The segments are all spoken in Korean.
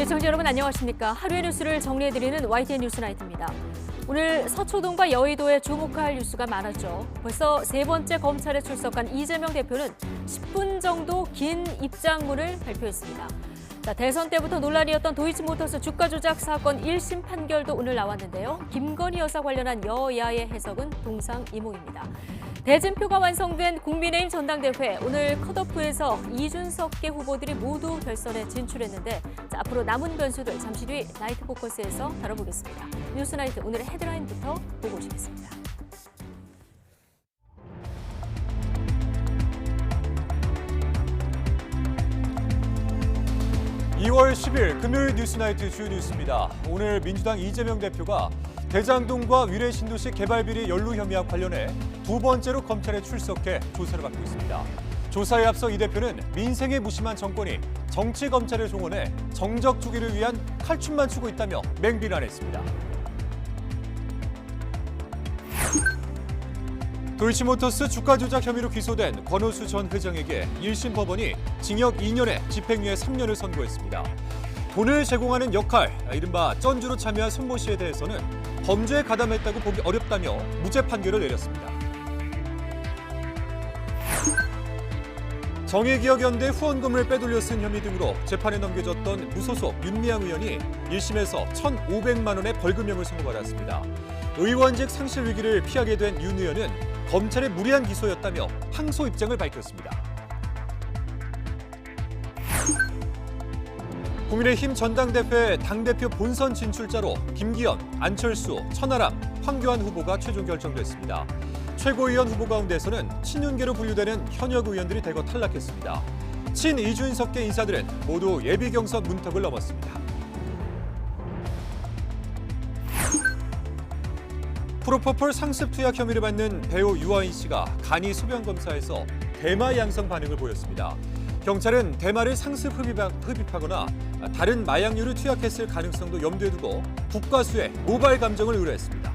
시청자 여러분 안녕하십니까. 하루의 뉴스를 정리해드리는 YTN 뉴스나이트입니다. 오늘 서초동과 여의도에 주목할 뉴스가 많았죠. 벌써 세 번째 검찰에 출석한 이재명 대표는 10분 정도 긴 입장문을 발표했습니다. 대선 때부터 논란이었던 도이치모터스 주가 조작 사건 1심 판결도 오늘 나왔는데요. 김건희 여사 관련한 여야의 해석은 동상이몽입니다. 대진표가 완성된 국민의힘 전당대회, 오늘 컷오프에서 이준석계 후보들이 모두 결선에 진출했는데 앞으로 남은 변수들 잠시 뒤 나이트 포커스에서 다뤄보겠습니다. 뉴스나이트 오늘의 헤드라인부터 보고 오시겠습니다. (2월 10일) 금요일 뉴스나이트 주요 뉴스입니다. 오늘 민주당 이재명 대표가 대장동과 위례신도시 개발비리 연루 혐의와 관련해 두 번째로 검찰에 출석해 조사를 받고 있습니다. 조사에 앞서 이 대표는 민생에 무심한 정권이 정치 검찰을 동원해 정적 주기를 위한 칼춤만 추고 있다며 맹비난했습니다. 도이치모터스 주가 조작 혐의로 기소된 권오수 전 회장에게 1심 법원이 징역 2년에 집행유예 3년을 선고했습니다. 돈을 제공하는 역할, 이른바 쩐주로 참여한 손모 씨에 대해서는 범죄에 가담했다고 보기 어렵다며 무죄 판결을 내렸습니다. 정의기억연대 후원금을 빼돌려 쓴 혐의 등으로 재판에 넘겨졌던 무소속 윤미향 의원이 1심에서 1,500만 원의 벌금형을 선고받았습니다. 의원직 상실 위기를 피하게 된 윤 의원은 검찰의 무리한 기소였다며 항소 입장을 밝혔습니다. 국민의힘 전당대회 당대표 본선 진출자로 김기현, 안철수, 천하람, 황교안 후보가 최종 결정됐습니다. 최고위원 후보 가운데서는 친윤계로 분류되는 현역 의원들이 대거 탈락했습니다. 친 이준석계 인사들은 모두 예비 경선 문턱을 넘었습니다. 프로포폴 상습 투약 혐의를 받는 배우 유아인 씨가 간이 소변 검사에서 대마 양성 반응을 보였습니다. 경찰은 대마를 상습 흡입하거나 다른 마약류를 투약했을 가능성도 염두에 두고 국과수에 모발 감정을 의뢰했습니다.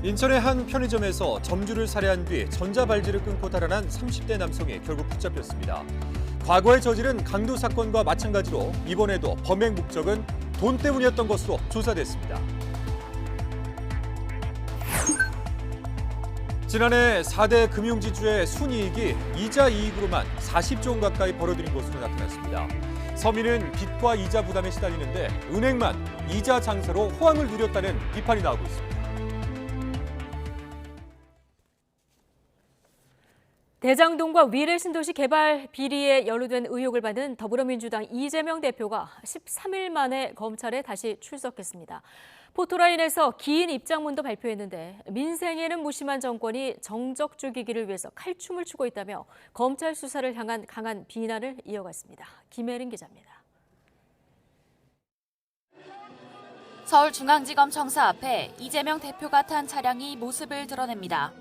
인천의 한 편의점에서 점주를 살해한 뒤 전자발찌를 끊고 달아난 30대 남성이 결국 붙잡혔습니다. 과거에 저지른 강도 사건과 마찬가지로 이번에도 범행 목적은 돈 때문이었던 것으로 조사됐습니다. 지난해 4대 금융지주의 순이익이 이자 이익으로만 40조 원 가까이 벌어들인 것으로 나타났습니다. 서민은 빚과 이자 부담에 시달리는데 은행만 이자 장사로 호황을 누렸다는 비판이 나오고 있습니다. 대장동과 위례신도시 개발 비리에 연루된 의혹을 받은 더불어민주당 이재명 대표가 13일 만에 검찰에 다시 출석했습니다. 포토라인에서 긴 입장문도 발표했는데 민생에는 무심한 정권이 정적 죽이기를 위해서 칼춤을 추고 있다며 검찰 수사를 향한 강한 비난을 이어갔습니다. 김혜린 기자입니다. 서울중앙지검 청사 앞에 이재명 대표가 탄 차량이 모습을 드러냅니다.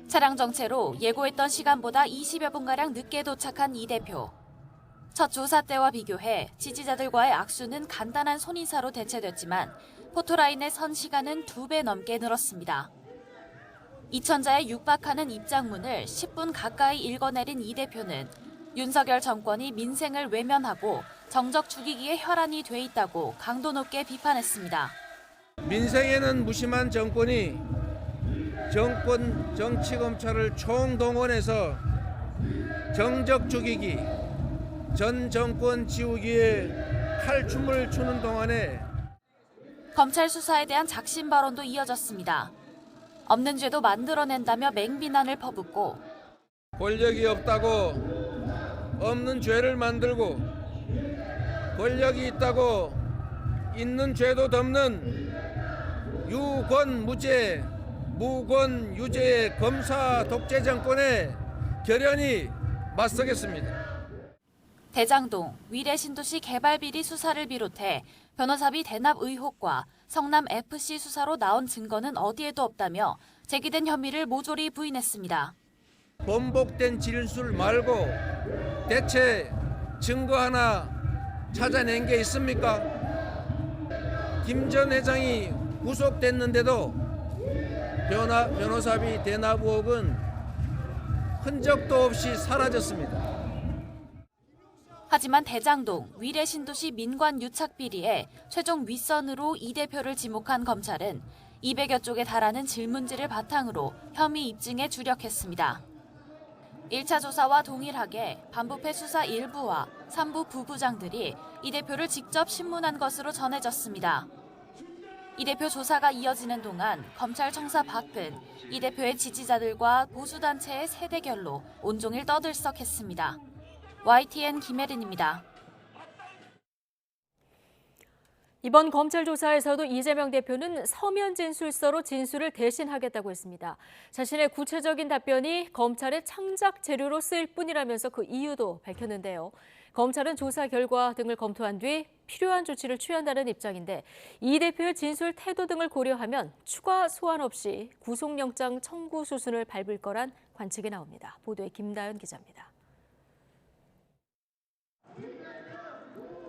차량 정체로 예고했던 시간보다 20여 분가량 늦게 도착한 이 대표. 첫 조사 때와 비교해 지지자들과의 악수는 간단한 손인사로 대체됐지만 포토라인에 선 시간은 2배 넘게 늘었습니다. 2,000자에 육박하는 입장문을 10분 가까이 읽어내린 이 대표는 윤석열 정권이 민생을 외면하고 정적 죽이기에 혈안이 돼 있다고 강도 높게 비판했습니다. 민생에는 무심한 정권이 정치검찰을 총동원해서 정적 죽이기, 전 정권 지우기에 칼춤을 추는 동안에 검찰 수사에 대한 작심 발언도 이어졌습니다. 없는 죄도 만들어낸다며 맹비난을 퍼붓고 권력이 없다고 없는 죄를 만들고 권력이 있다고 있는 죄도 덮는 유권무죄, 무권유죄의 검사 독재 정권에 결연히 맞서겠습니다. 대장동, 위례신도시 개발비리 수사를 비롯해 변호사비 대납 의혹과 성남FC 수사로 나온 증거는 어디에도 없다며 제기된 혐의를 모조리 부인했습니다. 번복된 진술 말고 대체 증거 하나 찾아낸 게 있습니까? 김 전 회장이 구속됐는데도 변호사비 대납 의혹은 흔적도 없이 사라졌습니다. 하지만 대장동, 위례 신도시 민관 유착 비리에 최종 윗선으로 이 대표를 지목한 검찰은 200여 쪽에 달하는 질문지를 바탕으로 혐의 입증에 주력했습니다. 1차 조사와 동일하게 반부패 수사 1부와 3부 부부장들이 이 대표를 직접 신문한 것으로 전해졌습니다. 이 대표 조사가 이어지는 동안 검찰청사 밖은 이 대표의 지지자들과 보수단체의 세대결로 온종일 떠들썩했습니다. YTN 김혜린입니다. 이번 검찰 조사에서도 이재명 대표는 서면 진술서로 진술을 대신하겠다고 했습니다. 자신의 구체적인 답변이 검찰의 창작 재료로 쓰일 뿐이라면서 그 이유도 밝혔는데요. 검찰은 조사 결과 등을 검토한 뒤 필요한 조치를 취한다는 입장인데 이 대표의 진술 태도 등을 고려하면 추가 소환 없이 구속영장 청구 수순을 밟을 거란 관측이 나옵니다. 보도에 김다연 기자입니다.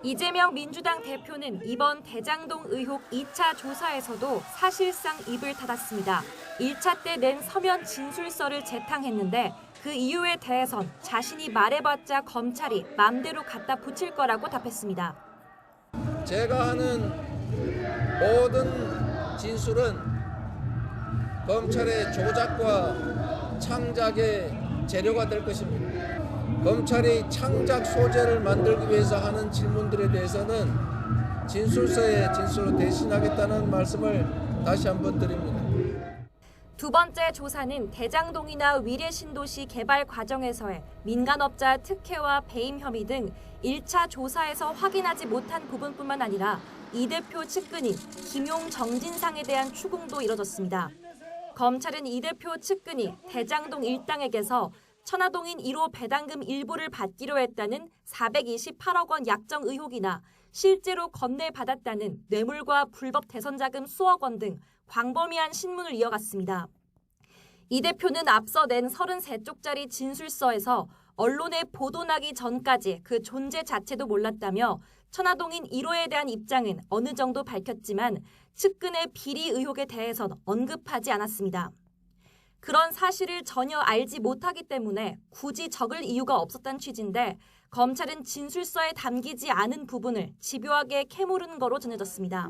이재명 민주당 대표는 이번 대장동 의혹 2차 조사에서도 사실상 입을 닫았습니다. 1차 때 낸 서면 진술서를 재탕했는데 그 이유에 대해선 자신이 말해봤자 검찰이 맘대로 갖다 붙일 거라고 답했습니다. 제가 하는 모든 진술은 검찰의 조작과 창작의 재료가 될 것입니다. 검찰이 창작 소재를 만들기 위해서 하는 질문들에 대해서는 진술서에 진술로 대신하겠다는 말씀을 다시 한번 드립니다. 두 번째 조사는 대장동이나 위례 신도시 개발 과정에서의 민간업자 특혜와 배임 혐의 등 1차 조사에서 확인하지 못한 부분뿐만 아니라 이 대표 측근인 김용 정진상에 대한 추궁도 이뤄졌습니다. 검찰은 이 대표 측근이 대장동 일당에게서 천화동인 1호 배당금 일부를 받기로 했다는 428억 원 약정 의혹이나 실제로 건네받았다는 뇌물과 불법 대선자금 수억 원 등 광범위한 신문을 이어갔습니다. 이 대표는 앞서 낸 33쪽짜리 진술서에서 언론에 보도나기 전까지 그 존재 자체도 몰랐다며 천화동인 1호에 대한 입장은 어느 정도 밝혔지만 측근의 비리 의혹에 대해선 언급하지 않았습니다. 그런 사실을 전혀 알지 못하기 때문에 굳이 적을 이유가 없었다는 취지인데 검찰은 진술서에 담기지 않은 부분을 집요하게 캐물은 거로 전해졌습니다.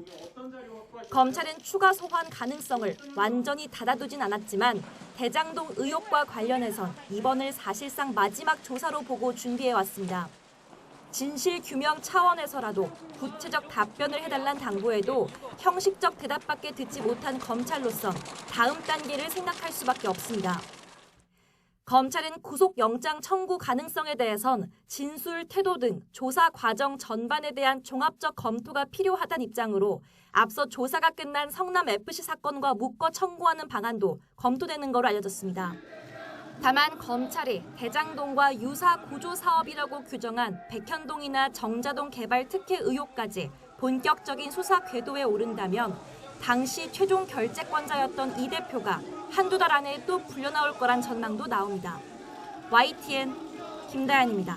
검찰은 추가 소환 가능성을 완전히 닫아두진 않았지만 대장동 의혹과 관련해선 이번을 사실상 마지막 조사로 보고 준비해왔습니다. 진실 규명 차원에서라도 구체적 답변을 해달란 당부에도 형식적 대답밖에 듣지 못한 검찰로선 다음 단계를 생각할 수밖에 없습니다. 검찰은 구속영장 청구 가능성에 대해선 진술 태도 등 조사 과정 전반에 대한 종합적 검토가 필요하다는 입장으로 앞서 조사가 끝난 성남FC 사건과 묶어 청구하는 방안도 검토되는 것으로 알려졌습니다. 다만 검찰이 대장동과 유사 구조 사업이라고 규정한 백현동이나 정자동 개발 특혜 의혹까지 본격적인 수사 궤도에 오른다면 당시 최종 결재권자였던 이 대표가 한두 달 안에 또 풀려나올 거란 전망도 나옵니다. YTN 김다연입니다.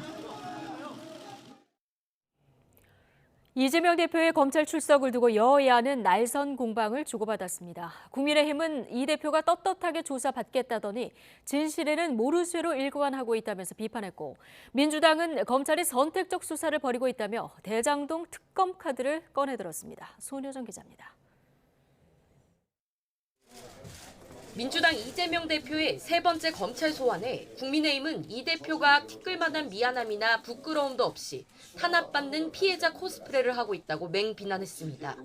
이재명 대표의 검찰 출석을 두고 여야는 날선 공방을 주고받았습니다. 국민의힘은 이 대표가 떳떳하게 조사받겠다더니 진실에는 모르쇠로 일관하고 있다면서 비판했고 민주당은 검찰이 선택적 수사를 벌이고 있다며 대장동 특검 카드를 꺼내들었습니다. 손효정 기자입니다. 민주당 이재명 대표의 세 번째 검찰 소환에 국민의힘은 이 대표가 티끌만한 미안함이나 부끄러움도 없이 탄압받는 피해자 코스프레를 하고 있다고 맹비난했습니다.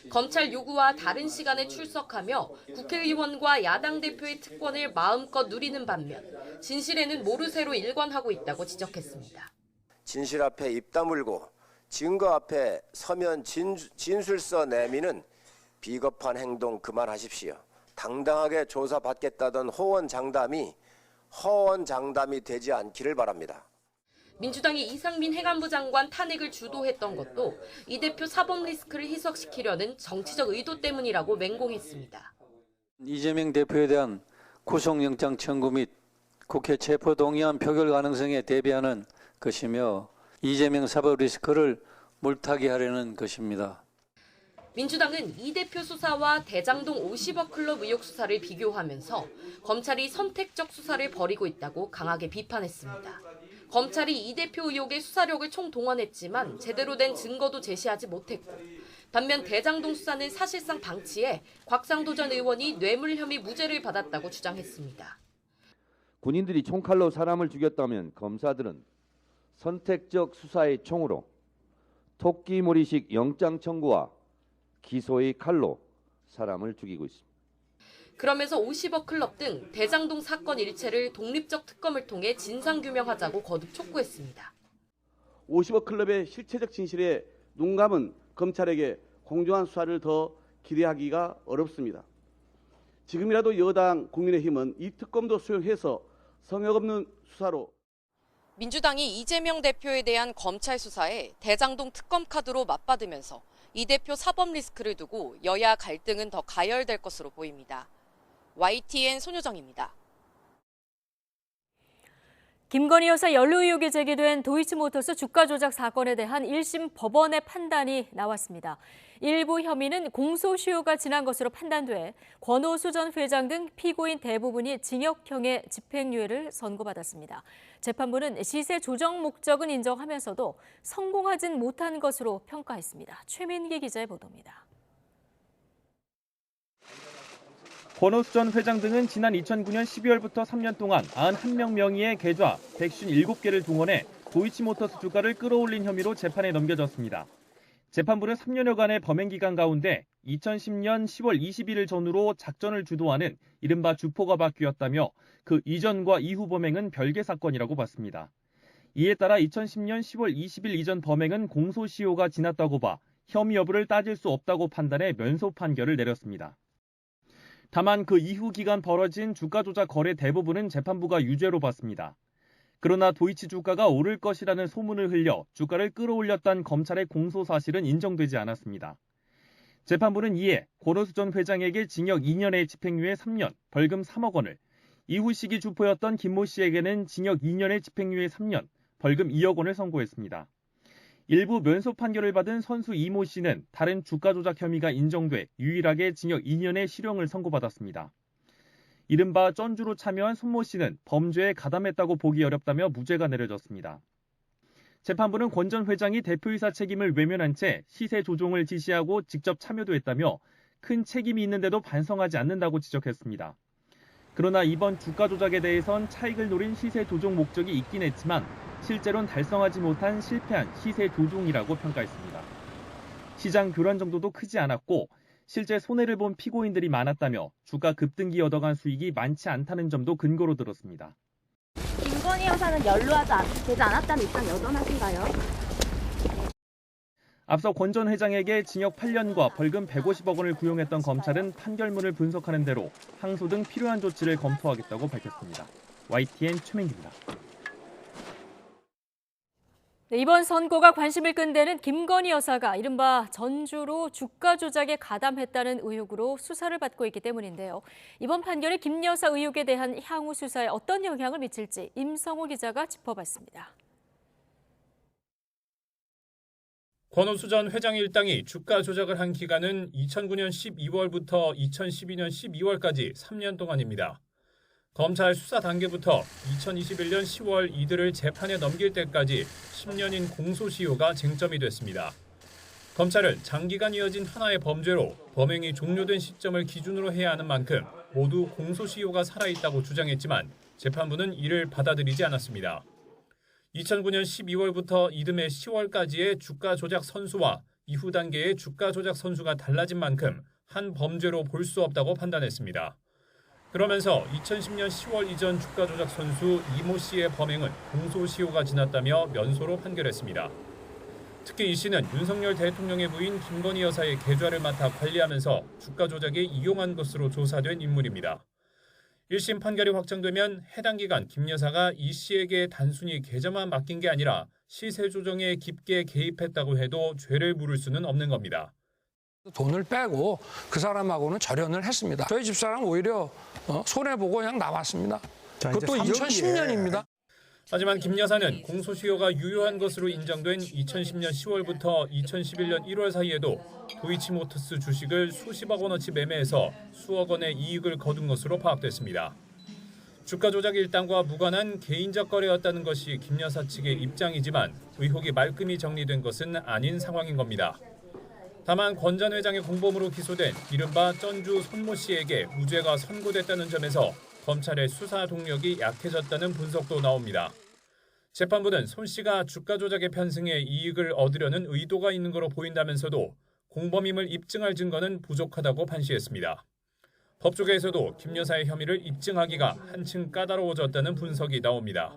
검찰 요구와 다른 시간에 출석하며 국회의원과 야당 대표의 특권을 마음껏 누리는 반면 진실에는 모르쇠로 일관하고 있다고 지적했습니다. 진실 앞에 입 다물고 증거 앞에 서면 진술서 내미는 비겁한 행동 그만하십시오. 당당하게 조사받겠다던 호언장담이 허언장담이 되지 않기를 바랍니다. 민주당이 이상민 행안부 장관 탄핵을 주도했던 것도 이 대표 사법 리스크를 희석시키려는 정치적 의도 때문이라고 맹공했습니다. 이재명 대표에 대한 구속영장 청구 및 국회 체포동의안 표결 가능성에 대비하는 것이며 이재명 사법 리스크를 물타기 하려는 것입니다. 민주당은 이 대표 수사와 대장동 50억 클럽 의혹 수사를 비교하면서 검찰이 선택적 수사를 벌이고 있다고 강하게 비판했습니다. 검찰이 이 대표 의혹에 수사력을 총동원했지만 제대로 된 증거도 제시하지 못했고, 반면 대장동 수사는 사실상 방치해 곽상도 전 의원이 뇌물 혐의 무죄를 받았다고 주장했습니다. 군인들이 총칼로 사람을 죽였다면 검사들은 선택적 수사의 총으로 토끼몰이식 영장 청구와 기소의 칼로 사람을 죽이고 있습니다. 그러면서 50억 클럽 등 대장동 사건 일체를 독립적 특검을 통해 진상규명하자고 거듭 촉구했습니다. 50억 클럽의 실체적 진실에 눈 감은 검찰에게 공정한 수사를 더 기대하기가 어렵습니다. 지금이라도 여당 국민의힘은 이 특검도 수용해서 성역 없는 수사로 민주당이 이재명 대표에 대한 검찰 수사에 대장동 특검 카드로 맞받으면서 이 대표 사법 리스크를 두고 여야 갈등은 더 가열될 것으로 보입니다. YTN 손효정입니다. 김건희 여사 연루 의혹이 제기된 도이치모터스 주가 조작 사건에 대한 1심 법원의 판단이 나왔습니다. 일부 혐의는 공소시효가 지난 것으로 판단돼 권오수 전 회장 등 피고인 대부분이 징역형의 집행유예를 선고받았습니다. 재판부는 시세 조정 목적은 인정하면서도 성공하진 못한 것으로 평가했습니다. 최민기 기자의 보도입니다. 권오수 전 회장 등은 지난 2009년 12월부터 3년 동안 91명 명의의 계좌 157개를 동원해 도이치모터스 주가를 끌어올린 혐의로 재판에 넘겨졌습니다. 재판부는 3년여간의 범행 기간 가운데 2010년 10월 21일 전후로 작전을 주도하는 이른바 주포가 바뀌었다며 그 이전과 이후 범행은 별개 사건이라고 봤습니다. 이에 따라 2010년 10월 20일 이전 범행은 공소시효가 지났다고 봐 혐의 여부를 따질 수 없다고 판단해 면소 판결을 내렸습니다. 다만 그 이후 기간 벌어진 주가 조작 거래 대부분은 재판부가 유죄로 봤습니다. 그러나 도이치 주가가 오를 것이라는 소문을 흘려 주가를 끌어올렸다는 검찰의 공소 사실은 인정되지 않았습니다. 재판부는 이에 권오수 전 회장에게 징역 2년의 집행유예 3년, 벌금 3억 원을, 이후 시기 주포였던 김모 씨에게는 징역 2년의 집행유예 3년, 벌금 2억 원을 선고했습니다. 일부 면소 판결을 받은 선수 이모 씨는 다른 주가 조작 혐의가 인정돼 유일하게 징역 2년의 실형을 선고받았습니다. 이른바 쩐주로 참여한 손모 씨는 범죄에 가담했다고 보기 어렵다며 무죄가 내려졌습니다. 재판부는 권 전 회장이 대표이사 책임을 외면한 채 시세 조종을 지시하고 직접 참여도 했다며 큰 책임이 있는데도 반성하지 않는다고 지적했습니다. 그러나 이번 주가 조작에 대해선 차익을 노린 시세 조종 목적이 있긴 했지만 실제로는 달성하지 못한 실패한 시세 조종이라고 평가했습니다. 시장 교란 정도도 크지 않았고 실제 손해를 본 피고인들이 많았다며 주가 급등기 얻어간 수익이 많지 않다는 점도 근거로 들었습니다. 김건희 여사는 되지 않았다는 입장 여전하신가요? 앞서 권 전 회장에게 징역 8년과 벌금 150억 원을 구형했던 검찰은 판결문을 분석하는 대로 항소 등 필요한 조치를 검토하겠다고 밝혔습니다. YTN 최민기입니다. 네, 이번 선고가 관심을 끈데는 김건희 여사가 이른바 전주로 주가 조작에 가담했다는 의혹으로 수사를 받고 있기 때문인데요. 이번 판결이 김 여사 의혹에 대한 향후 수사에 어떤 영향을 미칠지 임성호 기자가 짚어봤습니다. 권오수 전 회장 일당이 주가 조작을 한 기간은 2009년 12월부터 2012년 12월까지 3년 동안입니다. 검찰 수사 단계부터 2021년 10월 이들을 재판에 넘길 때까지 10년인 공소시효가 쟁점이 됐습니다. 검찰은 장기간 이어진 하나의 범죄로 범행이 종료된 시점을 기준으로 해야 하는 만큼 모두 공소시효가 살아있다고 주장했지만 재판부는 이를 받아들이지 않았습니다. 2009년 12월부터 이듬해 10월까지의 주가 조작 선수와 이후 단계의 주가 조작 선수가 달라진 만큼 한 범죄로 볼 수 없다고 판단했습니다. 그러면서 2010년 10월 이전 주가 조작 선수 이모 씨의 범행은 공소시효가 지났다며 면소로 판결했습니다. 특히 이 씨는 윤석열 대통령의 부인 김건희 여사의 계좌를 맡아 관리하면서 주가 조작에 이용한 것으로 조사된 인물입니다. 1심 판결이 확정되면 해당 기간 김 여사가 이 씨에게 단순히 계좌만 맡긴 게 아니라 시세 조정에 깊게 개입했다고 해도 죄를 물을 수는 없는 겁니다. 돈을 빼고 그 사람하고는 절연을 했습니다. 저희 집사람 오히려 손해보고 그냥 나왔습니다. 그것도 2010년입니다. 하지만 김 여사는 공소시효가 유효한 것으로 인정된 2010년 10월부터 2011년 1월 사이에도 도이치모터스 주식을 수십억 원어치 매매해서 수억 원의 이익을 거둔 것으로 파악됐습니다. 주가 조작 일당과 무관한 개인적 거래였다는 것이 김 여사 측의 입장이지만 의혹이 말끔히 정리된 것은 아닌 상황인 겁니다. 다만 권 전 회장의 공범으로 기소된 이른바 전주 손모 씨에게 무죄가 선고됐다는 점에서 검찰의 수사 동력이 약해졌다는 분석도 나옵니다. 재판부는 손 씨가 주가 조작에 편승해 이익을 얻으려는 의도가 있는 것으로 보인다면서도 공범임을 입증할 증거는 부족하다고 판시했습니다. 법조계에서도 김 여사의 혐의를 입증하기가 한층 까다로워졌다는 분석이 나옵니다.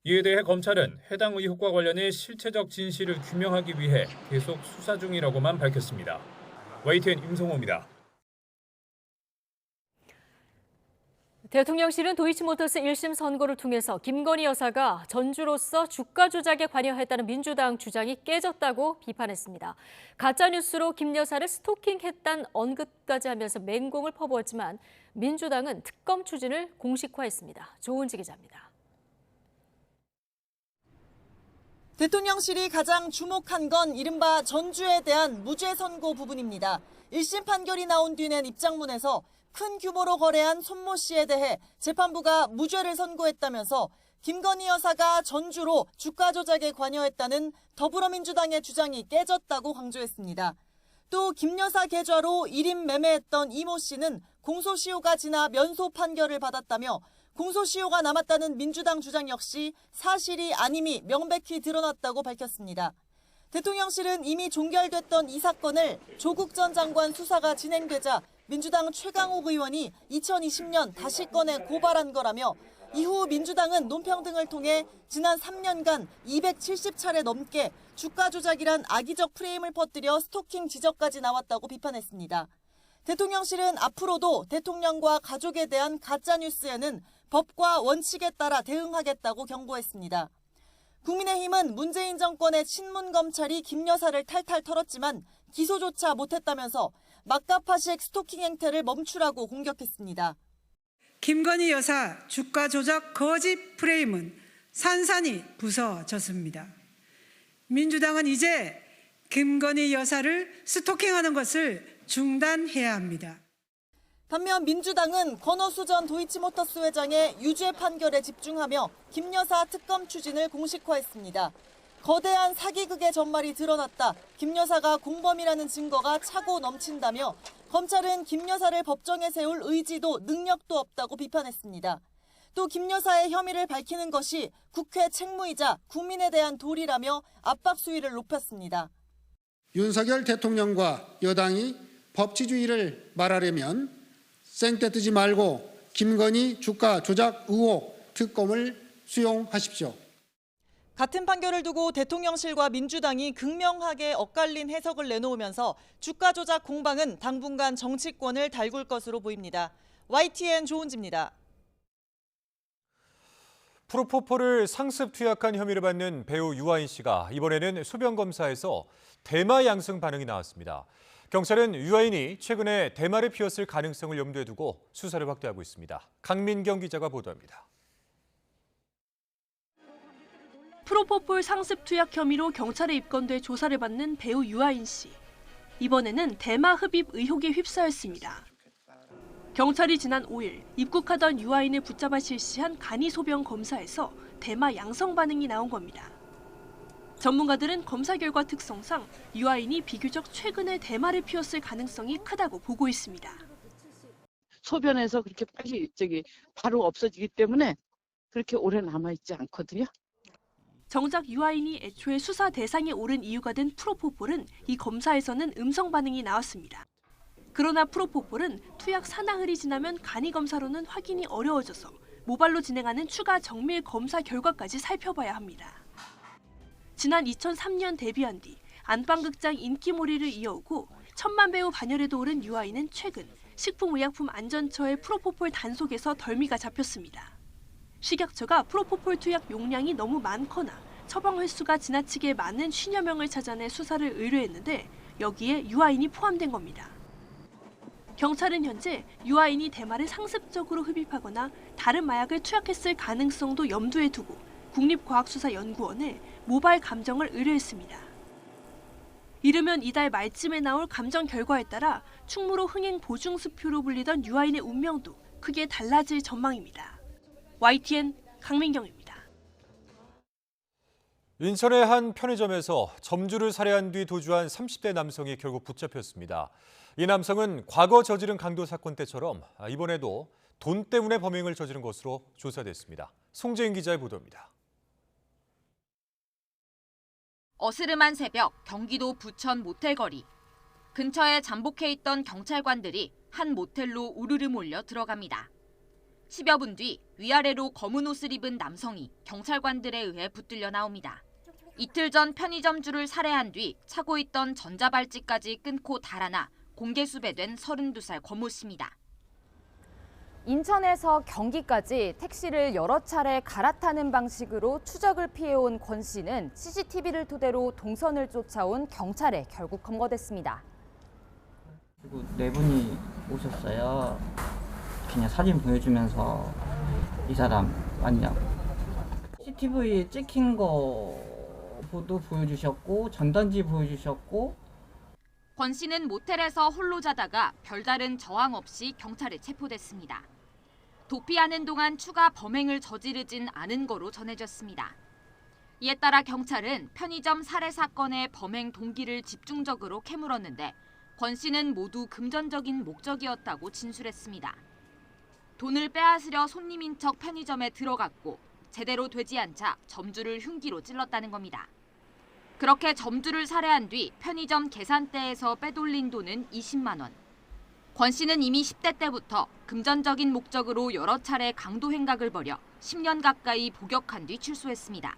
이에 대해 검찰은 해당 의혹과 관련해 실체적 진실을 규명하기 위해 계속 수사 중이라고만 밝혔습니다. YTN 임성호입니다. 대통령실은 도이치모터스 1심 선고를 통해서 김건희 여사가 전주로서 주가 조작에 관여했다는 민주당 주장이 깨졌다고 비판했습니다. 가짜뉴스로 김 여사를 스토킹했다는 언급까지 하면서 맹공을 퍼부었지만 민주당은 특검 추진을 공식화했습니다. 조은지 기자입니다. 대통령실이 가장 주목한 건 이른바 전주에 대한 무죄 선고 부분입니다. 1심 판결이 나온 뒤낸 입장문에서 큰 규모로 거래한 손모 씨에 대해 재판부가 무죄를 선고했다면서 김건희 여사가 전주로 주가 조작에 관여했다는 더불어민주당의 주장이 깨졌다고 강조했습니다. 또 김 여사 계좌로 1인 매매했던 이모 씨는 공소시효가 지나 면소 판결을 받았다며 공소시효가 남았다는 민주당 주장 역시 사실이 아님이 명백히 드러났다고 밝혔습니다. 대통령실은 이미 종결됐던 이 사건을 조국 전 장관 수사가 진행되자 민주당 최강욱 의원이 2020년 다시 꺼내 고발한 거라며 이후 민주당은 논평 등을 통해 지난 3년간 270차례 넘게 주가 조작이란 악의적 프레임을 퍼뜨려 스토킹 지적까지 나왔다고 비판했습니다. 대통령실은 앞으로도 대통령과 가족에 대한 가짜뉴스에는 법과 원칙에 따라 대응하겠다고 경고했습니다. 국민의힘은 문재인 정권의 친문 검찰이 김 여사를 탈탈 털었지만 기소조차 못했다면서 막가파식 스토킹 행태를 멈추라고 공격했습니다. 김건희 여사 주가 조작 거짓 프레임은 산산이 부서졌습니다. 민주당은 이제 김건희 여사를 스토킹하는 것을 중단해야 합니다. 반면 민주당은 권오수 전 도이치모터스 회장의 유죄 판결에 집중하며 김 여사 특검 추진을 공식화했습니다. 거대한 사기극의 전말이 드러났다. 김 여사가 공범이라는 증거가 차고 넘친다며 검찰은 김 여사를 법정에 세울 의지도 능력도 없다고 비판했습니다. 또 김 여사의 혐의를 밝히는 것이 국회 책무이자 국민에 대한 도리라며 압박 수위를 높였습니다. 윤석열 대통령과 여당이 법치주의를 말하려면 생떼 뜨지 말고 김건희 주가 조작 의혹 특검을 수용하십시오. 같은 판결을 두고 대통령실과 민주당이 극명하게 엇갈린 해석을 내놓으면서 주가 조작 공방은 당분간 정치권을 달굴 것으로 보입니다. YTN 조은지입니다. 프로포폴을 상습 투약한 혐의를 받는 배우 유아인 씨가 이번에는 소변 검사에서 대마 양성 반응이 나왔습니다. 경찰은 유아인이 최근에 대마를 피웠을 가능성을 염두에 두고 수사를 확대하고 있습니다. 강민경 기자가 보도합니다. 프로포폴 상습 투약 혐의로 경찰에 입건돼 조사를 받는 배우 유아인 씨. 이번에는 대마 흡입 의혹에 휩싸였습니다. 경찰이 지난 5일 입국하던 유아인을 붙잡아 실시한 간이 소변 검사에서 대마 양성 반응이 나온 겁니다. 전문가들은 검사 결과 특성상 유아인이 비교적 최근에 대마를 피웠을 가능성이 크다고 보고 있습니다. 소변에서 그렇게 빨리 바로 없어지기 때문에 그렇게 오래 남아있지 않거든요. 정작 유아인이 애초에 수사 대상에 오른 이유가 된 프로포폴은 이 검사에서는 음성 반응이 나왔습니다. 그러나 프로포폴은 투약 사나흘이 지나면 간이 검사로는 확인이 어려워져서 모발로 진행하는 추가 정밀 검사 결과까지 살펴봐야 합니다. 지난 2003년 데뷔한 뒤 안방극장 인기몰이를 이어오고 천만 배우 반열에도 오른 유아인은 최근 식품의약품안전처의 프로포폴 단속에서 덜미가 잡혔습니다. 식약처가 프로포폴 투약 용량이 너무 많거나 처방 횟수가 지나치게 많은 50여 명을 찾아내 수사를 의뢰했는데 여기에 유아인이 포함된 겁니다. 경찰은 현재 유아인이 대마를 상습적으로 흡입하거나 다른 마약을 투약했을 가능성도 염두에 두고 국립과학수사연구원에 모발 감정을 의뢰했습니다. 이르면 이달 말쯤에 나올 감정 결과에 따라 충무로 흥행 보증수표로 불리던 유아인의 운명도 크게 달라질 전망입니다. YTN 강민경입니다. 인천의 한 편의점에서 점주를 살해한 뒤 도주한 30대 남성이 결국 붙잡혔습니다. 이 남성은 과거 저지른 강도 사건 때처럼 이번에도 돈 때문에 범행을 저지른 것으로 조사됐습니다. 송재인 기자의 보도입니다. 어스름한 새벽 경기도 부천 모텔 거리. 근처에 잠복해 있던 경찰관들이 한 모텔로 우르르 몰려 들어갑니다. 10여 분 뒤 위아래로 검은 옷을 입은 남성이 경찰관들에 의해 붙들려 나옵니다. 이틀 전 편의점주를 살해한 뒤 차고 있던 전자발찌까지 끊고 달아나 공개 수배된 32살 권모 씨입니다. 인천에서 경기까지 택시를 여러 차례 갈아타는 방식으로 추적을 피해온 권 씨는 CCTV를 토대로 동선을 쫓아온 경찰에 결국 검거됐습니다. 그리고 네 분이 오셨어요. 그냥 사진 보여주면서 이 사람 맞냐고. CCTV에 찍힌 거도 보여주셨고 전단지 보여주셨고. 권 씨는 모텔에서 홀로 자다가 별다른 저항 없이 경찰에 체포됐습니다. 도피하는 동안 추가 범행을 저지르진 않은 거로 전해졌습니다. 이에 따라 경찰은 편의점 살해 사건의 범행 동기를 집중적으로 캐물었는데 권 씨는 모두 금전적인 목적이었다고 진술했습니다. 돈을 빼앗으려 손님인 척 편의점에 들어갔고 제대로 되지 않자 점주를 흉기로 찔렀다는 겁니다. 그렇게 점주를 살해한 뒤 편의점 계산대에서 빼돌린 돈은 20만 원. 권 씨는 이미 10대 때부터 금전적인 목적으로 여러 차례 강도 행각을 벌여 10년 가까이 복역한 뒤 출소했습니다.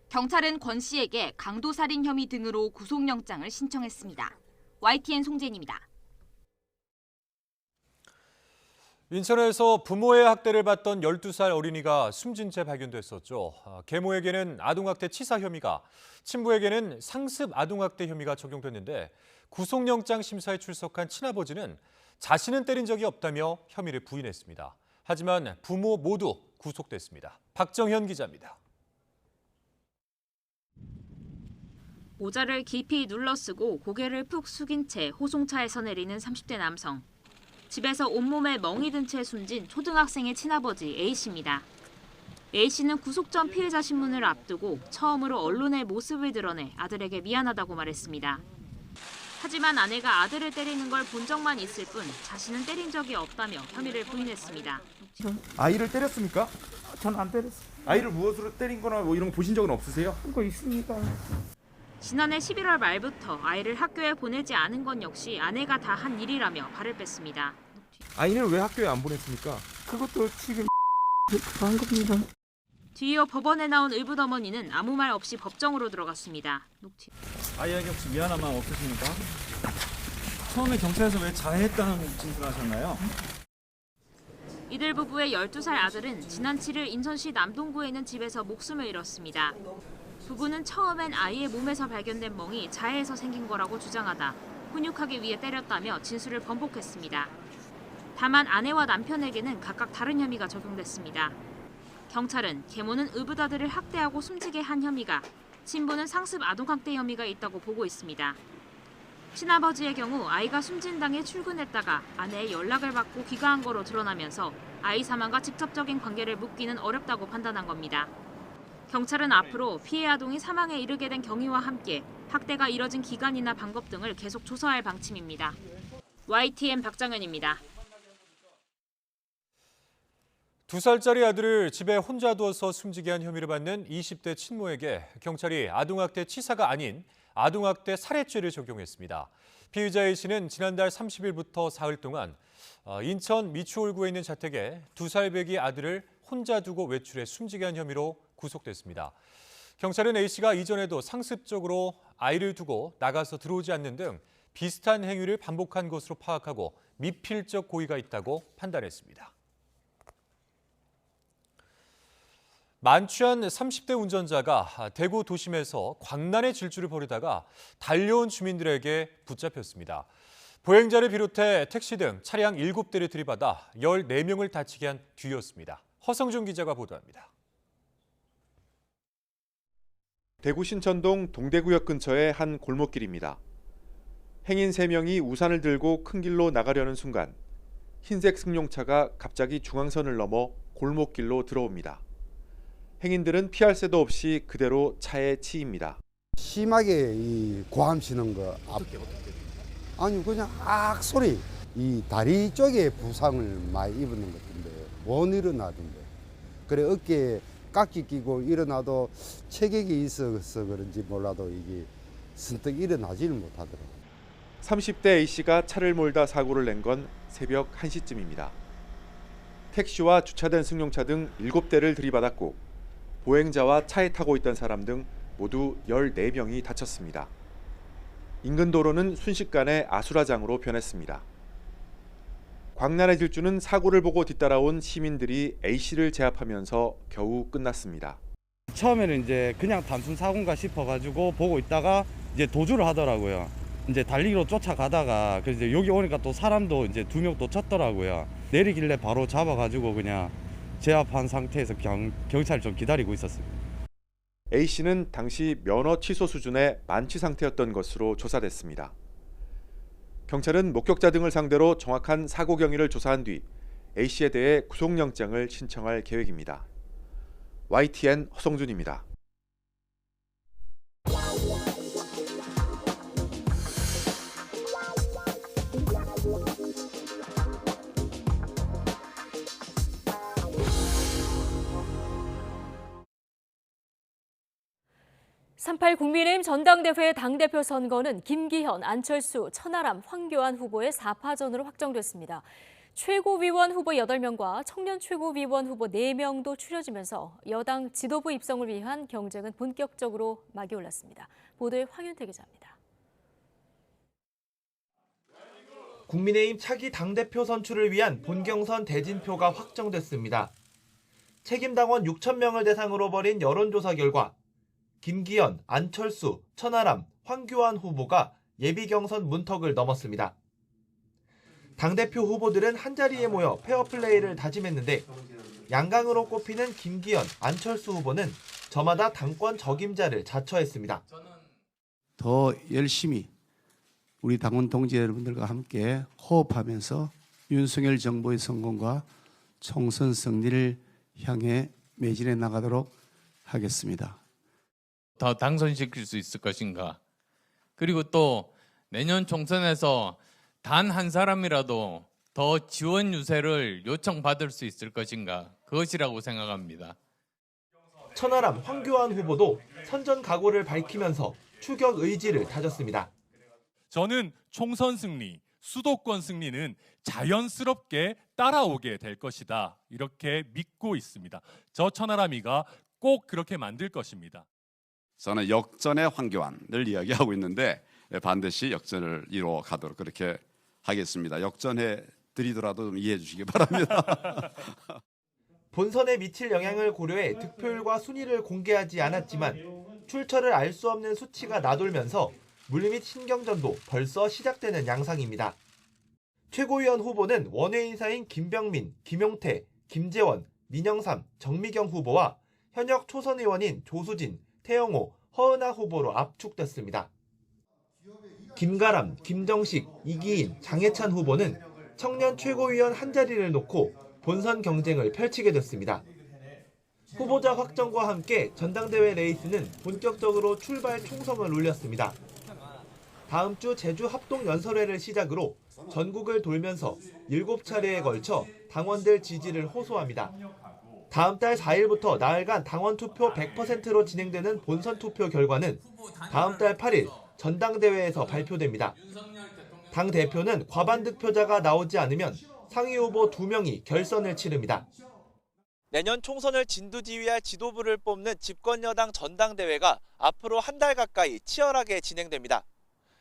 경찰은 권 씨에게 강도살인 혐의 등으로 구속영장을 신청했습니다. YTN 송재인입니다. 인천에서 부모의 학대를 받던 12살 어린이가 숨진 채 발견됐었죠. 계모에게는 아동학대 치사 혐의가, 친부에게는 상습 아동학대 혐의가 적용됐는데 구속영장 심사에 출석한 친아버지는 자신은 때린 적이 없다며 혐의를 부인했습니다. 하지만 부모 모두 구속됐습니다. 박정현 기자입니다. 모자를 깊이 눌러쓰고 고개를 푹 숙인 채 호송차에서 내리는 30대 남성. 집에서 온몸에 멍이 든 채 숨진 초등학생의 친아버지 A씨입니다. A씨는 구속 전 피해자 신문을 앞두고 처음으로 언론에 모습을 드러내 아들에게 미안하다고 말했습니다. 하지만 아내가 아들을 때리는 걸 본 적만 있을 뿐 자신은 때린 적이 없다며 혐의를 부인했습니다. 아이를 때렸습니까? 전 안 때렸어요. 아이를 무엇으로 때린 거나 뭐 이런 거 보신 적은 없으세요? 그거 있습니다. 지난해 11월 말부터 아이를 학교에 보내지 않은 건 역시 아내가 다 한 일이라며 발을 뺐습니다. 아이는 왜 학교에 안 보냈습니까? 그것도 지금 한 겁니다. 뒤이어 법원에 나온 의붓어머니는 아무 말 없이 법정으로 들어갔습니다. 아이에게 혹시 미안한 마음 없으십니까? 처음에 경찰에서 왜 자해했다는 진술을 하셨나요? 이들 부부의 12살 아들은 지난 7일 인천시 남동구에 있는 집에서 목숨을 잃었습니다. 부부는 처음엔 아이의 몸에서 발견된 멍이 자해에서 생긴 거라고 주장하다 훈육하기 위해 때렸다며 진술을 번복했습니다. 다만 아내와 남편에게는 각각 다른 혐의가 적용됐습니다. 경찰은 계모는 의붓아들을 학대하고 숨지게 한 혐의가, 친부는 상습 아동학대 혐의가 있다고 보고 있습니다. 친아버지의 경우 아이가 숨진 당에 출근했다가 아내의 연락을 받고 귀가한 거로 드러나면서 아이 사망과 직접적인 관계를 묻기는 어렵다고 판단한 겁니다. 경찰은 앞으로 피해 아동이 사망에 이르게 된 경위와 함께 학대가 이뤄진 기간이나 방법 등을 계속 조사할 방침입니다. YTN 박정현입니다. 2살짜리 아들을 집에 혼자 두어서 숨지게 한 혐의를 받는 20대 친모에게 경찰이 아동학대 치사가 아닌 아동학대 살해죄를 적용했습니다. 피의자 A씨는 지난달 30일부터 사흘 동안 인천 미추홀구에 있는 자택에 2살 배기 아들을 혼자 두고 외출해 숨지게 한 혐의로 구속됐습니다. 경찰은 A씨가 이전에도 상습적으로 아이를 두고 나가서 들어오지 않는 등 비슷한 행위를 반복한 것으로 파악하고 미필적 고의가 있다고 판단했습니다. 만취한 30대 운전자가 대구 도심에서 광란의 질주를 벌이다가 달려온 주민들에게 붙잡혔습니다. 보행자를 비롯해 택시 등 차량 7대를 들이받아 14명을 다치게 한 뒤였습니다. 허성준 기자가 보도합니다. 대구 신천동 동대구역 근처의 한 골목길입니다. 행인 3명이 우산을 들고 큰 길로 나가려는 순간 흰색 승용차가 갑자기 중앙선을 넘어 골목길로 들어옵니다. 행인들은 피할 새도 없이 그대로 차에 치입니다. 심하게 이 고함치는 거. 아니 그냥 악 소리. 이 다리 쪽에 부상을 많이 입는 것 같은데 못 일어나던데. 그래 어깨에 깍지 끼고 일어나도 체격이 있어서 그런지 몰라도 이게 선뜻 일어나지를 못하더라고요. 30대 A씨가 차를 몰다 사고를 낸 건 새벽 1시쯤입니다. 택시와 주차된 승용차 등 7대를 들이받았고 보행자와 차에 타고 있던 사람 등 모두 14명이 다쳤습니다. 인근 도로는 순식간에 아수라장으로 변했습니다. 광란의 질주는 사고를 보고 뒤따라온 시민들이 A씨를 제압하면서 겨우 끝났습니다. 처음에는 이제 그냥 단순 사고인가 싶어가지고 보고 있다가 이제 도주를 하더라고요. 이제 달리기로 쫓아가다가 그래서 여기 오니까 또 사람도 이제 2명 또 쳤더라고요. 내리길래 바로 잡아가지고 그냥 제압한 상태에서 경찰을 좀 기다리고 있었어요. A씨는 당시 면허 취소 수준의 만취 상태였던 것으로 조사됐습니다. 경찰은 목격자 등을 상대로 정확한 사고 경위를 조사한 뒤 A씨에 대해 구속영장을 신청할 계획입니다. YTN 허성준입니다. (38) 국민의힘 전당대회 당대표 선거는 김기현, 안철수, 천하람, 황교안 후보의 4파전으로 확정됐습니다. 최고위원 후보 8명과 청년 최고위원 후보 4명도 추려지면서 여당 지도부 입성을 위한 경쟁은 본격적으로 막이 올랐습니다. 보도에 황윤태 기자입니다. 국민의힘 차기 당대표 선출을 위한 본경선 대진표가 확정됐습니다. 책임당원 6,000명을 대상으로 벌인 여론조사 결과 김기현, 안철수, 천하람, 황교안 후보가 예비경선 문턱을 넘었습니다. 당대표 후보들은 한자리에 모여 페어플레이를 다짐했는데 양강으로 꼽히는 김기현, 안철수 후보는 저마다 당권 적임자를 자처했습니다. 더 열심히 우리 당원 동지 여러분들과 함께 호흡하면서 윤석열 정부의 성공과 총선 승리를 향해 매진해 나가도록 하겠습니다. 더 당선시킬 수 있을 것인가? 그리고 또 내년 총선에서 단 한 사람이라도 더 지원 유세를 요청받을 수 있을 것인가? 그것이라고 생각합니다. 천하람, 황교안 후보도 선전 각오를 밝히면서 추격 의지를 다졌습니다. 저는 총선 승리, 수도권 승리는 자연스럽게 따라오게 될 것이다. 이렇게 믿고 있습니다. 저 천하람이가 꼭 그렇게 만들 것입니다. 저는 역전의 황교안을 이야기하고 있는데 반드시 역전을 이루어 가도록 그렇게 하겠습니다. 역전해 드리더라도 좀 이해해 주시기 바랍니다. 본선에 미칠 영향을 고려해 득표율과 순위를 공개하지 않았지만 출처를 알 수 없는 수치가 나돌면서 물밑 신경전도 벌써 시작되는 양상입니다. 최고위원 후보는 원외 인사인 김병민, 김용태, 김재원, 민영삼, 정미경 후보와 현역 초선 의원인 조수진, 태영호, 허은하 후보로 압축됐습니다. 김가람, 김정식, 이기인, 장해찬 후보는 청년 최고위원 한 자리를 놓고 본선 경쟁을 펼치게 됐습니다. 후보자 확정과 함께 전당대회 레이스는 본격적으로 출발 총성을 울렸습니다. 다음 주 제주 합동연설회를 시작으로 전국을 돌면서 7차례에 걸쳐 당원들 지지를 호소합니다. 다음 달 4일부터 나흘간 당원 투표 100%로 진행되는 본선 투표 결과는 다음 달 8일 전당대회에서 발표됩니다. 당 대표는 과반 득표자가 나오지 않으면 상위 후보 2명이 결선을 치릅니다. 내년 총선을 진두지휘할 지도부를 뽑는 집권여당 전당대회가 앞으로 한 달 가까이 치열하게 진행됩니다.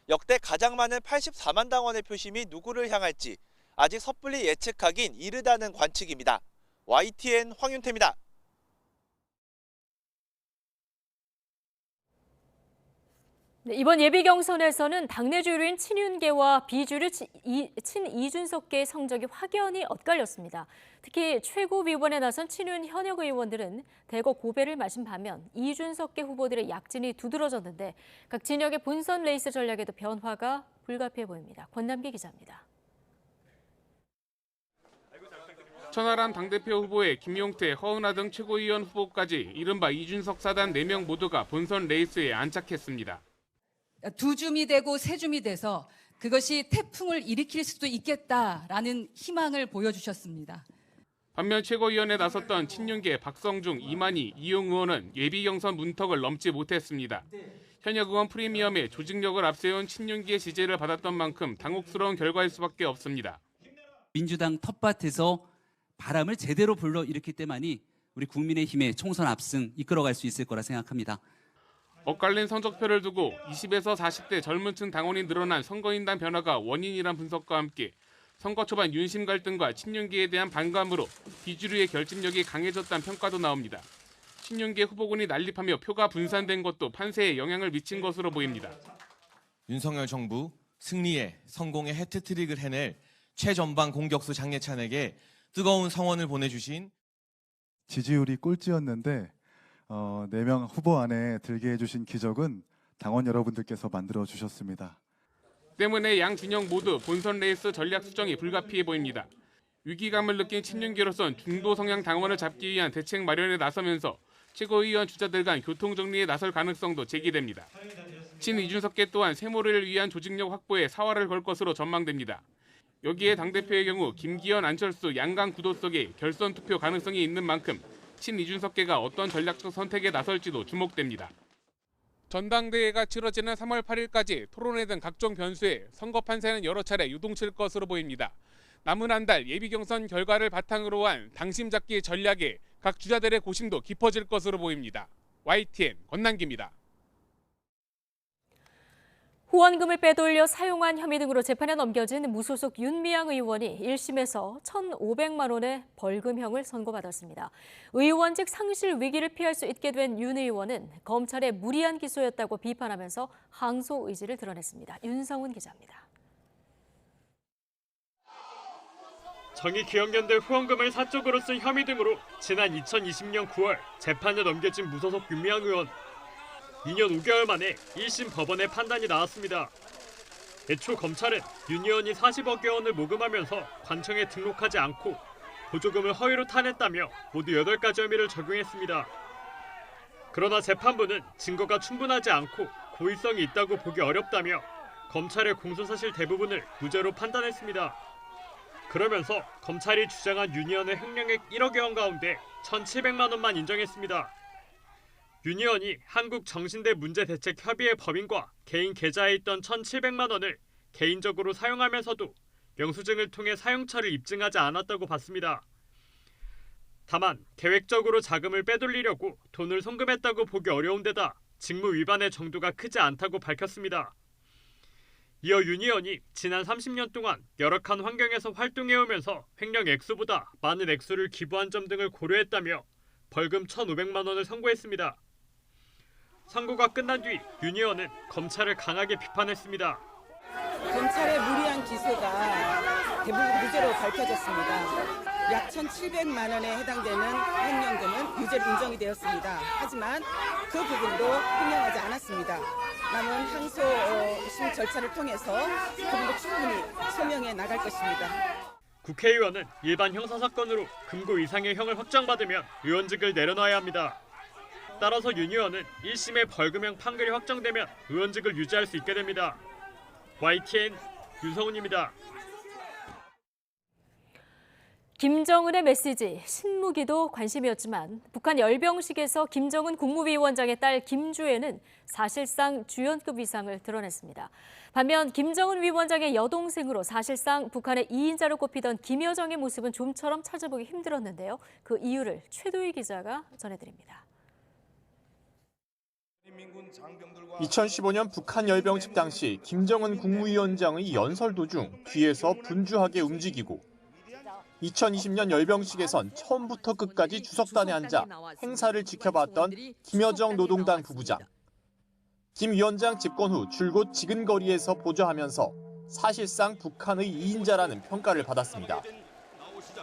역대 가장 많은 84만 당원의 표심이 누구를 향할지 아직 섣불리 예측하긴 이르다는 관측입니다. YTN 황윤태입니다. 네, 이번 예비경선에서는 당내 주류인 친윤계와 비주류 친이준석계의 성적이 확연히 엇갈렸습니다. 특히 최고위원에 나선 친윤 현역 의원들은 대거 고배를 마신 반면 이준석계 후보들의 약진이 두드러졌는데 각 진영의 본선 레이스 전략에도 변화가 불가피해 보입니다. 권남기 기자입니다. 천하람 당대표 후보에 김용태, 허은하 등 최고위원 후보까지 이른바 이준석 사단 4명 모두가 본선 레이스에 안착했습니다. 두 줌이 되고 세 줌이 돼서 그것이 태풍을 일으킬 수도 있겠다라는 희망을 보여주셨습니다. 반면 최고위원에 나섰던 친윤계 박성중, 이만희, 이용 의원은 예비 경선 문턱을 넘지 못했습니다. 현역 의원 프리미엄에 조직력을 앞세운 친윤계의 지지를 받았던 만큼 당혹스러운 결과일 수밖에 없습니다. 민주당 텃밭에서 바람을 제대로 불러일으킬 때만이 우리 국민의힘의 총선 압승 이끌어갈 수 있을 거라 생각합니다. 엇갈린 성적표를 두고 20에서 40대 젊은 층 당원이 늘어난 선거인단 변화가 원인이란 분석과 함께 선거 초반 윤심 갈등과 친윤계에 대한 반감으로 비주류의 결집력이 강해졌다는 평가도 나옵니다. 친윤계 후보군이 난립하며 표가 분산된 것도 판세에 영향을 미친 것으로 보입니다. 윤석열 정부 승리에 성공의 해트트릭을 해낼 최전방 공격수 장예찬에게 뜨거운 성원을 보내주신 지지율이 꼴찌였는데 4명 후보 안에 들게 해주신 기적은 당원 여러분들께서 만들어 주셨습니다. 때문에 양 진영 모두 본선 레이스 전략 수정이 불가피해 보입니다. 위기감을 느낀 친윤계로선 중도 성향 당원을 잡기 위한 대책 마련에 나서면서 최고위원 주자들 간 교통정리에 나설 가능성도 제기됩니다. 친 이준석계 또한 새모를 위한 조직력 확보에 사활을 걸 것으로 전망됩니다. 여기에 당대표의 경우 김기현, 안철수, 양강 구도 속에 결선 투표 가능성이 있는 만큼 친 이준석계가 어떤 전략적 선택에 나설지도 주목됩니다. 전당대회가 치러지는 3월 8일까지 토론회 등 각종 변수에 선거 판세는 여러 차례 유동칠 것으로 보입니다. 남은 한 달 예비 경선 결과를 바탕으로 한 당심 잡기 전략에 각 주자들의 고심도 깊어질 것으로 보입니다. YTN 권남기입니다. 후원금을 빼돌려 사용한 혐의 등으로 재판에 넘겨진 무소속 윤미향 의원이 1심에서 1,500만 원의 벌금형을 선고받았습니다. 의원직 상실 위기를 피할 수 있게 된 윤 의원은 검찰의 무리한 기소였다고 비판하면서 항소 의지를 드러냈습니다. 윤성훈 기자입니다. 정의기억연대 후원금을 사적으로 쓴 혐의 등으로 지난 2020년 9월 재판에 넘겨진 무소속 윤미향 의원. 2년 5개월 만에 1심 법원의 판단이 나왔습니다. 애초 검찰은 윤 의원이 40억여 원을 모금하면서 관청에 등록하지 않고 보조금을 허위로 타냈다며 모두 8가지 혐의를 적용했습니다. 그러나 재판부는 증거가 충분하지 않고 고의성이 있다고 보기 어렵다며 검찰의 공소사실 대부분을 무죄로 판단했습니다. 그러면서 검찰이 주장한 윤 의원의 횡령액 1억여 원 가운데 1,700만 원만 인정했습니다. 윤 의원이 한국정신대문제대책협의회 법인과 개인 계좌에 있던 1,700만 원을 개인적으로 사용하면서도 영수증을 통해 사용처를 입증하지 않았다고 봤습니다. 다만 계획적으로 자금을 빼돌리려고 돈을 송금했다고 보기 어려운 데다 직무 위반의 정도가 크지 않다고 밝혔습니다. 이어 윤 의원이 지난 30년 동안 열악한 환경에서 활동해오면서 횡령 액수보다 많은 액수를 기부한 점 등을 고려했다며 벌금 1,500만 원을 선고했습니다. 선고가 끝난 뒤 윤 의원은 검찰을 강하게 비판했습니다. 검찰의 무리한 기소가 대부분 무죄로 밝혀졌습니다. 약 1,700만 원에 해당되는 횡령금은 유죄로 인정이 되었습니다. 하지만 그 부분도 횡령하지 않았습니다. 남은 항소심 절차를 통해서 그 부분도 충분히 소명해 나갈 것입니다. 국회의원은 일반 형사사건으로 금고 이상의 형을 확정받으면 의원직을 내려놔야 합니다. 따라서 윤 의원은 1심의 벌금형 판결이 확정되면 의원직을 유지할 수 있게 됩니다. YTN 윤성훈입니다. 김정은의 메시지, 신무기도 관심이었지만 북한 열병식에서 김정은 국무위원장의 딸 김주애는 사실상 주연급 위상을 드러냈습니다. 반면 김정은 위원장의 여동생으로 사실상 북한의 2인자로 꼽히던 김여정의 모습은 좀처럼 찾아보기 힘들었는데요. 그 이유를 최도희 기자가 전해드립니다. 2015년 북한 열병식 당시 김정은 국무위원장의 연설 도중 뒤에서 분주하게 움직이고 2020년 열병식에선 처음부터 끝까지 주석단에 앉아 행사를 지켜봤던 김여정 노동당 부부장. 김 위원장 집권 후 줄곧 지근거리에서 보좌하면서 사실상 북한의 2인자라는 평가를 받았습니다.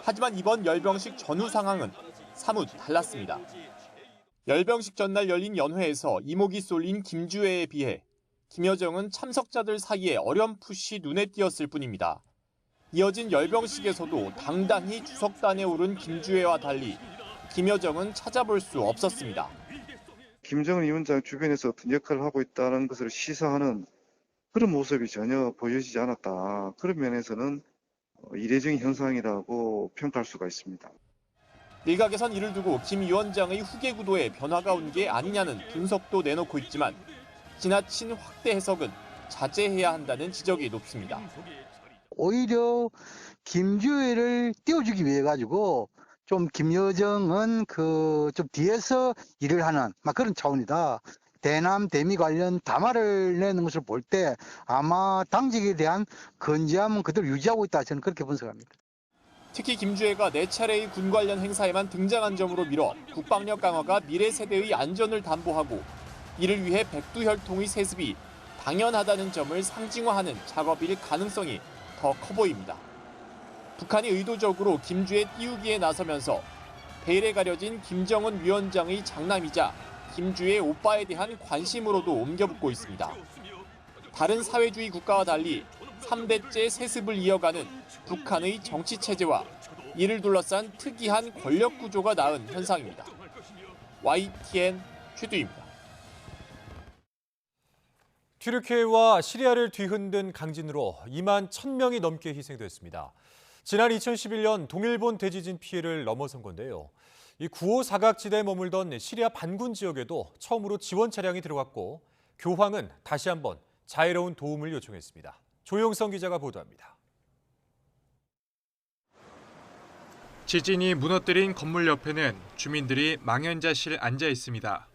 하지만 이번 열병식 전후 상황은 사뭇 달랐습니다. 열병식 전날 열린 연회에서 이목이 쏠린 김주애에 비해 김여정은 참석자들 사이에 어렴풋이 눈에 띄었을 뿐입니다. 이어진 열병식에서도 당당히 주석단에 오른 김주애와 달리 김여정은 찾아볼 수 없었습니다. 김정은 위원장 주변에서 어떤 역할을 하고 있다는 것을 시사하는 그런 모습이 전혀 보여지지 않았다. 그런 면에서는 이례적인 현상이라고 평가할 수가 있습니다. 일각에선 이를 두고 김 위원장의 후계 구도에 변화가 온 게 아니냐는 분석도 내놓고 있지만 지나친 확대 해석은 자제해야 한다는 지적이 높습니다. 오히려 김주애를 띄워주기 위해 가지고 좀 김여정은 좀 뒤에서 일을 하는 그런 차원이다. 대남 대미 관련 담화를 내는 것을 볼 때 아마 당직에 대한 건재함은 그대로 유지하고 있다. 저는 그렇게 분석합니다. 특히 김주애가 4차례의 군 관련 행사에만 등장한 점으로 미뤄 국방력 강화가 미래 세대의 안전을 담보하고 이를 위해 백두혈통의 세습이 당연하다는 점을 상징화하는 작업일 가능성이 더 커 보입니다. 북한이 의도적으로 김주애 띄우기에 나서면서 베일에 가려진 김정은 위원장의 장남이자 김주애 오빠에 대한 관심으로도 옮겨붙고 있습니다. 다른 사회주의 국가와 달리 3대째 세습을 이어가는 북한의 정치체제와 이를 둘러싼 특이한 권력 구조가 낳은 현상입니다. YTN 최두입니다. 튀르키예와 시리아를 뒤흔든 강진으로 2만 1,000명이 넘게 희생됐습니다. 지난 2011년 동일본 대지진 피해를 넘어선 건데요. 이 9호 사각지대에 머물던 시리아 반군 지역에도 처음으로 지원 차량이 들어갔고 교황은 다시 한번 자애로운 도움을 요청했습니다. 조영성 기자가 보도합니다. 지진이 무너뜨린 건물 옆에는 주민들이 망연자실 앉아 있습니다.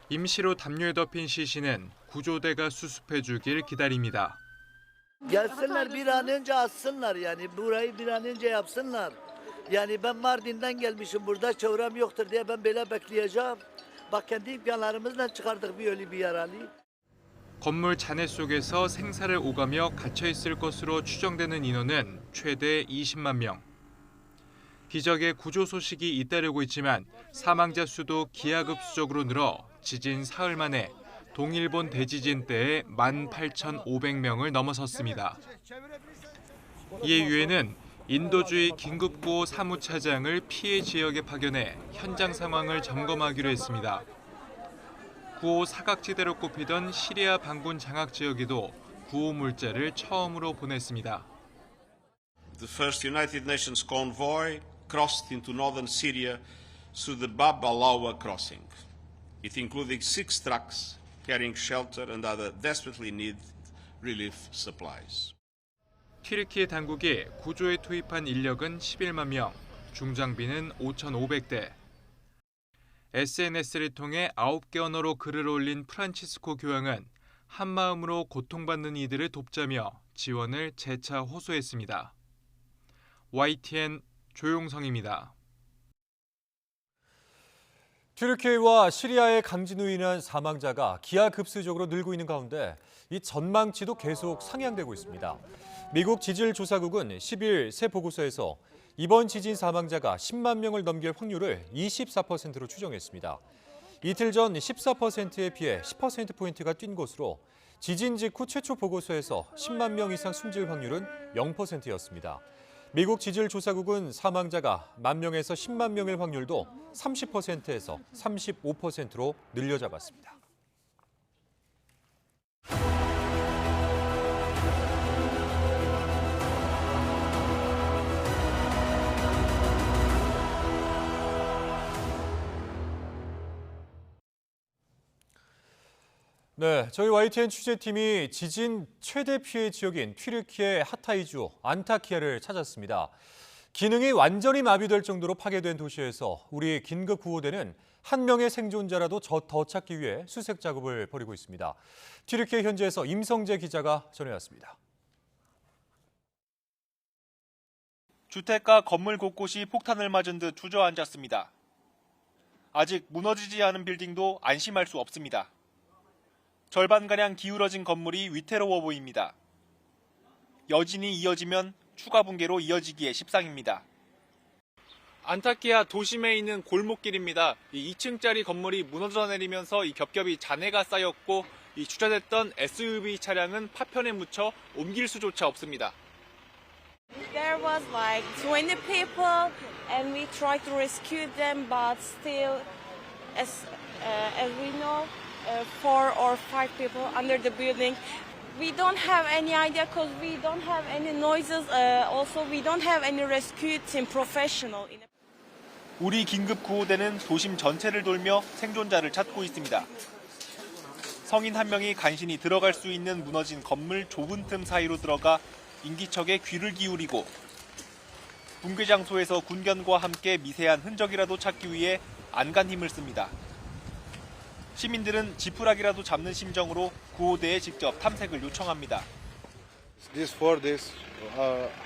임시로 담요에 덮인 시신은 구조대가 수습해 주길 기다립니다. Gelsinler bir an önce atsınlar yani burayı bir an önce yapsınlar. Yani ben Mardin'den gelmişim burada çevrem yoktur diye ben böyle bekleyeceğim. Bak kendi imkanlarımızla çıkardık bir ölü bir yaralı. 건물 잔해 속에서 생사를 오가며 갇혀 있을 것으로 추정되는 인원은 최대 20만 명. 기적의 구조 소식이 잇따르고 있지만 사망자 수도 기하급수적으로 늘어 지진 사흘 만에 동일본 대지진 때의 18,500명을 넘어섰습니다. 이에 유엔은 인도주의 긴급구호 사무차장을 피해 지역에 파견해 현장 상황을 점검하기로 했습니다. 9호 사각지대로 꼽히던 시리아 반군 장악 지역에도 구호 물자를 처음으로 보냈습니다. The first United Nations convoy crossed into northern Syria through the Bab al-Awa crossing. It included 6 trucks carrying shelter and other desperately needed relief supplies. 튀르키예 당국이 구조에 투입한 인력은 11만 명, 중장비는 5,500대. SNS를 통해 9개 언어로 글을 올린 프란치스코 교황은 한마음으로 고통받는 이들을 돕자며 지원을 재차 호소했습니다. YTN 조용성입니다. 튀르키예와 시리아의 강진으로 인한 사망자가 기하급수적으로 늘고 있는 가운데 이 전망치도 계속 상향되고 있습니다. 미국 지질조사국은 10일 새 보고서에서 이번 지진 사망자가 10만 명을 넘길 확률을 24%로 추정했습니다. 이틀 전 14%에 비해 10%포인트가 뛴 것으로 지진 직후 최초 보고서에서 10만 명 이상 숨질 확률은 0%였습니다. 미국 지질조사국은 사망자가 1만 명에서 10만 명일 확률도 30%에서 35%로 늘려잡았습니다. 네, 저희 YTN 취재팀이 지진 최대 피해 지역인 튀르키예 하타이주 안타키아를 찾았습니다. 기능이 완전히 마비될 정도로 파괴된 도시에서 우리 긴급구호대는 한 명의 생존자라도 더 찾기 위해 수색 작업을 벌이고 있습니다. 튀르키예 현지에서 임성재 기자가 전해왔습니다. 주택가 건물 곳곳이 폭탄을 맞은 듯 주저앉았습니다. 아직 무너지지 않은 빌딩도 안심할 수 없습니다. 절반가량 기울어진 건물이 위태로워 보입니다. 여진이 이어지면 추가 붕괴로 이어지기에 십상입니다. 안타키아 도심에 있는 골목길입니다. 2층짜리 건물이 무너져 내리면서 겹겹이 잔해가 쌓였고 주차됐던 SUV 차량은 파편에 묻혀 옮길 수조차 없습니다. There was like 20 people and we tried to rescue them, but still, as we know, 4 or 5 people under the building. We don't have any idea because we don't have any noises. Also, we don't have any rescue team professional. 우리 긴급 구호대는 도심 전체를 돌며 생존자를 찾고 있습니다. 성인 한 명이 간신히 들어갈 수 있는 무너진 건물 좁은 틈 사이로 들어가 인기척에 귀를 기울이고 붕괴 장소에서 군견과 함께 미세한 흔적이라도 찾기 위해 안간 힘을 씁니다. 시민들은 지푸라기라도 잡는 심정으로 구호대에 직접 탐색을 요청합니다. This for this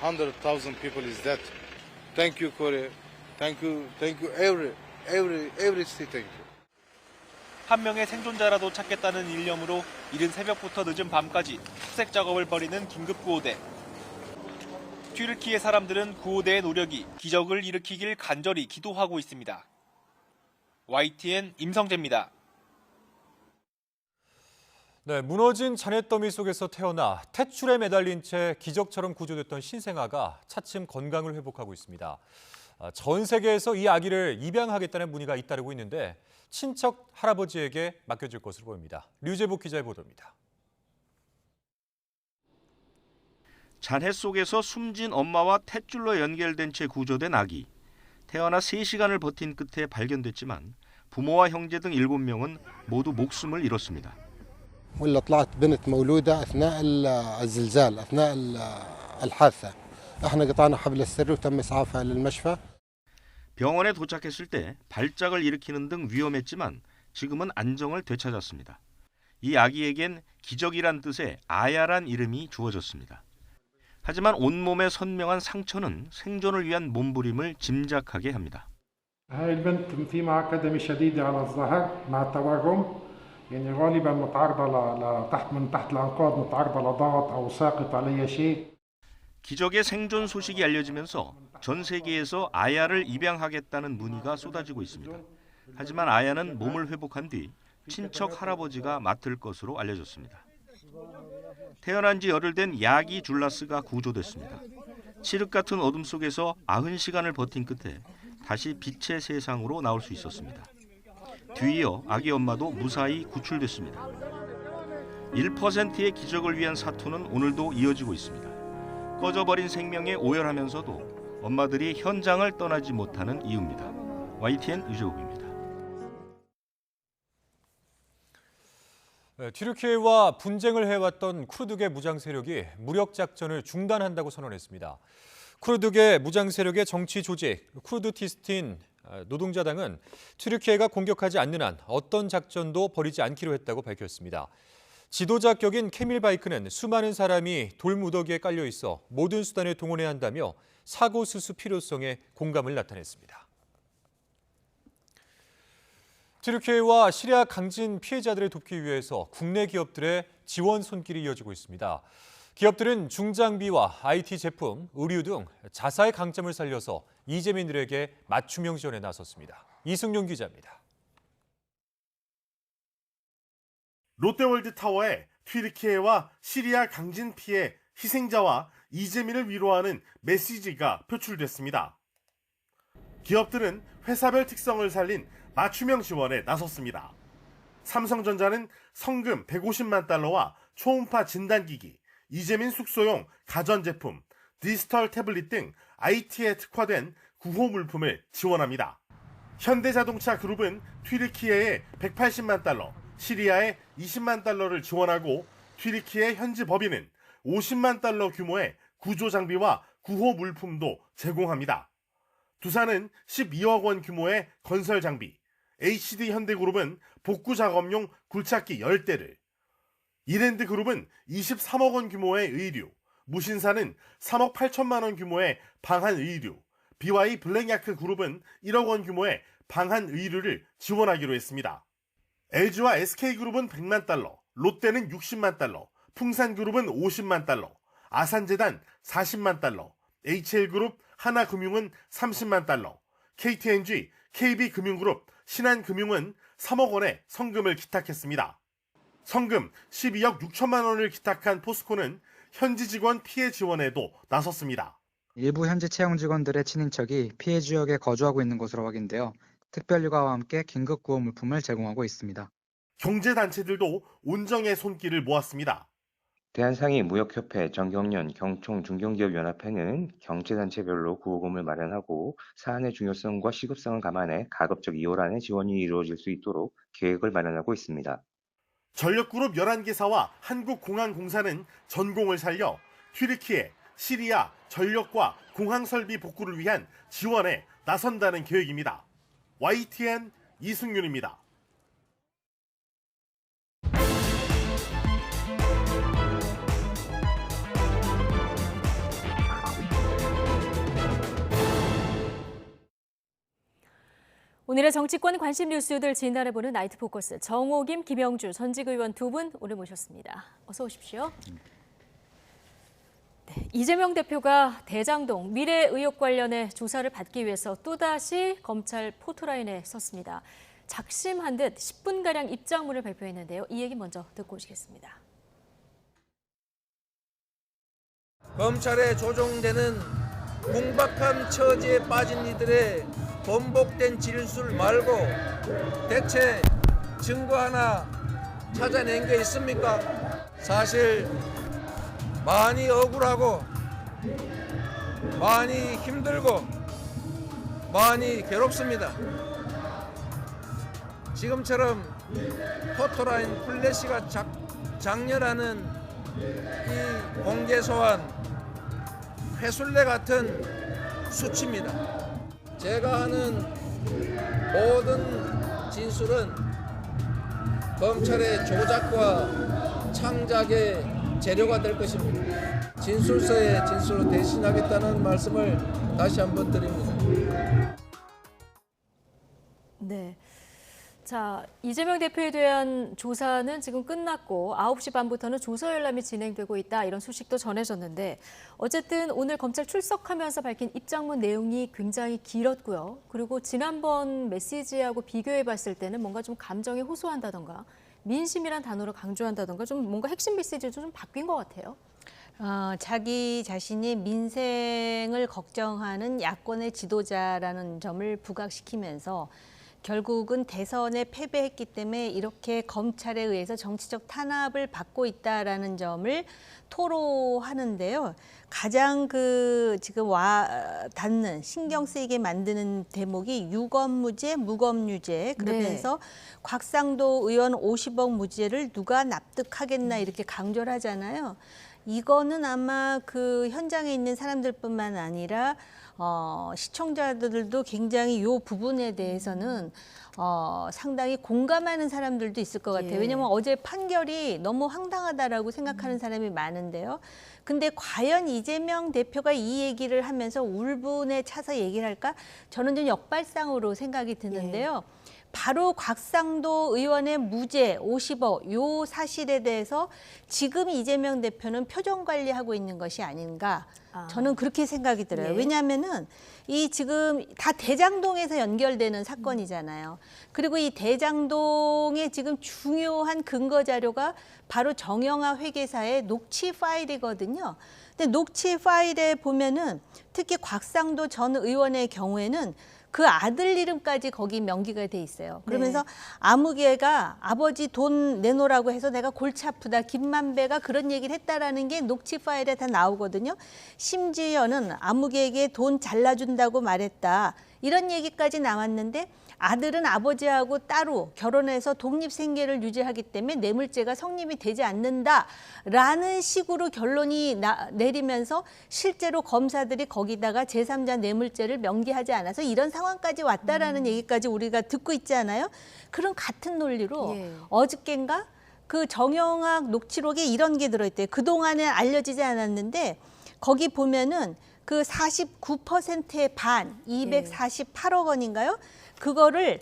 100,000 people is dead. Thank you Korea. Thank you every city. Thank you. 한 명의 생존자라도 찾겠다는 일념으로 이른 새벽부터 늦은 밤까지 수색 작업을 벌이는 긴급 구호대. 튀르키예 사람들은 구호대의 노력이 기적을 일으키길 간절히 기도하고 있습니다. YTN 임성재입니다. 네, 무너진 잔해더미 속에서 태어나 탯줄에 매달린 채 기적처럼 구조됐던 신생아가 차츰 건강을 회복하고 있습니다. 전 세계에서 이 아기를 입양하겠다는 문의가 잇따르고 있는데 친척 할아버지에게 맡겨질 것으로 보입니다. 류재복 기자의 보도입니다. 잔해 속에서 숨진 엄마와 탯줄로 연결된 채 구조된 아기. 태어나 3시간을 버틴 끝에 발견됐지만 부모와 형제 등 7명은 모두 목숨을 잃었습니다. ولا طلعت بنت مولودة أثناء الزلزال أثناء الحادثة. احنا قطعنا حبل السري وتم إسعافها للمشفى. 병원에 도착했을 때 발작을 일으키는 등 위험했지만 지금은 안정을 되찾았습니다. 이 아기에겐 기적이란 뜻의 아야란 이름이 주어졌습니다. 하지만 온몸에 선명한 상처는 생존을 위한 몸부림을 짐작하게 합니다. هاي البنت في معها كدمة شديدة على الظهر مع التوجع. يعني غالبا متعرضة من تحت الأنقاض متعرضة لضغط أو ساقط عليها شيء. 기적의 생존 소식이 알려지면서 전 세계에서 아야를 입양하겠다는 문의가 쏟아지고 있습니다. 하지만 아야는 몸을 회복한 뒤 친척 할아버지가 맡을 것으로 알려졌습니다. 태어난 지 열흘 된 야기 줄라스가 구조됐습니다. 칠흑 같은 어둠 속에서 90시간을 버틴 끝에 다시 빛의 세상으로 나올 수 있었습니다. 뒤이어 아기 엄마도 무사히 구출됐습니다. 1%의 기적을 위한 사투는 오늘도 이어지고 있습니다. 꺼져버린 생명에 오열하면서도 엄마들이 현장을 떠나지 못하는 이유입니다. YTN 유재욱입니다. 네, 튀르키예와 분쟁을 해왔던 쿠르드계 무장 세력이 무력 작전을 중단한다고 선언했습니다. 쿠르드계 무장 세력의 정치 조직 쿠르드티스틴 노동자당은 튀르키예가 공격하지 않는 한 어떤 작전도 벌이지 않기로 했다고 밝혔습니다. 지도자 격인 케밀 바이크는 수많은 사람이 돌무더기에 깔려 있어 모든 수단을 동원해야 한다며 사고 수수 필요성에 공감을 나타냈습니다. 튀르키예와 시리아 강진 피해자들을 돕기 위해서 국내 기업들의 지원 손길이 이어지고 있습니다. 기업들은 중장비와 IT 제품, 의류 등 자사의 강점을 살려서 이재민들에게 맞춤형 지원에 나섰습니다. 이승용 기자입니다. 롯데월드타워에 튀르키예와 시리아 강진 피해 희생자와 이재민을 위로하는 메시지가 표출됐습니다. 기업들은 회사별 특성을 살린 맞춤형 지원에 나섰습니다. 삼성전자는 성금 150만 달러와 초음파 진단기기, 이재민 숙소용 가전제품, 디지털 태블릿 등 IT에 특화된 구호 물품을 지원합니다. 현대자동차 그룹은 튀르키예에 180만 달러, 시리아에 20만 달러를 지원하고 튀르키예 현지 법인은 50만 달러 규모의 구조 장비와 구호 물품도 제공합니다. 두산은 12억 원 규모의 건설 장비, HD 현대그룹은 복구 작업용 굴착기 10대를, 이랜드 그룹은 23억 원 규모의 의류, 무신사는 3억 8천만 원 규모의 방한 의류, BY 블랙야크 그룹은 1억 원 규모의 방한 의류를 지원하기로 했습니다. LG와 SK그룹은 100만 달러, 롯데는 60만 달러, 풍산그룹은 50만 달러, 아산재단 40만 달러, HL그룹, 하나금융은 30만 달러, KTNG, KB금융그룹, 신한금융은 3억 원의 성금을 기탁했습니다. 성금 12억 6천만 원을 기탁한 포스코는 현지 직원 피해 지원에도 나섰습니다. 일부 현지 채용 직원들의 친인척이 피해 지역에 거주하고 있는 것으로 확인되어 특별휴가와 함께 긴급 구호 물품을 제공하고 있습니다. 경제단체들도 온정의 손길을 모았습니다. 대한상인무역협회, 정경련, 경총, 중견기업연합회는 경제단체별로 구호금을 마련하고 사안의 중요성과 시급성을 감안해 가급적 2월 안에 지원이 이루어질 수 있도록 계획을 마련하고 있습니다. 전력그룹 11개사와 한국공항공사는 전공을 살려 튀르키예, 시리아 전력과 공항설비 복구를 위한 지원에 나선다는 계획입니다. YTN 이승윤입니다. 오늘의 정치권 관심 뉴스들 진단해보는 나이트 포커스 정호김, 김영주 전직 의원 두 분 오늘 모셨습니다. 어서 오십시오. 네, 이재명 대표가 대장동 미래 의혹 관련해 조사를 받기 위해서 또다시 검찰 포토라인에 섰습니다. 작심한 듯 10분가량 입장문을 발표했는데요. 이 얘기 먼저 듣고 오시겠습니다. 검찰에 조종되는 궁박한 처지에 빠진 이들의 번복된 진술 말고 대체 증거 하나 찾아낸 게 있습니까? 사실 많이 억울하고 많이 힘들고 많이 괴롭습니다. 지금처럼 포토라인 플래시가 장렬하는 이 공개 소환 회술래 같은 수치입니다. 제가 하는 모든 진술은 검찰의 조작과 창작의 재료가 될 것입니다. 진술서에 진술을 대신하겠다는 말씀을 다시 한번 드립니다. 네. 자, 이재명 대표에 대한 조사는 지금 끝났고 9시 반부터는 조서 열람이 진행되고 있다 이런 소식도 전해졌는데 어쨌든 오늘 검찰 출석하면서 밝힌 입장문 내용이 굉장히 길었고요. 그리고 지난번 메시지하고 비교해 봤을 때는 뭔가 좀 감정에 호소한다던가 민심이란 단어를 강조한다던가 좀 뭔가 핵심 메시지도 좀 바뀐 것 같아요. 자기 자신이 민생을 걱정하는 야권의 지도자라는 점을 부각시키면서 결국은 대선에 패배했기 때문에 이렇게 검찰에 의해서 정치적 탄압을 받고 있다라는 점을 토로하는데요. 가장 지금 닿는 신경 쓰이게 만드는 대목이 유검무죄, 무검유죄 그러면서 네. 곽상도 의원 50억 무죄를 누가 납득하겠나 이렇게 강조를 하잖아요. 이거는 아마 그 현장에 있는 사람들뿐만 아니라 시청자들도 굉장히 이 부분에 대해서는 상당히 공감하는 사람들도 있을 것 같아요. 왜냐하면 어제 판결이 너무 황당하다라고 생각하는 사람이 많은데요. 근데 과연 이재명 대표가 이 얘기를 하면서 울분에 차서 얘기를 할까? 저는 좀 역발상으로 생각이 드는데요. 바로 곽상도 의원의 무죄 50억 요 사실에 대해서 지금 이재명 대표는 표정 관리하고 있는 것이 아닌가 저는 그렇게 생각이 들어요. 왜냐하면은 이 지금 다 대장동에서 연결되는 사건이잖아요. 그리고 이 대장동의 지금 중요한 근거 자료가 바로 정영아 회계사의 녹취 파일이거든요. 근데 녹취 파일에 보면은 특히 곽상도 전 의원의 경우에는 그 아들 이름까지 거기 명기가 돼 있어요. 그러면서 네. 아무개가 아버지 돈 내놓으라고 해서 내가 골치 아프다. 김만배가 그런 얘기를 했다라는 게 녹취 파일에 다 나오거든요. 심지어는 아무개에게 돈 잘라준다고 말했다. 이런 얘기까지 나왔는데 아들은 아버지하고 따로 결혼해서 독립생계를 유지하기 때문에 뇌물죄가 성립이 되지 않는다라는 식으로 결론이 내리면서 실제로 검사들이 거기다가 제3자 뇌물죄를 명기하지 않아서 이런 상황까지 왔다라는 얘기까지 우리가 듣고 있잖아요. 그런 같은 논리로 어저께인가 그 정영학 녹취록에 이런 게 들어있대요. 그동안은 알려지지 않았는데 거기 보면은 그 49%의 반, 248억 원인가요? 그거를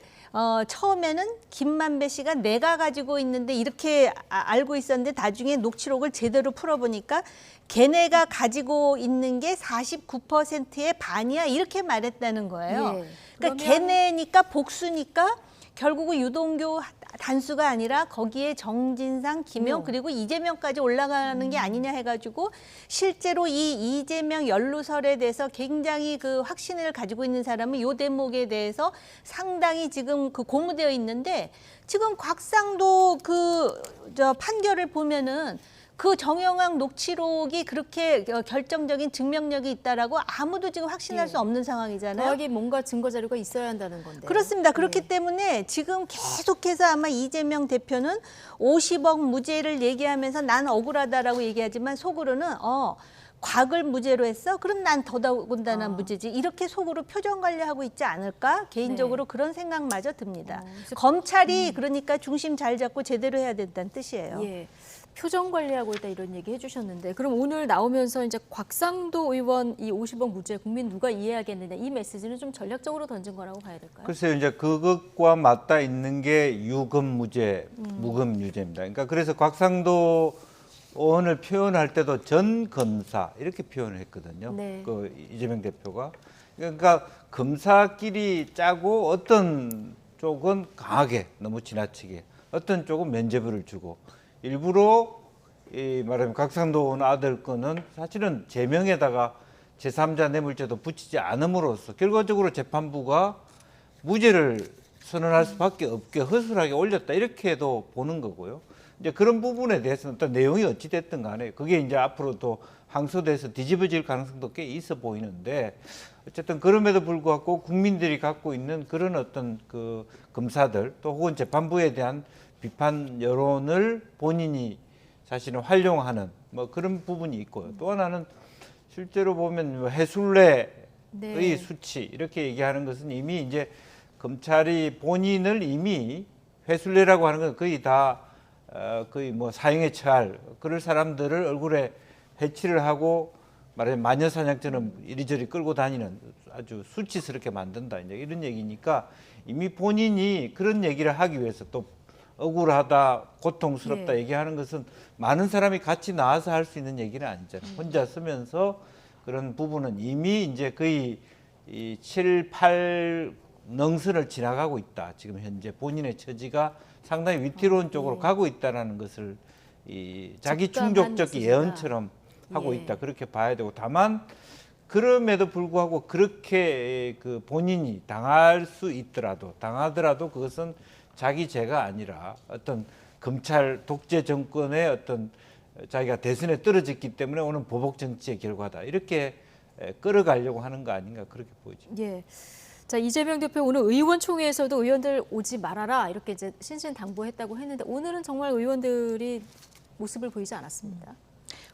처음에는 김만배 씨가 내가 가지고 있는데 이렇게 알고 있었는데 나중에 녹취록을 제대로 풀어보니까 걔네가 가지고 있는 게 49%의 반이야 이렇게 말했다는 거예요. 그러니까 걔네니까 복수니까 결국은 유동규 단수가 아니라 거기에 정진상, 김영 그리고 이재명까지 올라가는 게 아니냐 해가지고 실제로 이 이재명 연루설에 대해서 굉장히 그 확신을 가지고 있는 사람은 이 대목에 대해서 상당히 지금 그 고무되어 있는데 지금 곽상도 판결을 보면은 그 정영학 녹취록이 그렇게 결정적인 증명력이 있다라고 아무도 지금 확신할 수 없는 상황이잖아요. 더하기 뭔가 증거 자료가 있어야 한다는 건데. 그렇습니다. 그렇기 때문에 지금 계속해서 아마 이재명 대표는 50억 무죄를 얘기하면서 난 억울하다라고 얘기하지만 속으로는 곽을 무죄로 했어? 그럼 난 더더군다나 무죄지. 이렇게 속으로 표정 관리하고 있지 않을까? 개인적으로 그런 생각마저 듭니다. 검찰이 그러니까 중심 잘 잡고 제대로 해야 된다는 뜻이에요. 예. 표정 관리하고 있다 이런 얘기 해주셨는데 그럼 오늘 나오면서 이제 곽상도 의원 이 50억 무죄 국민 누가 이해하겠느냐 이 메시지는 좀 전략적으로 던진 거라고 봐야 될까요? 글쎄요, 이제 그것과 맞닿아 있는 게 유검 무죄, 무검 유죄입니다. 그러니까 그래서 곽상도 의원을 표현할 때도 전 검사 이렇게 표현을 했거든요. 네. 그 이재명 대표가 그러니까 검사끼리 짜고 어떤 쪽은 강하게 너무 지나치게 어떤 쪽은 면죄부를 주고. 일부러 말하면 곽상도 아들 거는 사실은 제명에다가 제3자 뇌물죄도 붙이지 않음으로써 결과적으로 재판부가 무죄를 선언할 수밖에 없게 허술하게 올렸다 이렇게도 보는 거고요. 이제 그런 부분에 대해서는 또 내용이 어찌 됐든 간에 그게 이제 앞으로 또 항소돼서 뒤집어질 가능성도 꽤 있어 보이는데 어쨌든 그럼에도 불구하고 국민들이 갖고 있는 그런 어떤 그 검사들 또 혹은 재판부에 대한 비판 여론을 본인이 사실은 활용하는 뭐 그런 부분이 있고요. 또 하나는 실제로 보면 해술래의 수치 이렇게 얘기하는 것은 이미 이제 검찰이 본인을 이미 해술래라고 하는 건 거의 다 거의 뭐 사형에 처할 그럴 사람들을 얼굴에 해치를 하고 말하자면 마녀사냥처럼 이리저리 끌고 다니는 아주 수치스럽게 만든다 이제 이런 얘기니까 이미 본인이 그런 얘기를 하기 위해서 또 억울하다, 고통스럽다 얘기하는 것은 많은 사람이 같이 나와서 할 수 있는 얘기는 아니잖아요. 혼자 쓰면서 그런 부분은 이미 이제 거의 이 7, 8 능선을 지나가고 있다. 지금 현재 본인의 처지가 상당히 위태로운 쪽으로 가고 있다는 것을 이 자기 충족적 예언처럼 하고 있다. 그렇게 봐야 되고 다만 그럼에도 불구하고 그렇게 그 본인이 당하더라도 그것은 자기 죄가 아니라 어떤 검찰 독재 정권의 어떤 자기가 대선에 떨어졌기 때문에 오는 보복 정치의 결과다. 이렇게 끌어가려고 하는 거 아닌가 그렇게 보이죠. 예. 자, 이재명 대표 오늘 의원총회에서도 의원들 오지 말아라 이렇게 이제 신신당부했다고 했는데 오늘은 정말 의원들이 모습을 보이지 않았습니다.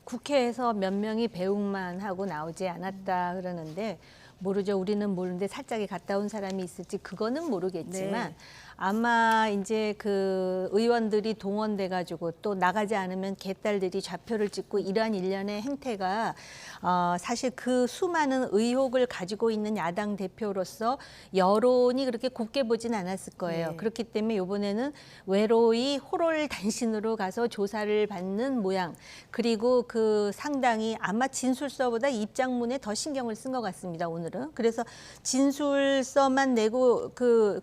국회에서 몇 명이 배웅만 하고 나오지 않았다 그러는데 모르죠. 우리는 모르는데 살짝이 갔다 온 사람이 있을지 그거는 모르겠지만 아마 이제 그 의원들이 동원돼 가지고 또 나가지 않으면 개딸들이 좌표를 찍고 이러한 일련의 행태가 사실 그 수많은 의혹을 가지고 있는 야당 대표로서 여론이 그렇게 곱게 보진 않았을 거예요. 그렇기 때문에 이번에는 외로이 호롤 단신으로 가서 조사를 받는 모양. 그리고 그 상당히 아마 진술서보다 입장문에 더 신경을 쓴 것 같습니다. 오늘은. 그래서 진술서만 내고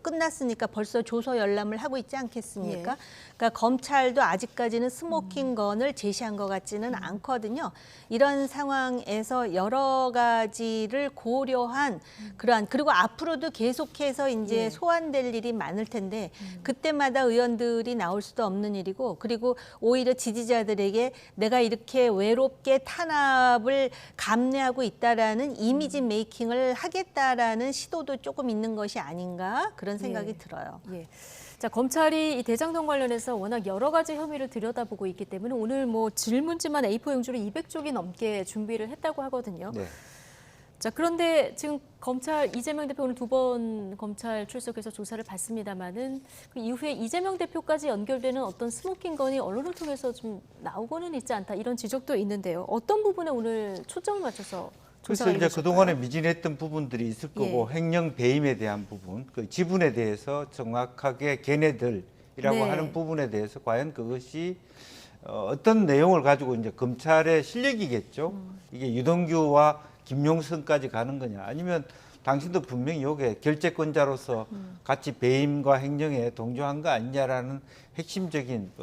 끝났으니까 벌써 조서 열람을 하고 있지 않겠습니까? 그러니까 검찰도 아직까지는 스모킹건을 제시한 것 같지는 않거든요. 이런 상황에서 여러 가지를 고려한 그러한 그리고 앞으로도 계속해서 이제 소환될 일이 많을 텐데 그때마다 의원들이 나올 수도 없는 일이고 그리고 오히려 지지자들에게 내가 이렇게 외롭게 탄압을 감내하고 있다라는 이미지 메이킹을 하겠다라는 시도도 조금 있는 것이 아닌가 그런 생각이 들어요. 자, 검찰이 이 대장동 관련해서 워낙 여러 가지 혐의를 들여다보고 있기 때문에 오늘 뭐 질문지만 A4 용지로 200쪽이 넘게 준비를 했다고 하거든요. 자, 그런데 지금 검찰 이재명 대표 오늘 2번 검찰 출석해서 조사를 받습니다만은 그 이후에 이재명 대표까지 연결되는 어떤 스모킹건이 언론을 통해서 좀 나오고는 있지 않다 이런 지적도 있는데요. 어떤 부분에 오늘 초점을 맞춰서 그래서 이제 그동안에 미진했던 부분들이 있을 거고 횡령 배임에 대한 부분, 그 지분에 대해서 정확하게 걔네들이라고 하는 부분에 대해서 과연 그것이 어떤 내용을 가지고 이제 검찰의 실력이겠죠. 이게 유동규와 김용선까지 가는 거냐, 아니면 당신도 분명히 요게 결재권자로서 같이 배임과 행정에 동조한 거 아니냐라는 핵심적인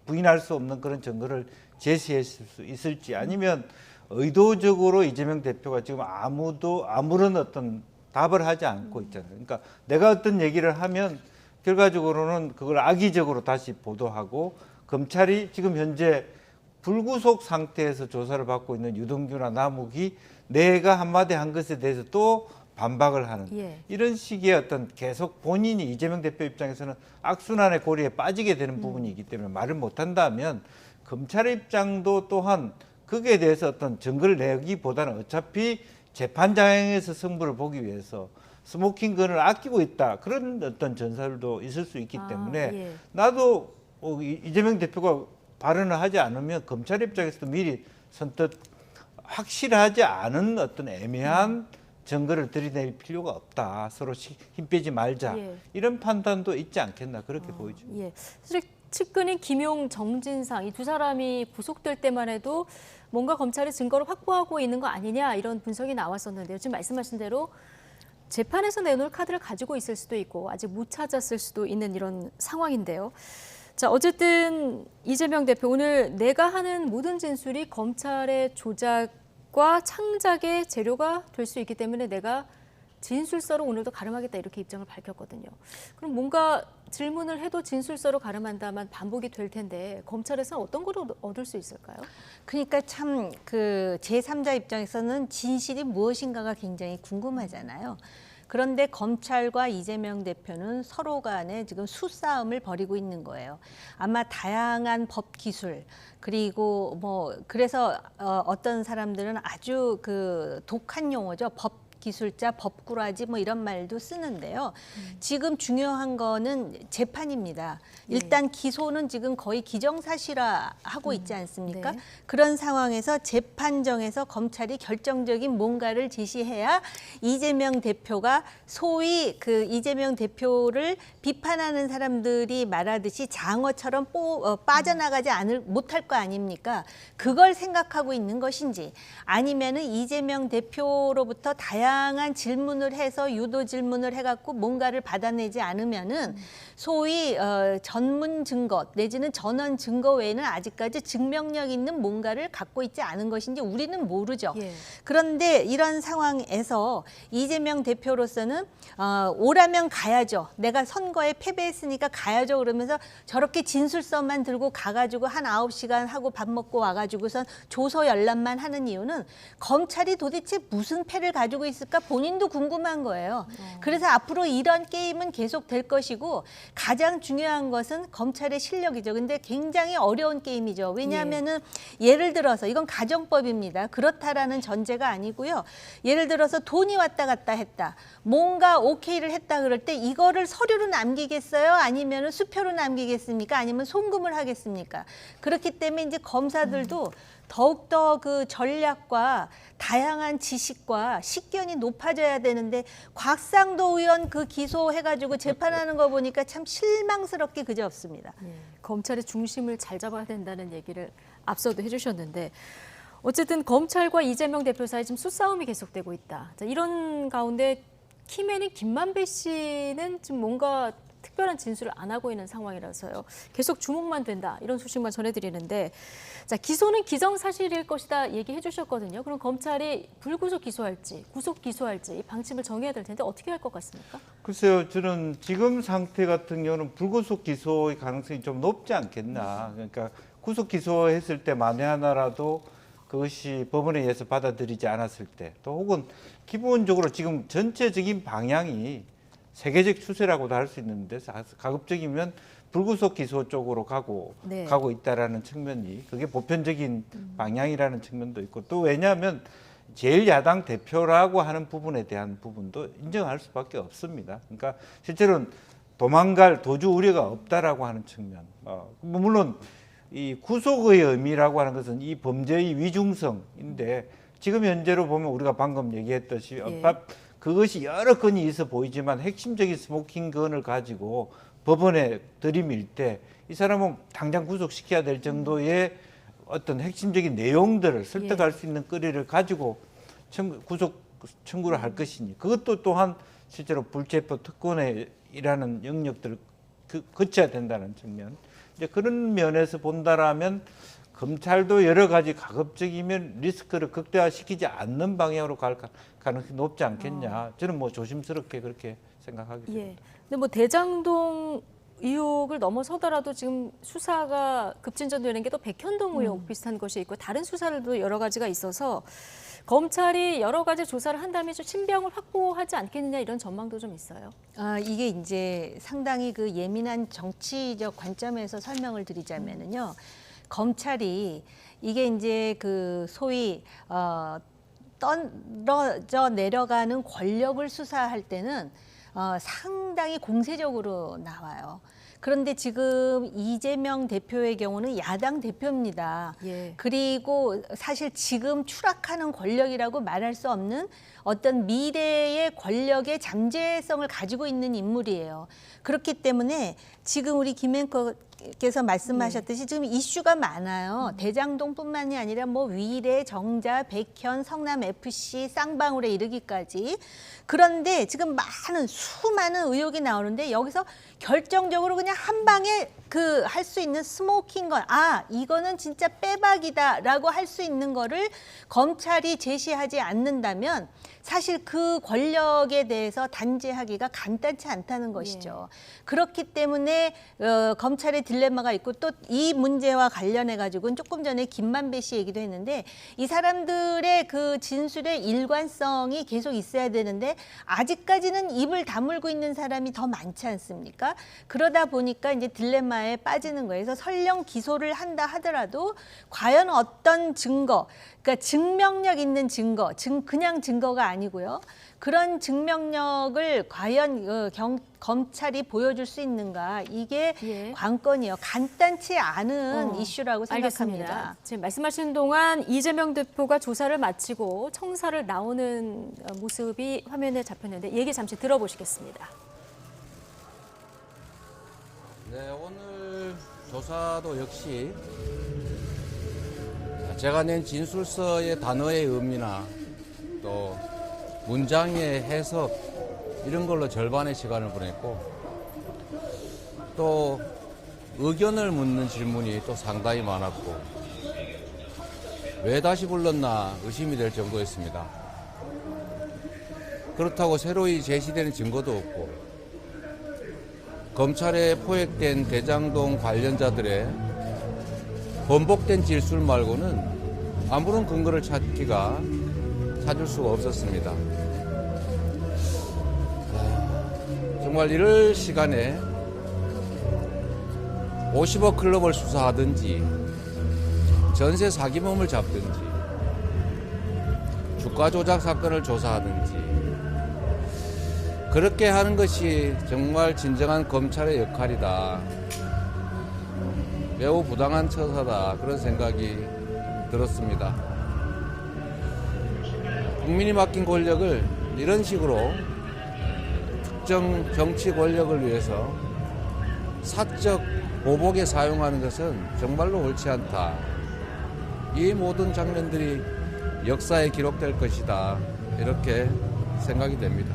부인할 수 없는 그런 증거를 제시했을 수 있을지, 아니면 의도적으로 이재명 대표가 지금 아무런 어떤 답을 하지 않고 있잖아요. 그러니까 내가 어떤 얘기를 하면 결과적으로는 그걸 악의적으로 다시 보도하고, 검찰이 지금 현재 불구속 상태에서 조사를 받고 있는 유동규나 남욱이 내가 한마디 한 것에 대해서 또 반박을 하는 이런 식의 어떤 계속 본인이 이재명 대표 입장에서는 악순환의 고리에 빠지게 되는 부분이기 때문에 말을 못한다면, 검찰의 입장도 또한 거기에 대해서 어떤 증거를 내기보다는 어차피 재판장에서 승부를 보기 위해서 스모킹건을 아끼고 있다, 그런 어떤 전설도 있을 수 있기 때문에 나도 이재명 대표가 발언을 하지 않으면 검찰 입장에서도 미리 선뜻 확실하지 않은 어떤 애매한 증거를 들이댈 필요가 없다, 서로 힘 빼지 말자, 이런 판단도 있지 않겠나, 그렇게 보이죠. 사실 측근인 김용, 정진상 이 두 사람이 구속될 때만 해도 뭔가 검찰이 증거를 확보하고 있는 거 아니냐, 이런 분석이 나왔었는데요. 지금 말씀하신 대로 재판에서 내놓을 카드를 가지고 있을 수도 있고 아직 못 찾았을 수도 있는 이런 상황인데요. 자, 어쨌든 이재명 대표, 오늘 내가 하는 모든 진술이 검찰의 조작과 창작의 재료가 될 수 있기 때문에 내가 진술서로 오늘도 가름하겠다, 이렇게 입장을 밝혔거든요. 그럼 뭔가 질문을 해도 진술서로 가름한다면 반복이 될 텐데 검찰에서는 어떤 걸 얻을 수 있을까요? 그러니까 참 그 제3자 입장에서는 진실이 무엇인가가 굉장히 궁금하잖아요. 그런데 검찰과 이재명 대표는 서로 간에 지금 수싸움을 벌이고 있는 거예요. 아마 다양한 법 기술, 그리고 뭐 그래서 어떤 사람들은 아주 그 독한 용어죠. 법 기술자, 법꾸라지 뭐 이런 말도 쓰는데요. 지금 중요한 거는 재판입니다. 일단 기소는 지금 거의 기정사실화하고 있지 않습니까? 그런 상황에서 재판정에서 검찰이 결정적인 뭔가를 제시해야 이재명 대표가, 소위 그 이재명 대표를 비판하는 사람들이 말하듯이 장어처럼 빠져나가지 못할 거 아닙니까? 그걸 생각하고 있는 것인지, 아니면은 이재명 대표로부터 다양한 질문을 해서 유도 질문을 해갖고 뭔가를 받아내지 않으면은 소위 전문 증거 내지는 전원 증거 외에는 아직까지 증명력 있는 뭔가를 갖고 있지 않은 것인지 우리는 모르죠. 그런데 이런 상황에서 이재명 대표로서는 오라면 가야죠. 내가 선거에 패배했으니까 가야죠. 그러면서 저렇게 진술서만 들고 가가지고 한 9시간 하고 밥 먹고 와가지고선 조서 열람만 하는 이유는 검찰이 도대체 무슨 패를 가지고 있을까 본인도 궁금한 거예요. 그래서 앞으로 이런 게임은 계속 될 것이고, 가장 중요한 것은 검찰의 실력이죠. 근데 굉장히 어려운 게임이죠. 왜냐하면은 예를 들어서 이건 가정법입니다. 그렇다라는 전제가 아니고요. 예를 들어서 돈이 왔다 갔다 했다, 뭔가 오케이를 했다 그럴 때 이거를 서류로 남기겠어요? 아니면은 수표로 남기겠습니까? 아니면 송금을 하겠습니까? 그렇기 때문에 이제 검사들도 더욱더 그 전략과 다양한 지식과 식견이 높아져야 되는데, 곽상도 의원 그 기소해가지고 재판하는 거 보니까 참 실망스럽게 그저없습니다. 검찰의 중심을 잘 잡아야 된다는 얘기를 앞서도 해주셨는데, 어쨌든 검찰과 이재명 대표 사이 지금 수싸움이 계속되고 있다. 자, 이런 가운데 키맨인 김만배 씨는 지금 뭔가 특별한 진술을 안 하고 있는 상황이라서요. 계속 주목만 된다, 이런 소식만 전해드리는데, 자, 기소는 기정사실일 것이다 얘기해 주셨거든요. 그럼 검찰이 불구속 기소할지 구속 기소할지 방침을 정해야 될 텐데 어떻게 할 것 같습니까? 글쎄요, 저는 지금 상태 같은 경우는 불구속 기소의 가능성이 좀 높지 않겠나. 그러니까 구속 기소했을 때 만에 하나라도 그것이 법원에 의해서 받아들이지 않았을 때, 또 혹은 기본적으로 지금 전체적인 방향이 세계적 추세라고도 할 수 있는데, 가급적이면 불구속 기소 쪽으로 가고 있다라는 측면이, 그게 보편적인 방향이라는 측면도 있고, 또 왜냐하면 제1야당 대표라고 하는 부분에 대한 부분도 인정할 수밖에 없습니다. 그러니까 실제로는 도망갈 도주 우려가 없다라고 하는 측면. 물론 이 구속의 의미라고 하는 것은 이 범죄의 위중성인데, 지금 현재로 보면 우리가 방금 얘기했듯이 그것이 여러 건이 있어 보이지만 핵심적인 스모킹건을 가지고 법원에 들이밀 때 이 사람은 당장 구속시켜야 될 정도의 어떤 핵심적인 내용들을 설득할 수 있는 거리를 가지고 구속 청구를 할 것이니 그것도 또한 실제로 불체포 특권이라는 영역들을 거쳐야 된다는 측면. 이제 그런 면에서 본다라면 검찰도 여러 가지 가급적이면 리스크를 극대화시키지 않는 방향으로 갈 가능성이 높지 않겠냐. 저는 뭐 조심스럽게 그렇게 생각하게 됩니다. 예. 근데 뭐 대장동 의혹을 넘어서더라도 지금 수사가 급진전되는 게 또 백현동 의혹 비슷한 것이 있고 다른 수사들도 여러 가지가 있어서 검찰이 여러 가지 조사를 한다면 좀 신병을 확보하지 않겠느냐 이런 전망도 좀 있어요. 이게 이제 상당히 그 예민한 정치적 관점에서 설명을 드리자면은요. 검찰이 이게 이제 그 소위 떨어져 내려가는 권력을 수사할 때는 상당히 공세적으로 나와요. 그런데 지금 이재명 대표의 경우는 야당 대표입니다. 예. 그리고 사실 지금 추락하는 권력이라고 말할 수 없는 어떤 미래의 권력의 잠재성을 가지고 있는 인물이에요. 그렇기 때문에 지금 우리 김 앵커께서 말씀하셨듯이 지금 이슈가 많아요. 대장동뿐만이 아니라 뭐 위례, 정자, 백현, 성남FC, 쌍방울에 이르기까지. 그런데 지금 수많은 의혹이 나오는데 여기서 결정적으로 그냥 한 방에 그 할 수 있는 스모킹 건 이거는 진짜 빼박이다라고 할 수 있는 거를 검찰이 제시하지 않는다면 사실 그 권력에 대해서 단죄하기가 간단치 않다는 것이죠. 그렇기 때문에 검찰의 딜레마가 있고 또 이 문제와 관련해 가지고는 조금 전에 김만배 씨 얘기도 했는데 이 사람들의 그 진술의 일관성이 계속 있어야 되는데 아직까지는 입을 다물고 있는 사람이 더 많지 않습니까? 그러다 보니까 이제 딜레마에 빠지는 거예요. 그래서 설령 기소를 한다 하더라도 과연 어떤 증거, 그러니까 증명력 있는 증거, 그냥 증거가 아니고요. 그런 증명력을 과연 검찰이 보여줄 수 있는가, 이게 관건이에요. 간단치 않은 이슈라고 생각합니다. 알겠습니다. 지금 말씀하신 동안 이재명 대표가 조사를 마치고 청사를 나오는 모습이 화면에 잡혔는데 얘기 잠시 들어보시겠습니다. 네, 오늘 조사도 역시 제가 낸 진술서의 단어의 의미나 또 문장의 해석 이런 걸로 절반의 시간을 보냈고 또 의견을 묻는 질문이 또 상당히 많았고 왜 다시 불렀나 의심이 될 정도였습니다. 그렇다고 새로이 제시되는 증거도 없고 검찰에 포획된 대장동 관련자들의 번복된 진술 말고는 아무런 근거를 찾을 수가 없었습니다. 정말 이럴 시간에 50억 클럽을 수사하든지 전세 사기범을 잡든지 주가 조작 사건을 조사하든지 그렇게 하는 것이 정말 진정한 검찰의 역할이다. 매우 부당한 처사다. 그런 생각이 들었습니다. 국민이 맡긴 권력을 이런 식으로 특정 정치 권력을 위해서 사적 보복에 사용하는 것은 정말로 옳지 않다. 이 모든 장면들이 역사에 기록될 것이다. 이렇게 생각이 됩니다.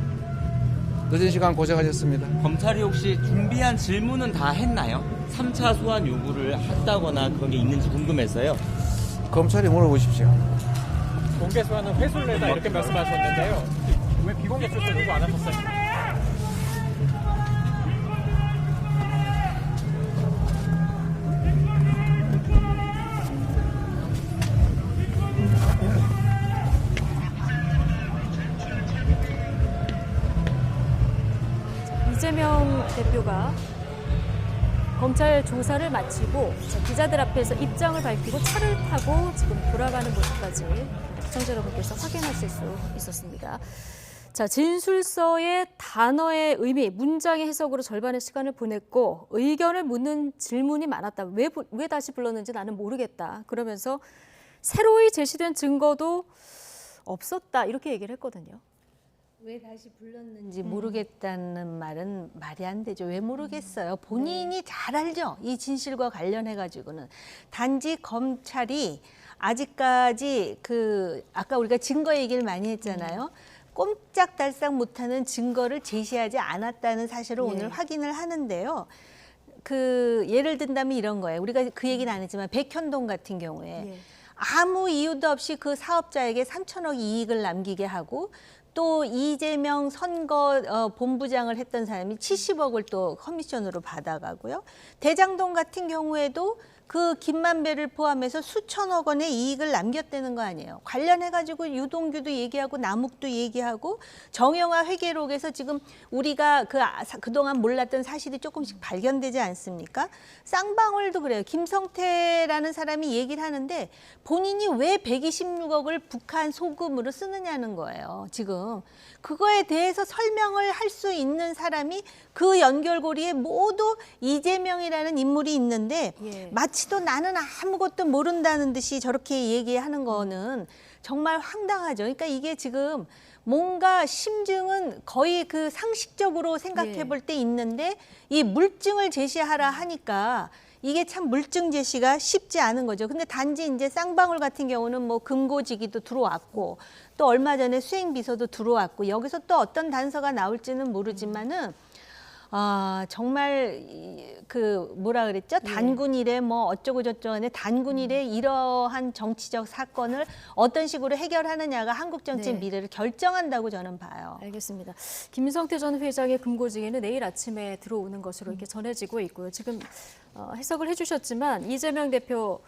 늦은 시간 고생하셨습니다. 검찰이 혹시 준비한 질문은 다 했나요? 3차 소환 요구를 했다거나 그런 게 있는지 궁금해서요. 검찰이 물어보십시오. 공개 소환은 회수를 내다 이렇게 말씀하셨는데요. 왜 비공개 출석 요구 안 하셨어요? 이재명 대표가 검찰 조사를 마치고 기자들 앞에서 입장을 밝히고 차를 타고 지금 돌아가는 모습까지 시청자 여러분께서 확인하실 수 있었습니다. 자, 진술서의 단어의 의미, 문장의 해석으로 절반의 시간을 보냈고 의견을 묻는 질문이 많았다. 왜 다시 불렀는지 나는 모르겠다. 그러면서 새로이 제시된 증거도 없었다. 이렇게 얘기를 했거든요. 왜 다시 불렀는지 모르겠다는 말은 말이 안 되죠. 왜 모르겠어요? 본인이 잘 알죠. 이 진실과 관련해 가지고는. 단지 검찰이 아직까지 아까 우리가 증거 얘기를 많이 했잖아요. 꼼짝달싹 못하는 증거를 제시하지 않았다는 사실을 예. 오늘 확인을 하는데요. 그 예를 든다면 이런 거예요. 우리가 그 얘기는 안 했지만 백현동 같은 경우에 예. 아무 이유도 없이 그 사업자에게 3천억 이익을 남기게 하고 또 이재명 선거 본부장을 했던 사람이 70억을 또 커미션으로 받아가고요. 대장동 같은 경우에도 그 김만배를 포함해서 수천억 원의 이익을 남겼다는 거 아니에요. 관련해가지고 유동규도 얘기하고 남욱도 얘기하고 정영화 회계록에서 지금 우리가 그동안 몰랐던 사실이 조금씩 발견되지 않습니까? 쌍방울도 그래요. 김성태라는 사람이 얘기를 하는데 본인이 왜 126억을 북한 소금으로 쓰느냐는 거예요. 지금 그거에 대해서 설명을 할 수 있는 사람이 그 연결고리에 모두 이재명이라는 인물이 있는데 예. 마치도 나는 아무것도 모른다는 듯이 저렇게 얘기하는 거는 정말 황당하죠. 그러니까 이게 지금 뭔가 심증은 거의 그 상식적으로 생각해 볼 때 있는데 이 물증을 제시하라 하니까 이게 참 물증 제시가 쉽지 않은 거죠. 근데 단지 이제 쌍방울 같은 경우는 뭐 금고지기도 들어왔고 또 얼마 전에 수행비서도 들어왔고 여기서 또 어떤 단서가 나올지는 모르지만은 정말 그 뭐라 그랬죠? 단군일에 뭐 어쩌고 저쩌고 하는데 단군일에 이러한 정치적 사건을 어떤 식으로 해결하느냐가 한국 정치의 네. 미래를 결정한다고 저는 봐요. 알겠습니다. 김성태 전 회장의 금고지기는 내일 아침에 들어오는 것으로 이렇게 전해지고 있고요. 지금 해석을 해주셨지만 이재명 대표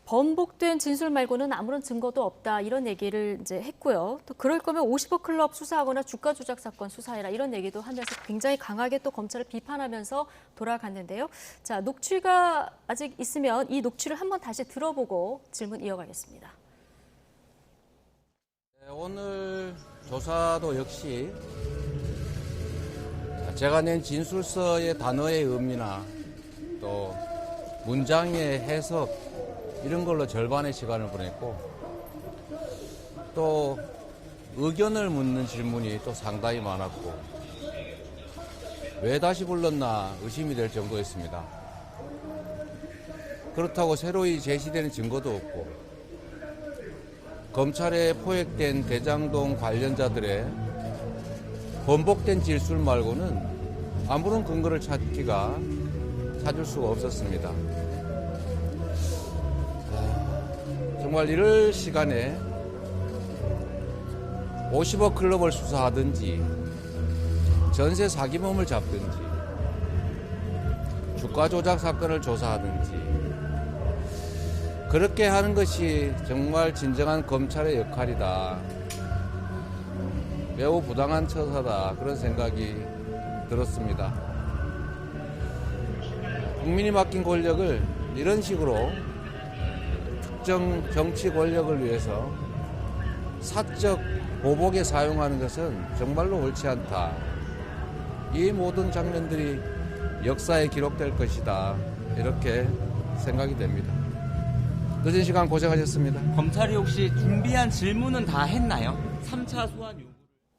번복된 진술 말고는 아무런 증거도 없다 이런 얘기를 이제 했고요. 또 그럴 거면 50억 클럽 수사하거나 주가 조작 사건 수사해라 이런 얘기도 하면서 굉장히 강하게 또 검찰을 비판하면서 돌아갔는데요. 자, 녹취가 아직 있으면 이 녹취를 한번 다시 들어보고 질문 이어가겠습니다. 오늘 조사도 역시 제가 낸 진술서의 단어의 의미나 또 문장의 해석 이런 걸로 절반의 시간을 보냈고 또 의견을 묻는 질문이 또 상당히 많았고 왜 다시 불렀나 의심이 될 정도였습니다. 그렇다고 새로이 제시되는 증거도 없고 검찰에 포획된 대장동 관련자들의 번복된 진술 말고는 아무런 근거를 찾을 수가 없었습니다. 정말 이럴 시간에 50억 클럽을 수사하든지 전세 사기범을 잡든지 주가 조작 사건을 조사하든지 그렇게 하는 것이 정말 진정한 검찰의 역할이다. 매우 부당한 처사다. 그런 생각이 들었습니다. 국민이 맡긴 권력을 이런 식으로 특정 정치 권력을 위해서 사적 보복에 사용하는 것은 정말로 옳지 않다. 이 모든 장면들이 역사에 기록될 것이다. 이렇게 생각이 됩니다. 늦은 시간 고생하셨습니다. 검찰이 혹시 준비한 질문은 다 했나요? 3차 소환 요구.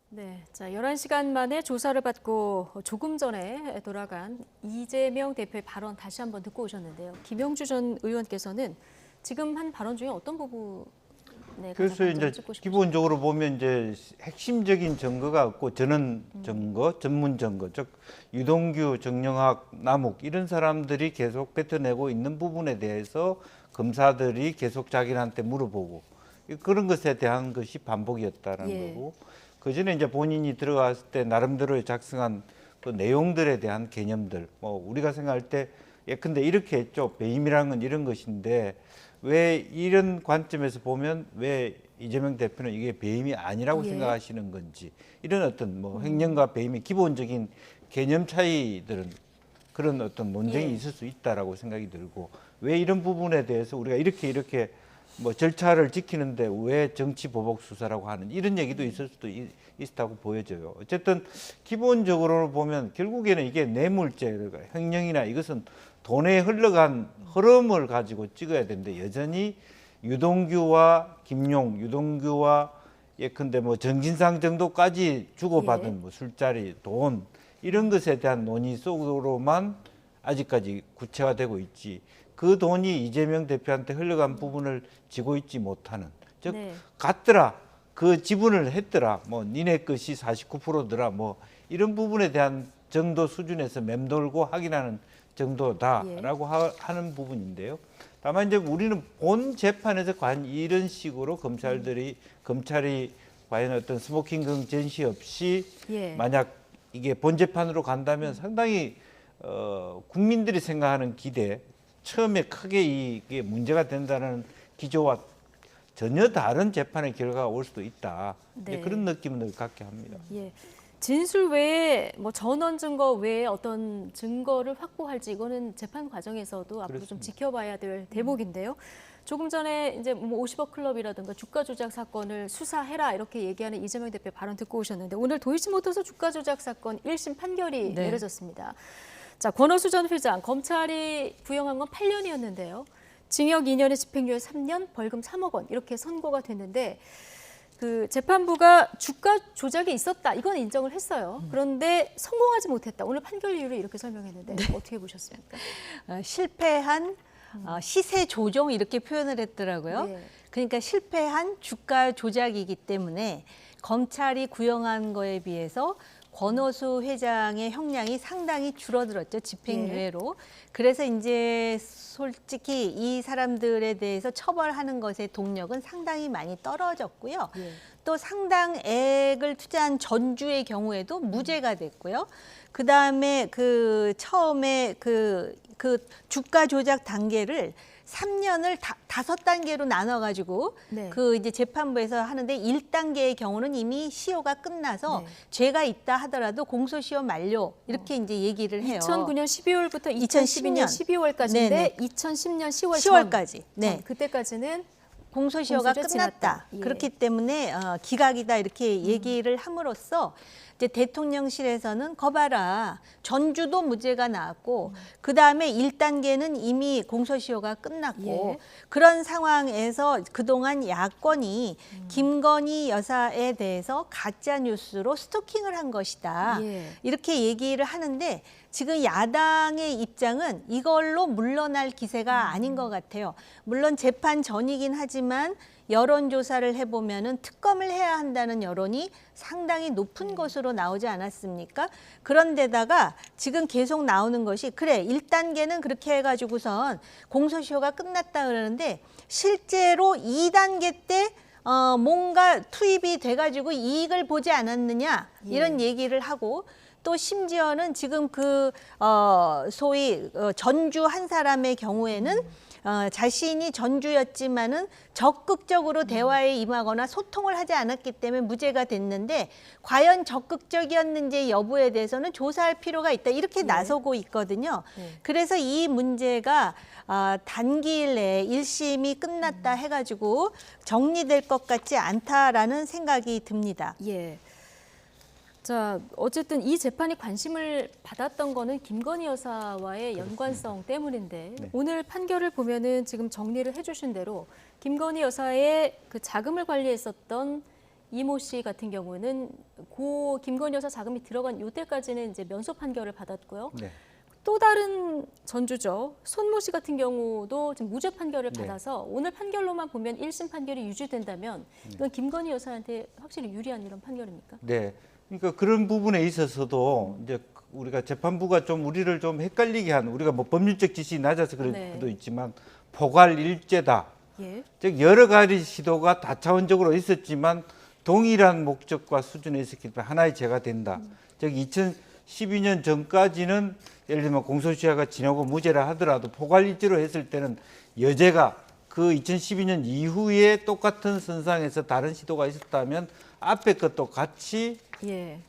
네, 자 11시간 만에 조사를 받고 조금 전에 돌아간 이재명 대표의 발언 다시 한번 듣고 오셨는데요. 김영주 전 의원께서는 지금 한 발언 중에 어떤 부분에 그래서 이제 기본적으로 보면 이제 핵심적인 증거가 없고 전원 증거, 전문 증거, 즉 유동규, 정영학, 남욱 이런 사람들이 계속 뱉어내고 있는 부분에 대해서 검사들이 계속 자기한테 물어보고 그런 것에 대한 것이 반복이었다는 거고 그 전에 이제 본인이 들어갔을 때 나름대로 작성한 그 내용들에 대한 개념들, 뭐 우리가 생각할 때 예컨대 이렇게 했죠. 배임이라는 건 이런 것인데 왜 이런 관점에서 보면 왜 이재명 대표는 이게 배임이 아니라고 생각하시는 건지 이런 어떤 뭐 횡령과 배임의 기본적인 개념 차이들은 그런 어떤 논쟁이 있을 수 있다라고 생각이 들고 왜 이런 부분에 대해서 우리가 이렇게 뭐 절차를 지키는데 왜 정치 보복 수사라고 하는 이런 얘기도 있을 수도 있다고 보여져요. 어쨌든 기본적으로 보면 결국에는 이게 뇌물죄, 횡령이나 이것은 돈에 흘러간 흐름을 가지고 찍어야 되는데 여전히 유동규와 김용, 유동규와 예컨대 뭐 정진상 정도까지 주고받은 뭐 술자리, 돈 이런 것에 대한 논의 속으로만 아직까지 구체화되고 있지. 그 돈이 이재명 대표한테 흘러간 부분을 지고 있지 못하는 즉 같더라 그 지분을 했더라. 뭐 니네 것이 49%더라. 뭐 이런 부분에 대한 정도 수준에서 맴돌고 확인하는 정도다라고 하는 부분인데요. 다만 이제 우리는 본 재판에서 과연 이런 식으로 검찰이 과연 어떤 스모킹 전시 없이 만약 이게 본 재판으로 간다면 상당히 국민들이 생각하는 기대, 처음에 크게 이게 문제가 된다는 기조와 전혀 다른 재판의 결과가 올 수도 있다. 네. 그런 느낌을 갖게 합니다. 예. 진술 외에 뭐 전원 증거 외에 어떤 증거를 확보할지 이거는 재판 과정에서도 앞으로 좀 지켜봐야 될 대목인데요. 조금 전에 이제 뭐 50억 클럽이라든가 주가 조작 사건을 수사해라 이렇게 얘기하는 이재명 대표 발언 듣고 오셨는데 오늘 도이치모터스 주가 조작 사건 1심 판결이 내려졌습니다. 자, 권오수 전 회장 검찰이 부영한 건 8년이었는데요. 징역 2년에 집행유예 3년, 벌금 3억 원 이렇게 선고가 됐는데 그 재판부가 주가 조작이 있었다 이건 인정을 했어요. 그런데 성공하지 못했다. 오늘 판결 이유를 이렇게 설명했는데 어떻게 보셨습니까? 실패한 시세 조정 이렇게 표현을 했더라고요. 그러니까 실패한 주가 조작이기 때문에 검찰이 구형한 거에 비해서 권오수 회장의 형량이 상당히 줄어들었죠. 집행유예로. 그래서 이제 솔직히 이 사람들에 대해서 처벌하는 것의 동력은 상당히 많이 떨어졌고요. 또 상당액을 투자한 전주의 경우에도 무죄가 됐고요. 그다음에 처음에 그 주가 조작 단계를 3년을 5단계로 나눠가지고 그 이제 재판부에서 하는데 1단계의 경우는 이미 시효가 끝나서 죄가 있다 하더라도 공소시효 만료 이렇게 이제 얘기를 해요. 2009년 12월부터 2012년 12월까지인데 2010년 10월까지. 네. 그때까지는 공소시효가 끝났다. 그렇기 때문에 기각이다 이렇게 얘기를 함으로써 이제 대통령실에서는 거봐라. 전주도 무죄가 나왔고 그다음에 1단계는 이미 공소시효가 끝났고 그런 상황에서 그동안 야권이 김건희 여사에 대해서 가짜 뉴스로 스토킹을 한 것이다. 이렇게 얘기를 하는데 지금 야당의 입장은 이걸로 물러날 기세가 아닌 것 같아요. 물론 재판 전이긴 하지만 여론조사를 해보면은 특검을 해야 한다는 여론이 상당히 높은 것으로 나오지 않았습니까? 그런데다가 지금 계속 나오는 것이 그래 1단계는 그렇게 해가지고선 공소시효가 끝났다 그러는데 실제로 2단계 때 뭔가 투입이 돼가지고 이익을 보지 않았느냐 이런 얘기를 하고 또 심지어는 지금 소위 전주 한 사람의 경우에는 자신이 전주였지만은 적극적으로 대화에 임하거나 소통을 하지 않았기 때문에 무죄가 됐는데 과연 적극적이었는지 여부에 대해서는 조사할 필요가 있다 이렇게 나서고 있거든요. 그래서 이 문제가 단기일 내에 1심이 끝났다 해가지고 정리될 것 같지 않다라는 생각이 듭니다. 자, 어쨌든 이 재판이 관심을 받았던 거는 김건희 여사와의 연관성 때문인데 오늘 판결을 보면은 지금 정리를 해주신 대로 김건희 여사의 그 자금을 관리했었던 이모 씨 같은 경우는 고 김건희 여사 자금이 들어간 이때까지는 이제 면소 판결을 받았고요. 또 다른 전주죠. 손모 씨 같은 경우도 지금 무죄 판결을 받아서 오늘 판결로만 보면 1심 판결이 유지된다면 이건 김건희 여사한테 확실히 유리한 이런 판결입니까? 네. 그러니까 그런 부분에 있어서도 이제 우리가 재판부가 좀 우리를 좀 헷갈리게 한 우리가 뭐 법률적 지식이 낮아서 그럴 수도 있지만 포괄 일죄다. 즉 여러 가지 시도가 다차원적으로 있었지만 동일한 목적과 수준에 있었기 때문에 하나의 죄가 된다. 즉 2012년 전까지는 예를 들면 공소시효가 지나고 무죄라 하더라도 포괄 일죄로 했을 때는 여죄가 그 2012년 이후에 똑같은 선상에서 다른 시도가 있었다면 앞에 것도 같이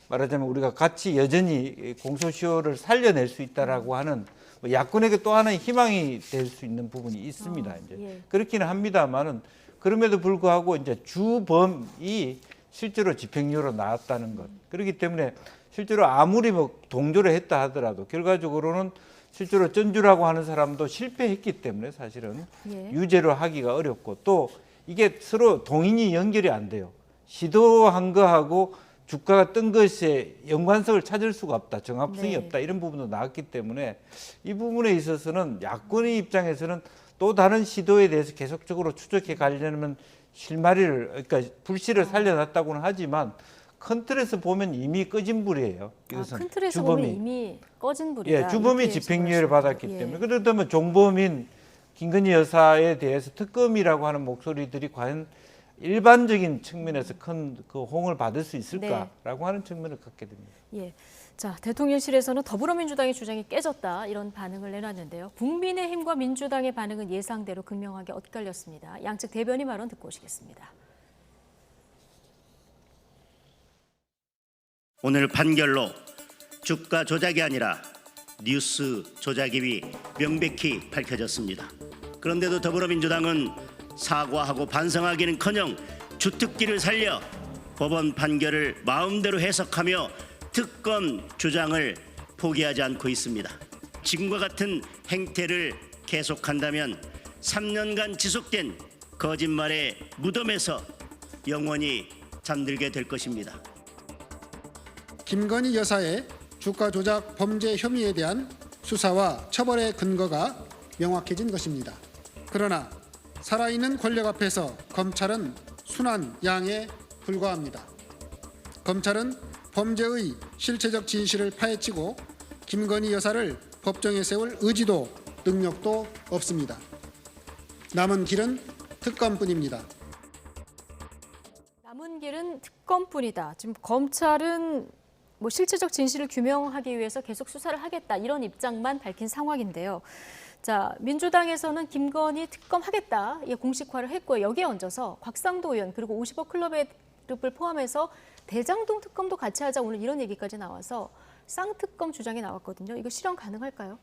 말하자면 우리가 같이 여전히 공소시효를 살려낼 수 있다라고 하는 야권에게 또 하나의 희망이 될 수 있는 부분이 있습니다. 이제 그렇기는 합니다만은 그럼에도 불구하고 이제 주범이 실제로 집행유예로 나왔다는 것. 그렇기 때문에 실제로 아무리 뭐 동조를 했다 하더라도 결과적으로는 실제로 전주라고 하는 사람도 실패했기 때문에 사실은 유죄로 하기가 어렵고 또 이게 서로 동인이 연결이 안 돼요. 시도한 거하고 주가가 뜬 것에 연관성을 찾을 수가 없다. 정합성이 없다. 이런 부분도 나왔기 때문에 이 부분에 있어서는 야권의 입장에서는 또 다른 시도에 대해서 계속적으로 추적해 가려면 실마리를 그러니까 불씨를 살려놨다고는 하지만 큰 틀에서 보면 이미 꺼진 불이에요. 이것은 큰 틀에서 주범이 보면 이미 꺼진 불이다. 예, 주범이 이렇게 집행유예를 받았기 예. 때문에 그렇다면 종범인 김건희 여사에 대해서 특검이라고 하는 목소리들이 과연 일반적인 측면에서 큰 그 호응을 받을 수 있을까라고 하는 측면을 갖게 됩니다. 예. 자, 대통령실에서는 더불어민주당의 주장이 깨졌다 이런 반응을 내놨는데요. 국민의힘과 민주당의 반응은 예상대로 극명하게 엇갈렸습니다. 양측 대변인 발언 듣고 오시겠습니다. 오늘 판결로 주가 조작이 아니라 뉴스 조작임이 명백히 밝혀졌습니다. 그런데도 더불어민주당은 사과하고 반성하기는커녕 주특기를 살려 법원 판결을 마음대로 해석하며 특검 주장을 포기하지 않고 있습니다. 지금과 같은 행태를 계속한다면 3년간 지속된 거짓말의 무덤에서 영원히 잠들게 될 것입니다. 김건희 여사의 주가 조작 범죄 혐의에 대한 수사와 처벌의 근거가 명확해진 것입니다. 그러나 살아있는 권력 앞에서 검찰은 순한 양에 불과합니다. 검찰은 범죄의 실체적 진실을 파헤치고 김건희 여사를 법정에 세울 의지도 능력도 없습니다. 남은 길은 특검뿐입니다. 남은 길은 특검뿐이다. 지금 검찰은 실체적 진실을 규명하기 위해서 계속 수사를 하겠다 이런 입장만 밝힌 상황인데요. 자, 민주당에서는 김건희 특검하겠다 공식화를 했고요. 여기에 얹어서 곽상도 의원 그리고 50억 클럽의 을 포함해서 대장동 특검도 같이 하자 오늘 이런 얘기까지 나와서 쌍특검 주장이 나왔거든요. 이거 실현 가능할까요?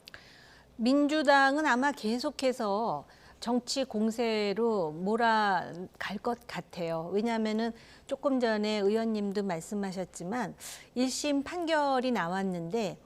민주당은 아마 계속해서 정치 공세로 몰아갈 것 같아요. 왜냐하면은 조금 전에 의원님도 말씀하셨지만 1심 판결이 나왔는데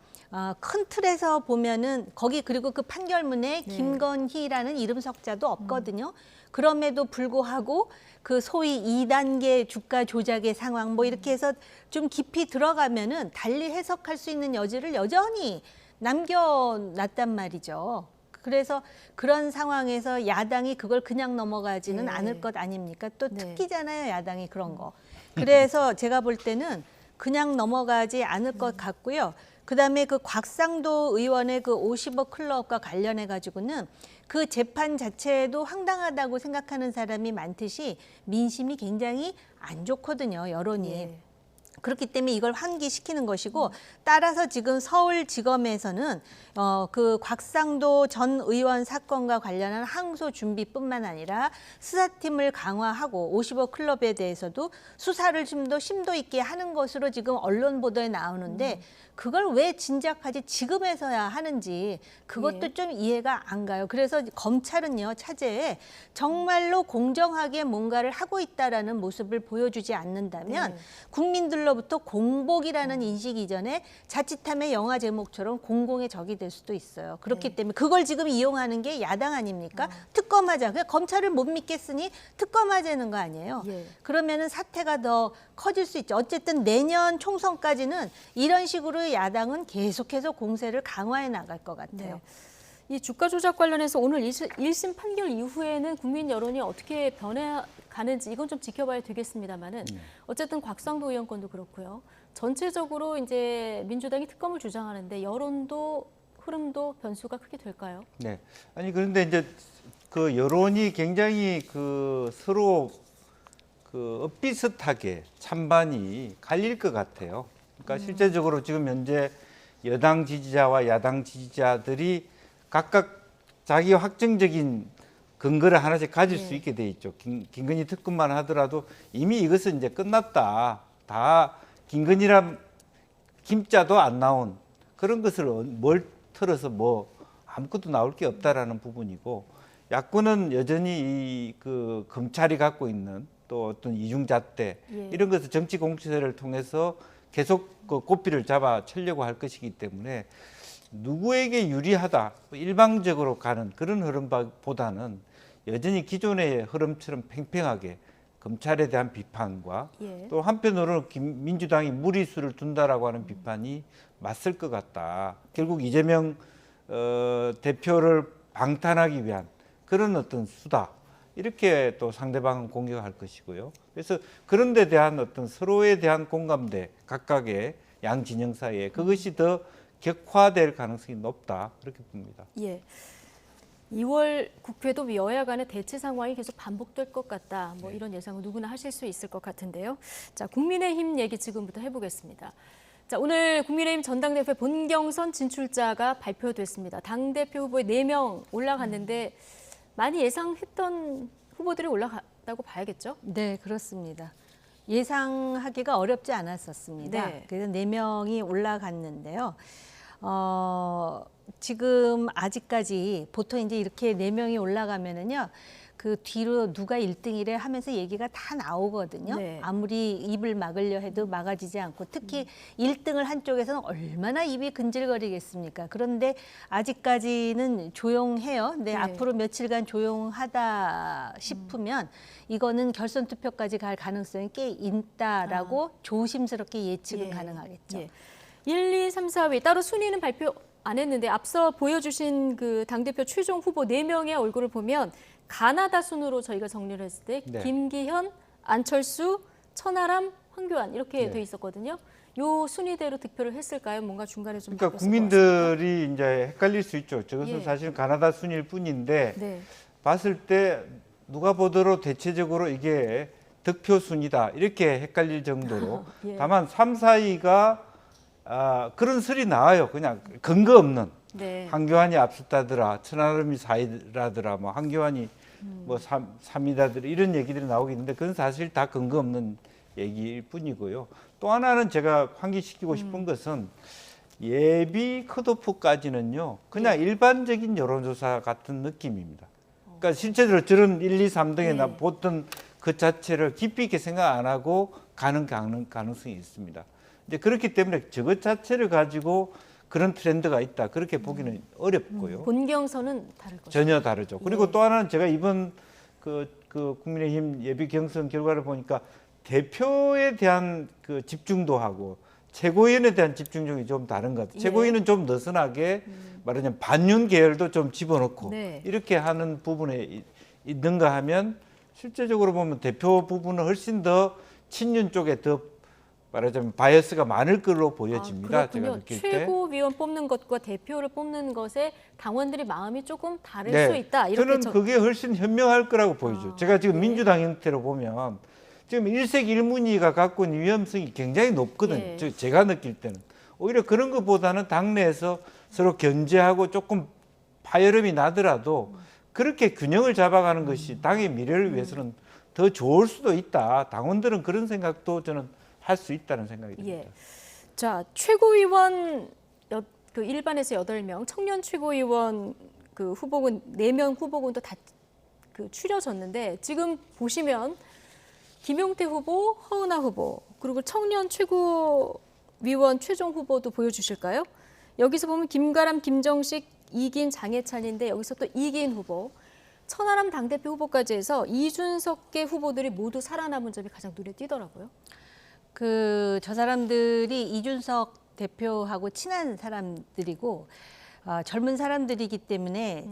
큰 틀에서 보면은 거기 그리고 그 판결문에 김건희라는 이름 석자도 없거든요. 그럼에도 불구하고 그 소위 2단계 주가 조작의 상황 이렇게 해서 좀 깊이 들어가면은 달리 해석할 수 있는 여지를 여전히 남겨놨단 말이죠. 그래서 그런 상황에서 야당이 그걸 그냥 넘어가지는 않을 것 아닙니까? 또 특기잖아요, 야당이 그런 거. 그래서 제가 볼 때는 그냥 넘어가지 않을 것 같고요. 그다음에 그 곽상도 의원의 그 50억 클럽과 관련해 가지고는 그 재판 자체도 황당하다고 생각하는 사람이 많듯이 민심이 굉장히 안 좋거든요, 여론이. 그렇기 때문에 이걸 환기시키는 것이고 따라서 지금 서울지검에서는 그 곽상도 전 의원 사건과 관련한 항소 준비뿐만 아니라 수사팀을 강화하고 50억 클럽에 대해서도 수사를 좀 더 심도 있게 하는 것으로 지금 언론 보도에 나오는데 그걸 왜 진작하지 지금에서야 하는지 그것도 좀 이해가 안 가요. 그래서 검찰은요, 차제에 정말로 공정하게 뭔가를 하고 있다라는 모습을 보여주지 않는다면 국민들로부터 공복이라는 인식 이전에 자칫하면 영화 제목처럼 공공의 적이 될 수도 있어요. 그렇기 때문에 그걸 지금 이용하는 게 야당 아닙니까? 특검하자. 그냥 검찰을 못 믿겠으니 특검하자는 거 아니에요. 그러면은 사태가 더 커질 수 있죠. 어쨌든 내년 총선까지는 이런 식으로 야당은 계속해서 공세를 강화해 나갈 것 같아요. 이 주가 조작 관련해서 오늘 1심 판결 이후에는 국민 여론이 어떻게 변해가는지 이건 좀 지켜봐야 되겠습니다만은 어쨌든 곽상도 의원 건도 그렇고요. 전체적으로 이제 민주당이 특검을 주장하는데 여론도 흐름도 변수가 크게 될까요? 네. 아니 그런데 이제 그 여론이 굉장히 그 서로 그 엇비슷하게 찬반이 갈릴 것 같아요. 그러니까 실제적으로 지금 현재 여당 지지자와 야당 지지자들이 각각 자기 확정적인 근거를 하나씩 가질 수 있게 돼 있죠. 김건희 특검만 하더라도 이미 이것은 이제 끝났다. 다 김건희란 김자도 안 나온 그런 것을 뭘 틀어서 뭐 아무것도 나올 게 없다라는 부분이고 야권은 여전히 그 검찰이 갖고 있는 또 어떤 이중잣대 이런 것을 정치 공세를 통해서 계속 그 고삐를 잡아 채려고 할 것이기 때문에 누구에게 유리하다 일방적으로 가는 그런 흐름보다는 여전히 기존의 흐름처럼 팽팽하게 검찰에 대한 비판과 또 한편으로는 민주당이 무리수를 둔다라고 하는 비판이 맞설 것 같다. 결국 이재명 대표를 방탄하기 위한 그런 어떤 수다 이렇게 또 상대방은 공격할 것이고요. 그래서 그런 데 대한 어떤 서로에 대한 공감대, 각각의 양 진영 사이에 그것이 더 격화될 가능성이 높다, 그렇게 봅니다. 예. 2월 국회도 여야 간의 대치 상황이 계속 반복될 것 같다. 뭐 이런 예상은 누구나 하실 수 있을 것 같은데요. 자, 국민의힘 얘기 지금부터 해보겠습니다. 자, 오늘 국민의힘 전당대회 본경선 진출자가 발표됐습니다. 당대표 후보에 4명 올라갔는데 많이 예상했던 후보들이 올라갔다고 봐야겠죠? 네, 그렇습니다. 예상하기가 어렵지 않았었습니다. 네. 그래서 4명이 올라갔는데요. 지금 아직까지 보통 이제 이렇게 4명이 올라가면은요, 그 뒤로 누가 1등이래 하면서 얘기가 다 나오거든요. 네. 아무리 입을 막으려 해도 막아지지 않고, 특히 1등을 한쪽에서는 얼마나 입이 근질거리겠습니까? 그런데 아직까지는 조용해요. 근데 앞으로 며칠간 조용하다 싶으면 이거는 결선 투표까지 갈 가능성이 꽤 있다라고 조심스럽게 예측은 가능하겠죠. 1, 2, 3, 4위 따로 순위는 발표 안 했는데 앞서 보여주신 그 당대표 최종 후보 4명의 얼굴을 보면 가나다 순으로 저희가 정리를 했을 때 김기현, 안철수, 천하람, 황교안 이렇게 돼 있었거든요. 요 순위대로 득표를 했을까요? 뭔가 중간에 좀 그러니까 국민들이 이제 헷갈릴 수 있죠. 저것은 사실 가나다 순일 뿐인데 봤을 때 누가 보더라도 대체적으로 이게 득표 순이다 이렇게 헷갈릴 정도로 다만 3, 4위가 그런 설이 나와요. 그냥 근거 없는. 황교안이 앞섰다더라, 천하람이 4위라더라, 뭐 황교안이 뭐 3위다더라 이런 얘기들이 나오고 있는데 그건 사실 다 근거 없는 얘기일 뿐이고요. 또 하나는 제가 환기시키고 싶은 것은 예비 컷오프까지는요 그냥 일반적인 여론조사 같은 느낌입니다. 그러니까 실제로 저런 1, 2, 3등에 보던 그 자체를 깊이 있게 생각 안 하고 가는 가능성이 있습니다. 이제 그렇기 때문에 저것 자체를 가지고 그런 트렌드가 있다 그렇게 보기는 어렵고요. 본경선은 다를 거죠. 전혀 다르죠. 그리고 또 하나는 제가 이번 그 국민의힘 예비 경선 결과를 보니까 대표에 대한 그 집중도하고 최고위원에 대한 집중력이 좀 다른 것 같아요. 최고위는 좀 느슨하게 말하자면 반윤 계열도 좀 집어넣고 이렇게 하는 부분에 있는가 하면 실제적으로 보면 대표 부분은 훨씬 더 친윤 쪽에 더 말하자면 바이어스가 많을 걸로 보여집니다. 제가 느낄 때. 최고위원 뽑는 것과 대표를 뽑는 것에 당원들이 마음이 조금 다를 수 있다. 이렇게 저는 그게 훨씬 현명할 거라고 보이죠. 제가 지금 민주당 형태로 보면 지금 일색일문위가 갖고 있는 위험성이 굉장히 높거든요. 제가 느낄 때는. 오히려 그런 것보다는 당내에서 서로 견제하고 조금 파열음이 나더라도 그렇게 균형을 잡아가는 것이 당의 미래를 위해서는 더 좋을 수도 있다. 당원들은 그런 생각도 저는 할 수 있다는 생각이 듭니다. 자, 최고위원 그 일반에서 8명, 청년 최고위원 그 후보군 4명 후보군도 다 그 추려졌는데 지금 보시면 김용태 후보, 허은하 후보, 그리고 청년 최고위원 최종 후보도 보여주실까요? 여기서 보면 김가람, 김정식, 이긴, 장해찬인데 여기서 또 이긴 후보, 천하람 당대표 후보까지 해서 이준석계 후보들이 모두 살아남은 점이 가장 눈에 띄더라고요. 저 사람들이 이준석 대표하고 친한 사람들이고 젊은 사람들이기 때문에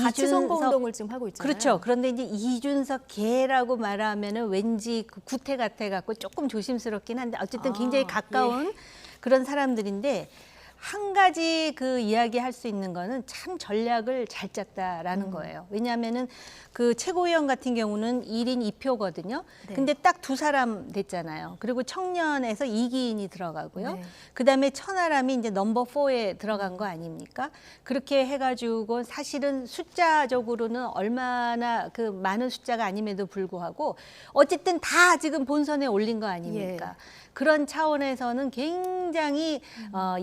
같이 선거운동을 지금 하고 있잖아요. 그렇죠. 그런데 이제 이준석 계라고 말하면은 왠지 그 구태 같아 갖고 조금 조심스럽긴 한데 어쨌든 굉장히 가까운 그런 사람들인데 한 가지 그 이야기할 수 있는 거는 참 전략을 잘 짰다라는 거예요. 왜냐하면은 그 최고위원 같은 경우는 1인 2표거든요. 근데 딱 2사람 됐잖아요. 그리고 청년에서 이기인이 들어가고요. 그다음에 천하람이 이제 넘버 4에 들어간 거 아닙니까? 그렇게 해가지고 사실은 숫자적으로는 얼마나 그 많은 숫자가 아님에도 불구하고 어쨌든 다 지금 본선에 올린 거 아닙니까? 그런 차원에서는 굉장히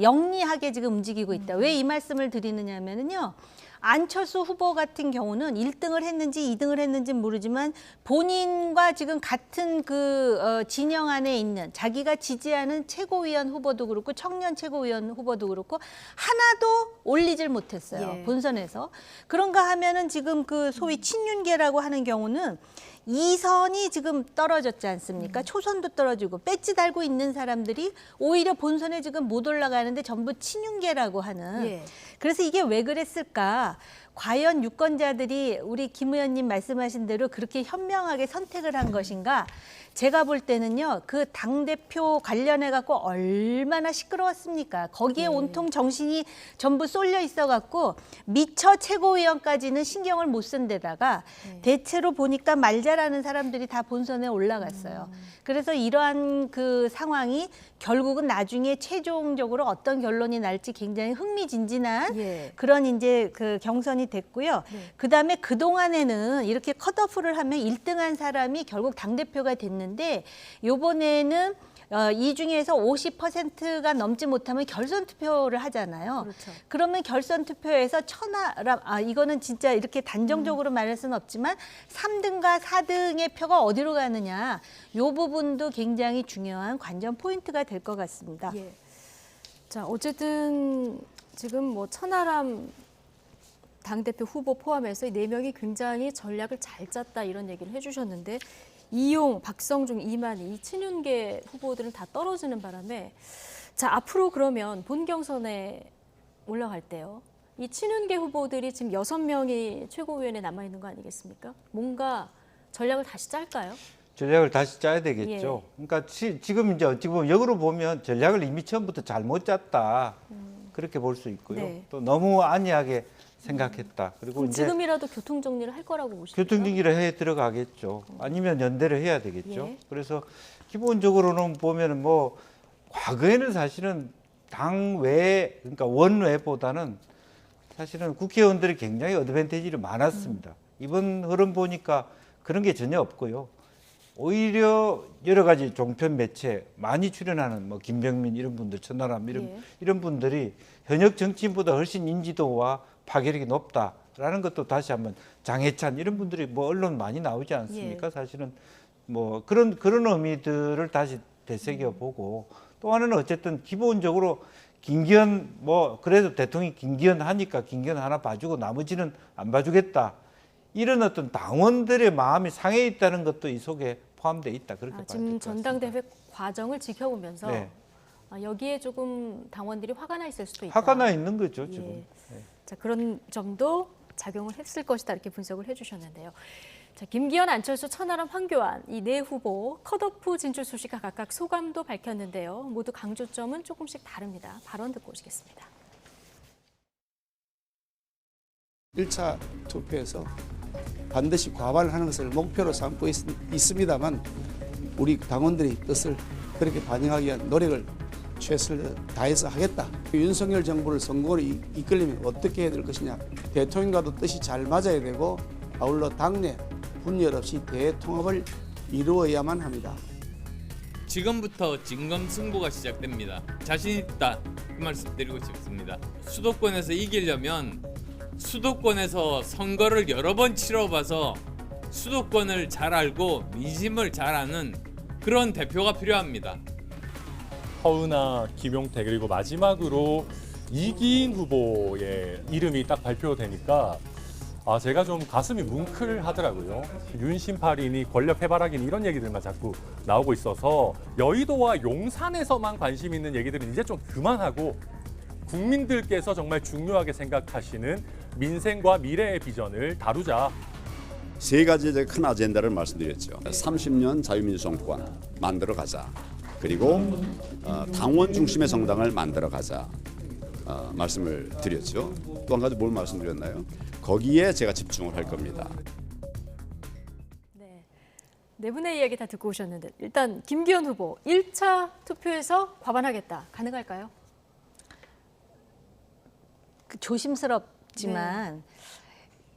영리하게 지금 움직이고 있다. 왜 이 말씀을 드리느냐면요. 안철수 후보 같은 경우는 1등을 했는지 2등을 했는지 모르지만 본인과 지금 같은 그 진영 안에 있는 자기가 지지하는 최고위원 후보도 그렇고 청년 최고위원 후보도 그렇고 하나도 올리질 못했어요. 본선에서. 그런가 하면은 지금 그 소위 친윤계라고 하는 경우는 2선이 지금 떨어졌지 않습니까? 초선도 떨어지고 배지 달고 있는 사람들이 오히려 본선에 지금 못 올라가는데 전부 친윤계라고 하는. 그래서 이게 왜 그랬을까? 과연 유권자들이 우리 김 의원님 말씀하신 대로 그렇게 현명하게 선택을 한 것인가? 제가 볼 때는요, 그 당대표 관련해 갖고 얼마나 시끄러웠습니까? 거기에 온통 정신이 전부 쏠려 있어 갖고 미처 최고위원까지는 신경을 못 쓴 데다가 대체로 보니까 말 잘하는 사람들이 다 본선에 올라갔어요. 그래서 이러한 그 상황이 결국은 나중에 최종적으로 어떤 결론이 날지 굉장히 흥미진진한 그런 이제 그 경선이 됐고요. 그다음에 그동안에는 이렇게 컷오프를 하면 1등한 사람이 결국 당대표가 됐는데 요번에는 이 중에서 50%가 넘지 못하면 결선 투표를 하잖아요. 그렇죠. 그러면 결선 투표에서 이거는 진짜 이렇게 단정적으로 말할 수는 없지만 3등과 4등의 표가 어디로 가느냐, 요 부분도 굉장히 중요한 관전 포인트가 될 것 같습니다. 예. 자, 어쨌든 지금 뭐 천하람 당대표 후보 포함해서 이 4명이 굉장히 전략을 잘 짰다 이런 얘기를 해주셨는데 이용, 박성중, 이만희, 이 친윤계 후보들은 다 떨어지는 바람에 자 앞으로 그러면 본 경선에 올라갈 때요. 이 친윤계 후보들이 지금 6명이 최고위원회에 남아있는 거 아니겠습니까? 뭔가 전략을 다시 짤까요? 전략을 다시 짜야 되겠죠. 그러니까 지금 이제 어찌 보면 역으로 보면 전략을 이미 처음부터 잘못 짰다. 그렇게 볼 수 있고요. 네. 또 너무 안이하게 생각했다. 그리고 이제 지금이라도 교통 정리를 할 거라고 보십니까? 교통 정리를 해 들어가겠죠. 아니면 연대를 해야 되겠죠. 예. 그래서 기본적으로는 보면은 뭐 과거에는 사실은 당 외, 그러니까 원외보다는 사실은 국회의원들이 굉장히 어드밴티지를 많았습니다. 이번 흐름 보니까 그런 게 전혀 없고요. 오히려 여러 가지 종편 매체 많이 출연하는 뭐 김병민 이런 분들, 천하람 이런 분들이 현역 정치인보다 훨씬 인지도와 파괴력이 높다라는 것도 다시 한번 장해찬 이런 분들이 뭐 언론 많이 나오지 않습니까? 사실은 뭐 그런 의미들을 다시 되새겨 보고 또 하나는 어쨌든 기본적으로 김기현 뭐 그래도 대통령이 김기현 하니까 김기현 하나 봐주고 나머지는 안 봐주겠다. 이런 어떤 당원들의 마음이 상해 있다는 것도 이 속에 포함되어 있다. 그렇게 봐야 될 것 지금 같습니다. 전당대회 과정을 지켜보면서 네. 여기에 조금 당원들이 화가 나 있을 수도 있다. 화가 나 있는 거죠, 지금. 예. 네. 자, 그런 점도 작용을 했을 것이다 이렇게 분석을 해주셨는데요. 자, 김기현, 안철수, 천하람, 황교안 이 4 후보 컷오프 진출 소식과 각각 소감도 밝혔는데요. 모두 강조점은 조금씩 다릅니다. 발언 듣고 오시겠습니다. 1차 투표에서 반드시 과반을 하는 것을 목표로 삼고 있습니다만 우리 당원들의 뜻을 그렇게 반영하기 위한 노력을 최선을 다해서 하겠다. 윤석열 정부를 성공으로 이끌려면 어떻게 해야 될 것이냐. 대통령과도 뜻이 잘 맞아야 되고 아울러 당내 분열 없이 대통합을 이루어야만 합니다. 지금부터 진검승부가 시작됩니다. 자신 있다 그 말씀 드리고 싶습니다. 수도권에서 이기려면 수도권에서 선거를 여러 번 치러봐서 수도권을 잘 알고 민심을 잘 아는 그런 대표가 필요합니다. 허은하, 김용태 그리고 마지막으로 이기인 후보의 이름이 딱 발표되니까 제가 좀 가슴이 뭉클하더라고요. 윤심팔이니 권력 해바라기니 이런 얘기들만 자꾸 나오고 있어서 여의도와 용산에서만 관심 있는 얘기들은 이제 좀 그만하고 국민들께서 정말 중요하게 생각하시는 민생과 미래의 비전을 다루자. 3가지 큰 아젠다를 말씀드렸죠. 30년 자유민주 정권 만들어 가자. 그리고 당원 중심의 정당을 만들어 가자. 말씀을 드렸죠. 또 한 가지 뭘 말씀드렸나요? 거기에 제가 집중을 할 겁니다. 네 분의 이야기 다 듣고 오셨는데 일단 김기현 후보 1차 투표에서 과반하겠다. 가능할까요? 조심스럽지만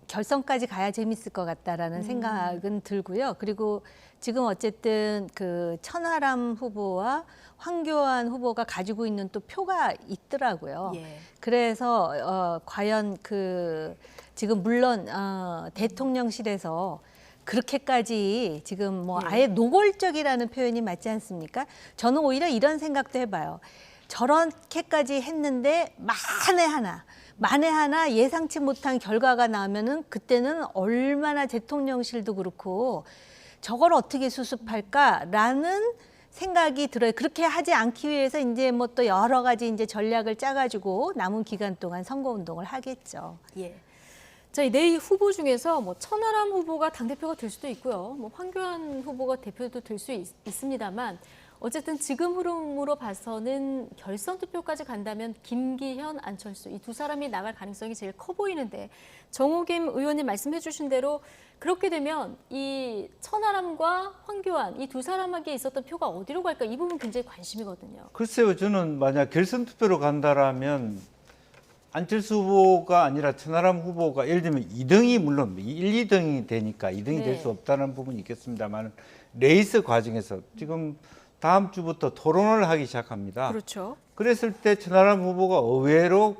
결선까지 가야 재밌을 것 같다라는 생각은 들고요. 그리고 지금 어쨌든 그 천하람 후보와 황교안 후보가 가지고 있는 또 표가 있더라고요. 그래서 과연 그 지금 물론 대통령실에서 그렇게까지 지금 뭐 아예 노골적이라는 표현이 맞지 않습니까? 저는 오히려 이런 생각도 해봐요. 저렇게까지 했는데 만에 하나 예상치 못한 결과가 나오면은 그때는 얼마나 대통령실도 그렇고 저걸 어떻게 수습할까라는 생각이 들어요. 그렇게 하지 않기 위해서 이제 뭐 또 여러 가지 이제 전략을 짜가지고 남은 기간 동안 선거 운동을 하겠죠. 예. 자, 이 네 후보 중에서 뭐 천하람 후보가 당대표가 될 수도 있고요. 뭐 황교안 후보가 대표도 될 수 있습니다만 어쨌든 지금 흐름으로 봐서는 결선 투표까지 간다면 김기현, 안철수 이 두 사람이 나갈 가능성이 제일 커 보이는데 정호김 의원님 말씀해 주신 대로 그렇게 되면 이 천하람과 황교안 이 두 사람에게 있었던 표가 어디로 갈까 이 부분 굉장히 관심이거든요. 글쎄요. 저는 만약 결선 투표로 간다라면 안철수 후보가 아니라 천하람 후보가 예를 들면 2등이 물론 1, 2등이 되니까 2등이 될 수 없다는 부분이 있겠습니다만 레이스 과정에서 지금 다음 주부터 토론을 하기 시작합니다. 그렇죠. 그랬을 때 천하람 후보가 의외로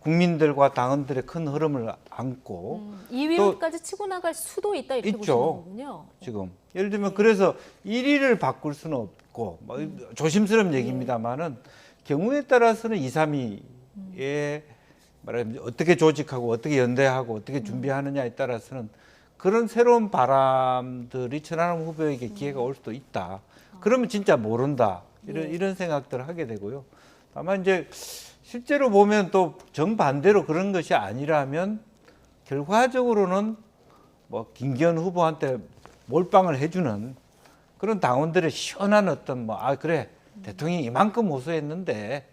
국민들과 당원들의 큰 흐름을 안고 2위로까지 치고 나갈 수도 있다 이렇게 있죠. 보시는 거군요. 지금 예를 들면 그래서 1위를 바꿀 수는 없고 뭐 조심스러운 얘기입니다만은 경우에 따라서는 2, 3위에 말하자면 어떻게 조직하고 어떻게 연대하고 어떻게 준비하느냐에 따라서는 그런 새로운 바람들이 천하람 후보에게 기회가 올 수도 있다. 그러면 진짜 모른다. 이런 생각들을 하게 되고요. 다만 이제 실제로 보면 또 정반대로 그런 것이 아니라면 결과적으로는 뭐 김기현 후보한테 몰빵을 해주는 그런 당원들의 시원한 어떤 뭐 그래 대통령이 이만큼 호소했는데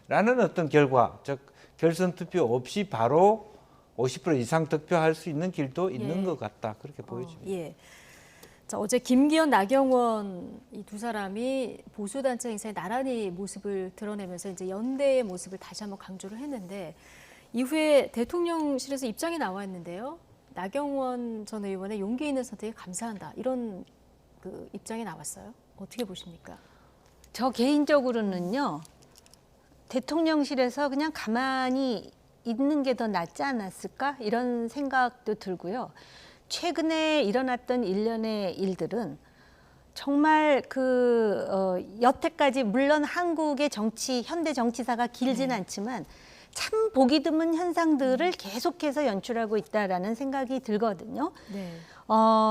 라는 어떤 결과 즉 결선 투표 없이 바로 50% 이상 득표할 수 있는 길도 있는 것 같다. 그렇게 보여집니다. 예. 자, 어제 김기현, 나경원 이 두 사람이 보수단체 행사에 나란히 모습을 드러내면서 이제 연대의 모습을 다시 한번 강조를 했는데 이후에 대통령실에서 입장이 나왔는데요. 나경원 전 의원의 용기 있는 선택에 감사한다. 이런 그 입장이 나왔어요. 어떻게 보십니까? 저 개인적으로는요. 대통령실에서 그냥 가만히 있는 게 더 낫지 않았을까? 이런 생각도 들고요. 최근에 일어났던 일련의 일들은 정말 여태까지 물론 한국의 정치, 현대 정치사가 길진 않지만 참 보기 드문 현상들을 계속해서 연출하고 있다라는 생각이 들거든요. 네.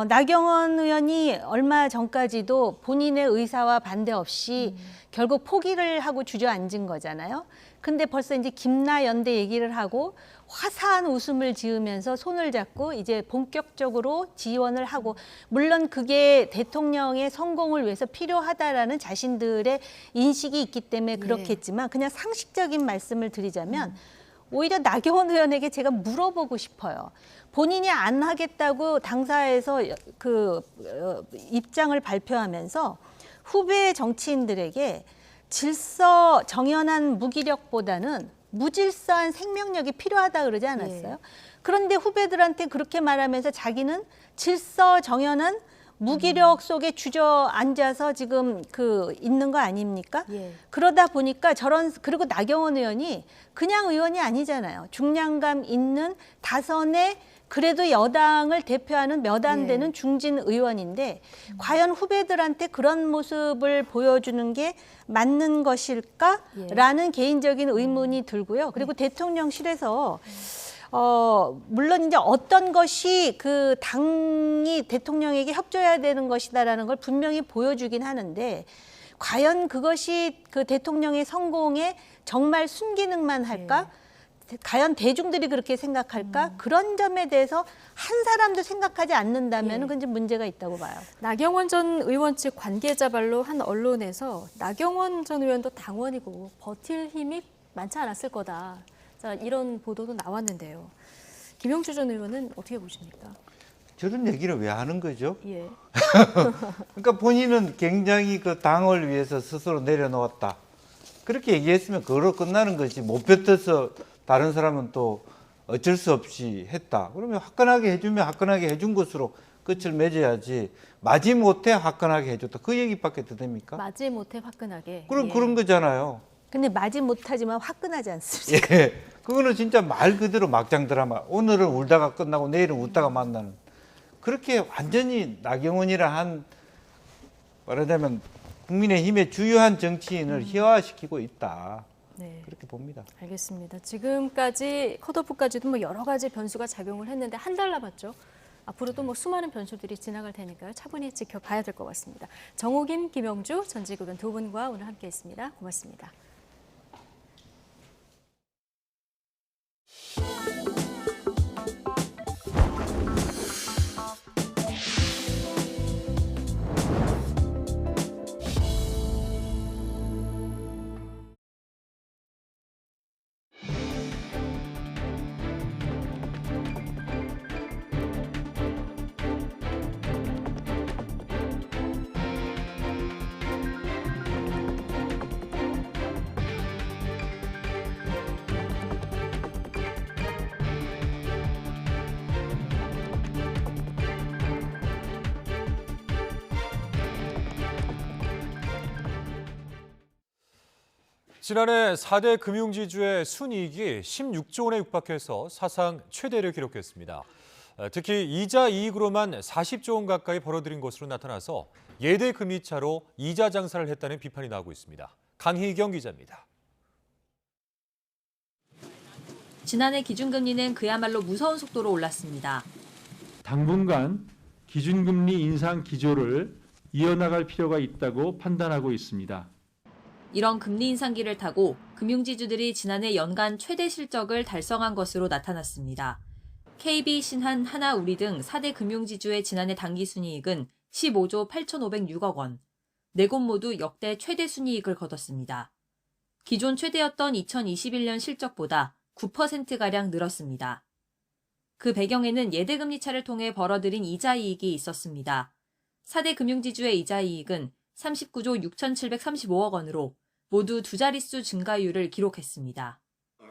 나경원 의원이 얼마 전까지도 본인의 의사와 반대 없이 결국 포기를 하고 주저앉은 거잖아요. 근데 벌써 이제 김나연대 얘기를 하고 화사한 웃음을 지으면서 손을 잡고 이제 본격적으로 지원을 하고 물론 그게 대통령의 성공을 위해서 필요하다라는 자신들의 인식이 있기 때문에 그렇겠지만 그냥 상식적인 말씀을 드리자면 오히려 나경원 의원에게 제가 물어보고 싶어요. 본인이 안 하겠다고 당사에서 입장을 발표하면서 후배 정치인들에게 질서 정연한 무기력보다는 무질서한 생명력이 필요하다 그러지 않았어요? 그런데 후배들한테 그렇게 말하면서 자기는 질서 정연한 무기력 속에 주저앉아서 지금 있는 거 아닙니까? 그러다 보니까 그리고 나경원 의원이 그냥 의원이 아니잖아요. 중량감 있는 다선의 그래도 여당을 대표하는 몇 안 되는 중진 의원인데 과연 후배들한테 그런 모습을 보여주는 게 맞는 것일까라는 개인적인 의문이 들고요. 그리고 대통령실에서 물론 이제 어떤 것이 그 당이 대통령에게 협조해야 되는 것이다라는 걸 분명히 보여주긴 하는데 과연 그것이 그 대통령의 성공에 정말 순기능만 할까? 과연 대중들이 그렇게 생각할까? 그런 점에 대해서 한 사람도 생각하지 않는다면 그건 좀 문제가 있다고 봐요. 나경원 전 의원 측 관계자 발로 한 언론에서 나경원 전 의원도 당원이고 버틸 힘이 많지 않았을 거다. 자, 이런 보도도 나왔는데요. 김영주 전 의원은 어떻게 보십니까? 저런 얘기를 왜 하는 거죠? 예. 그러니까 본인은 굉장히 그 당을 위해서 스스로 내려놓았다. 그렇게 얘기했으면 그걸로 끝나는 거지. 못 뱉어서 다른 사람은 또 어쩔 수 없이 했다. 그러면 화끈하게 해주면 화끈하게 해준 것으로 끝을 맺어야지. 마지못해 화끈하게 해줬다. 그 얘기밖에 더 됩니까? 마지못해 화끈하게. 그럼 그런 거잖아요. 근데 마지못하지만 화끈하지 않습니까? 예, 그거는 진짜 말 그대로 막장 드라마. 오늘은 울다가 끝나고 내일은 웃다가 만나는. 그렇게 완전히 나경원이라 말하자면 국민의힘의 주요한 정치인을 희화화시키고 있다. 네. 그렇게 봅니다. 알겠습니다. 지금까지 컷오프까지도 뭐 여러 가지 변수가 작용을 했는데 한 달 남았죠. 앞으로도 뭐 수많은 변수들이 지나갈 테니까요. 차분히 지켜봐야 될 것 같습니다. 정호김, 김영주, 전지국 두 분과 오늘 함께했습니다. 고맙습니다. 지난해 4대 금융지주의 순이익이 16조 원에 육박해서 사상 최대를 기록했습니다. 특히 이자 이익으로만 40조 원 가까이 벌어들인 것으로 나타나서 예대 금리차로 이자 장사를 했다는 비판이 나오고 있습니다. 강희경 기자입니다. 지난해 기준금리는 그야말로 무서운 속도로 올랐습니다. 당분간 기준금리 인상 기조를 이어나갈 필요가 있다고 판단하고 있습니다. 이런 금리 인상기를 타고 금융지주들이 지난해 연간 최대 실적을 달성한 것으로 나타났습니다. KB, 신한, 하나, 우리 등 4대 금융지주의 지난해 당기순이익은 15조 8,506억 원, 네 곳 모두 역대 최대 순이익을 거뒀습니다. 기존 최대였던 2021년 실적보다 9%가량 늘었습니다. 그 배경에는 예대금리차를 통해 벌어들인 이자 이익이 있었습니다. 4대 금융지주의 이자 이익은 39조 6,735억 원으로 모두 두 자릿수 증가율을 기록했습니다.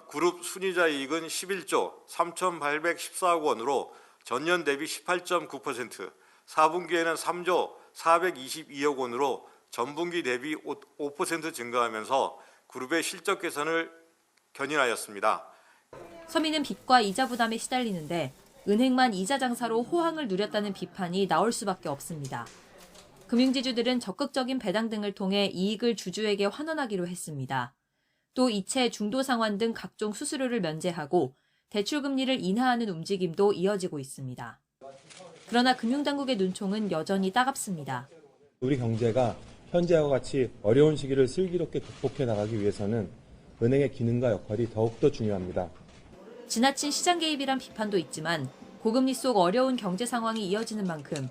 그룹 순이자 이익은 11조 3,814억 원으로 전년 대비 18.9%, 4분기에는 3조 422억 원으로 전분기 대비 5% 증가하면서 그룹의 실적 개선을 견인하였습니다. 서민은 빚과 이자 부담에 시달리는데 은행만 이자 장사로 호황을 누렸다는 비판이 나올 수밖에 없습니다. 금융지주들은 적극적인 배당 등을 통해 이익을 주주에게 환원하기로 했습니다. 또 이체, 중도상환 등 각종 수수료를 면제하고 대출금리를 인하하는 움직임도 이어지고 있습니다. 그러나 금융당국의 눈총은 여전히 따갑습니다. 우리 경제가 현재와 같이 어려운 시기를 슬기롭게 극복해 나가기 위해서는 은행의 기능과 역할이 더욱더 중요합니다. 지나친 시장 개입이란 비판도 있지만 고금리 속 어려운 경제 상황이 이어지는 만큼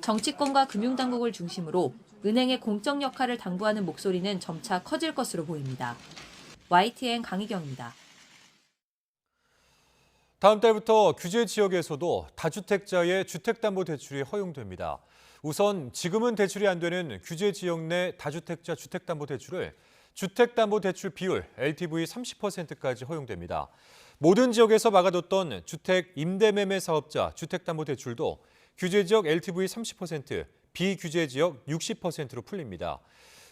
정치권과 금융당국을 중심으로 은행의 공적 역할을 당부하는 목소리는 점차 커질 것으로 보입니다. YTN 강희경입니다. 다음 달부터 규제 지역에서도 다주택자의 주택담보대출이 허용됩니다. 우선 지금은 대출이 안 되는 규제 지역 내 다주택자 주택담보대출을 주택담보대출 비율 LTV 30%까지 허용됩니다. 모든 지역에서 막아뒀던 주택 임대매매 사업자 주택담보대출도 규제지역 LTV 30%, 비규제지역 60%로 풀립니다.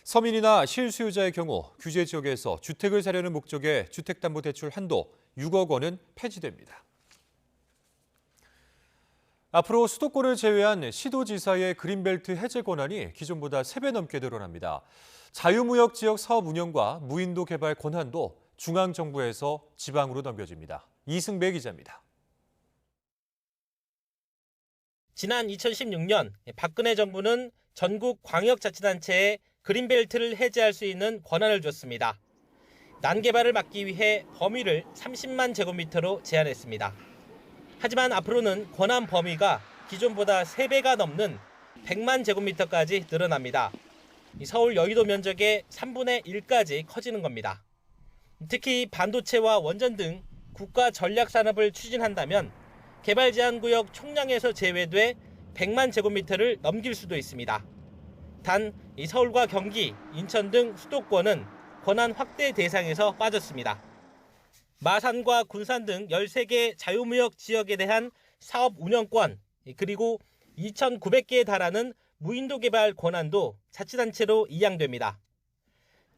서민이나 실수요자의 경우 규제지역에서 주택을 사려는 목적의 주택담보대출 한도 6억 원은 폐지됩니다. 앞으로 수도권을 제외한 시도지사의 그린벨트 해제 권한이 기존보다 3배 넘게 늘어납니다. 자유무역 지역 사업 운영과 무인도 개발 권한도 중앙정부에서 지방으로 넘겨집니다. 이승배 기자입니다. 지난 2016년 박근혜 정부는 전국 광역자치단체에 그린벨트를 해제할 수 있는 권한을 줬습니다. 난개발을 막기 위해 범위를 30만 제곱미터로 제한했습니다. 하지만 앞으로는 권한 범위가 기존보다 3배가 넘는 100만 제곱미터까지 늘어납니다. 서울 여의도 면적의 3분의 1까지 커지는 겁니다. 특히 반도체와 원전 등 국가 전략 산업을 추진한다면 개발 제한 구역 총량에서 제외돼 100만 제곱미터를 넘길 수도 있습니다. 단 서울과 경기, 인천 등 수도권은 권한 확대 대상에서 빠졌습니다. 마산과 군산 등 13개 자유무역 지역에 대한 사업 운영권, 그리고 2,900개에 달하는 무인도 개발 권한도 자치단체로 이양됩니다.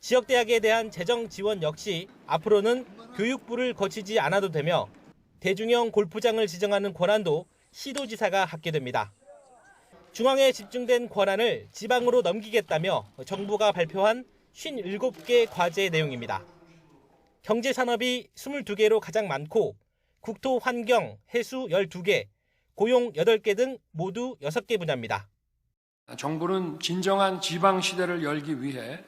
지역대학에 대한 재정 지원 역시 앞으로는 교육부를 거치지 않아도 되며 대중형 골프장을 지정하는 권한도 시도지사가 갖게 됩니다. 중앙에 집중된 권한을 지방으로 넘기겠다며 정부가 발표한 57개 과제 내용입니다. 경제산업이 22개로 가장 많고 국토, 환경, 해수 12개, 고용 8개 등 모두 6개 분야입니다. 정부는 진정한 지방 시대를 열기 위해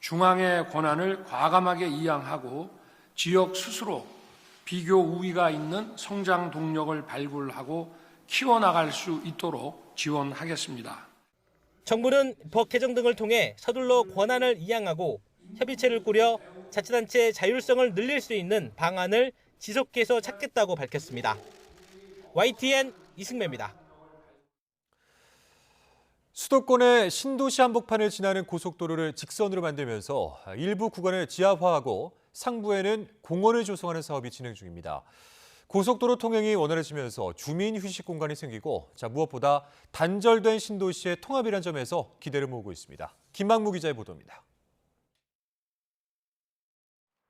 중앙의 권한을 과감하게 이양하고 지역 스스로 비교 우위가 있는 성장 동력을 발굴하고 키워나갈 수 있도록 지원하겠습니다. 정부는 법 개정 등을 통해 서둘러 권한을 이양하고 협의체를 꾸려 자치단체 자율성을 늘릴 수 있는 방안을 지속해서 찾겠다고 밝혔습니다. YTN 이승매입니다. 수도권의 신도시 한복판을 지나는 고속도로를 직선으로 만들면서 일부 구간을 지하화하고 상부에는 공원을 조성하는 사업이 진행 중입니다. 고속도로 통행이 원활해지면서 주민 휴식 공간이 생기고 무엇보다 단절된 신도시의 통합이란 점에서 기대를 모으고 있습니다. 김만무 기자의 보도입니다.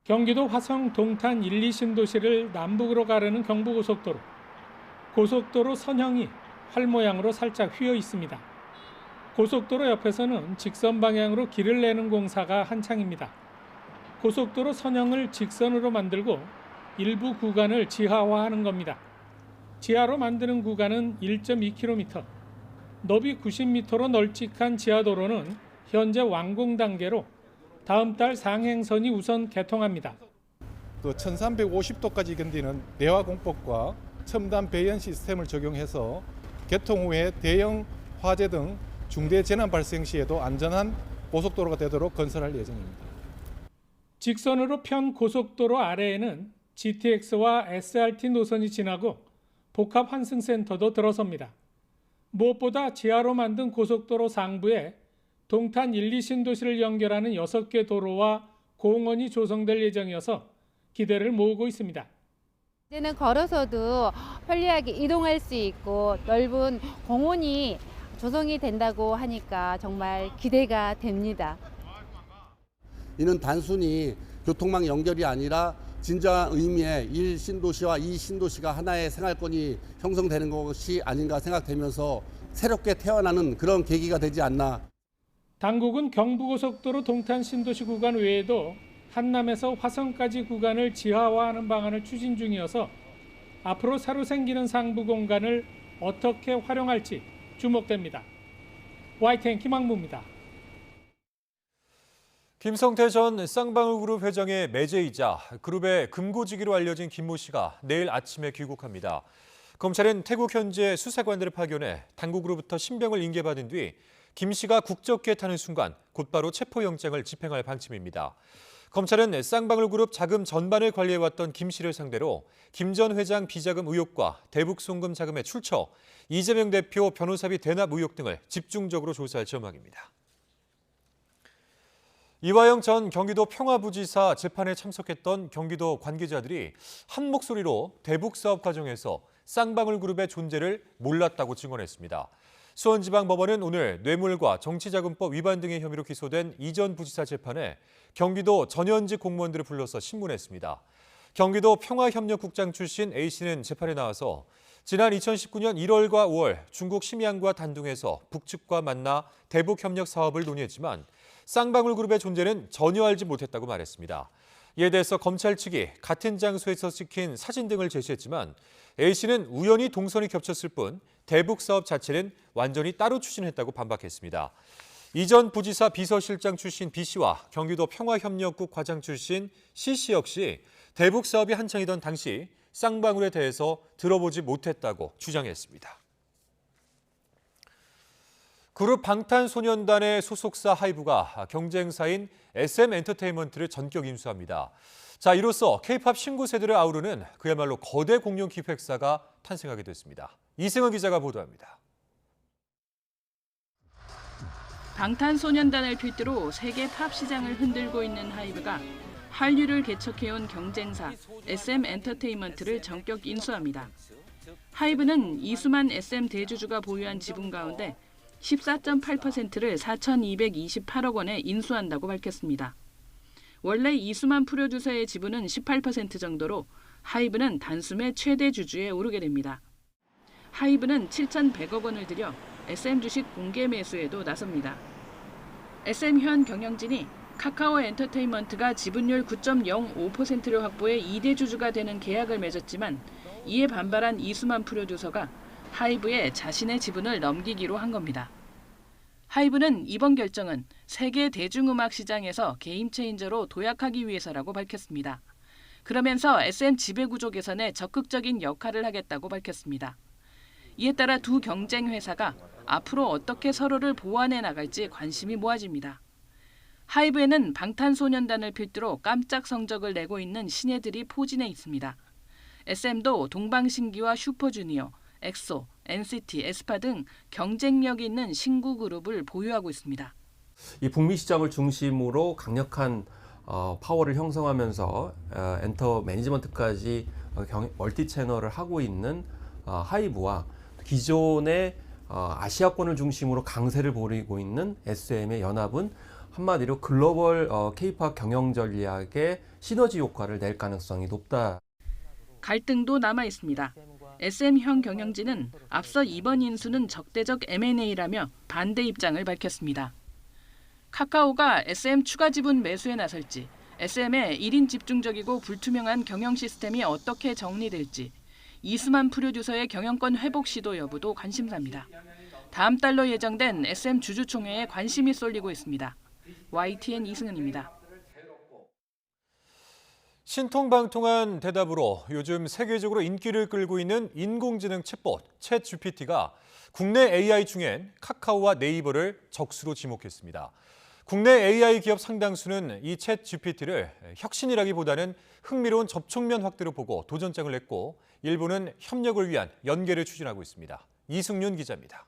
경기도 화성 동탄 1, 2 신도시를 남북으로 가르는 경부고속도로. 고속도로 선형이 활 모양으로 살짝 휘어 있습니다. 고속도로 옆에서는 직선 방향으로 길을 내는 공사가 한창입니다. 고속도로 선형을 직선으로 만들고 일부 구간을 지하화하는 겁니다. 지하로 만드는 구간은 1.2km, 너비 90m로 널찍한 지하도로는 현재 완공 단계로 다음 달 상행선이 우선 개통합니다. 또 1350도까지 견디는 내화 공법과 첨단 배연 시스템을 적용해서 개통 후에 대형 화재 등 중대 재난 발생 시에도 안전한 고속도로가 되도록 건설할 예정입니다. 직선으로 편 고속도로 아래에는 GTX와 SRT 노선이 지나고 복합 환승센터도 들어섭니다. 무엇보다 지하로 만든 고속도로 상부에 동탄 1, 2 신도시를 연결하는 6개 도로와 공원이 조성될 예정이어서 기대를 모으고 있습니다. 이제는 걸어서도 편리하게 이동할 수 있고 넓은 공원이 조성이 된다고 하니까 정말 기대가 됩니다. 이는 단순히 교통망 연결이 아니라 진정한 의미의 1신도시와 2신도시가 하나의 생활권이 형성되는 것이 아닌가 생각되면서 새롭게 태어나는 그런 계기가 되지 않나. 당국은 경부고속도로 동탄 신도시 구간 외에도 한남에서 화성까지 구간을 지하화하는 방안을 추진 중이어서 앞으로 새로 생기는 상부 공간을 어떻게 활용할지 주목됩니다. YTN 김학무입니다. 김성태 전 쌍방울그룹 회장의 매제이자 그룹의 금고지기로 알려진 김모 씨가 내일 아침에 귀국합니다. 검찰은 태국 현지의 수사관들을 파견해 당국으로부터 신병을 인계받은 뒤 김 씨가 국적기에 타는 순간 곧바로 체포영장을 집행할 방침입니다. 검찰은 쌍방울그룹 자금 전반을 관리해왔던 김 씨를 상대로 김 전 회장 비자금 의혹과 대북 송금 자금의 출처, 이재명 대표 변호사비 대납 의혹 등을 집중적으로 조사할 전망입니다. 이화영 전 경기도 평화부지사 재판에 참석했던 경기도 관계자들이 한 목소리로 대북 사업 과정에서 쌍방울그룹의 존재를 몰랐다고 증언했습니다. 수원지방법원은 오늘 뇌물과 정치자금법 위반 등의 혐의로 기소된 이 전 부지사 재판에 경기도 전현직 공무원들을 불러서 신문했습니다. 경기도 평화협력국장 출신 A씨는 재판에 나와서 지난 2019년 1월과 5월 중국 심양과 단둥에서 북측과 만나 대북협력 사업을 논의했지만 쌍방울그룹의 존재는 전혀 알지 못했다고 말했습니다. 이에 대해서 검찰 측이 같은 장소에서 찍힌 사진 등을 제시했지만 A씨는 우연히 동선이 겹쳤을 뿐 대북 사업 자체는 완전히 따로 추진했다고 반박했습니다. 이 전 부지사 비서실장 출신 B씨와 경기도 평화협력국 과장 출신 C씨 역시 대북 사업이 한창이던 당시 쌍방울에 대해서 들어보지 못했다고 주장했습니다. 그룹 방탄소년단의 소속사 하이브가 경쟁사인 SM엔터테인먼트를 전격 인수합니다. 자, 이로써 K-팝 신구 세대를 아우르는 그야말로 거대 공룡 기획사가 탄생하게 됐습니다. 이승은 기자가 보도합니다. 방탄소년단을 필두로 세계 팝 시장을 흔들고 있는 하이브가 한류를 개척해온 경쟁사 SM엔터테인먼트를 전격 인수합니다. 하이브는 이수만 SM 대주주가 보유한 지분 가운데 14.8%를 4,228억 원에 인수한다고 밝혔습니다. 원래 이수만 프로듀서의 지분은 18% 정도로 하이브는 단숨에 최대 주주에 오르게 됩니다. 하이브는 7,100억 원을 들여 SM 주식 공개 매수에도 나섭니다. SM 현 경영진이 카카오 엔터테인먼트가 지분율 9.05%를 확보해 2대 주주가 되는 계약을 맺었지만 이에 반발한 이수만 프로듀서가 하이브에 자신의 지분을 넘기기로 한 겁니다. 하이브는 이번 결정은 세계 대중음악 시장에서 게임 체인저로 도약하기 위해서라고 밝혔습니다. 그러면서 SM 지배구조 개선에 적극적인 역할을 하겠다고 밝혔습니다. 이에 따라 두 경쟁 회사가 앞으로 어떻게 서로를 보완해 나갈지 관심이 모아집니다. 하이브에는 방탄소년단을 필두로 깜짝 성적을 내고 있는 신예들이 포진해 있습니다. SM도 동방신기와 슈퍼주니어, 엑소, NCT, 에스파 등 경쟁력 있는 신구 그룹을 보유하고 있습니다. 이 북미 시장을 중심으로 강력한 파워를 형성하면서 엔터 매니지먼트까지 멀티 채널을 하고 있는 하이브와 기존의 아시아권을 중심으로 강세를 보이고 있는 SM의 연합은 한마디로 글로벌 K-팝 경영 전략의 시너지 효과를 낼 가능성이 높다. 갈등도 남아 있습니다. SM형 경영진은 앞서 이번 인수는 적대적 M&A라며 반대 입장을 밝혔습니다. 카카오가 SM 추가 지분 매수에 나설지, SM의 1인 집중적이고 불투명한 경영 시스템이 어떻게 정리될지, 이수만 프로듀서의 경영권 회복 시도 여부도 관심사입니다. 다음 달로 예정된 SM 주주총회에 관심이 쏠리고 있습니다. YTN 이승은입니다. 신통방통한 대답으로 요즘 세계적으로 인기를 끌고 있는 인공지능 챗봇 챗GPT가 국내 AI 중엔 카카오와 네이버를 적수로 지목했습니다. 국내 AI 기업 상당수는 이 챗GPT를 혁신이라기보다는 흥미로운 접촉면 확대로 보고 도전장을 냈고 일부는 협력을 위한 연계를 추진하고 있습니다. 이승윤 기자입니다.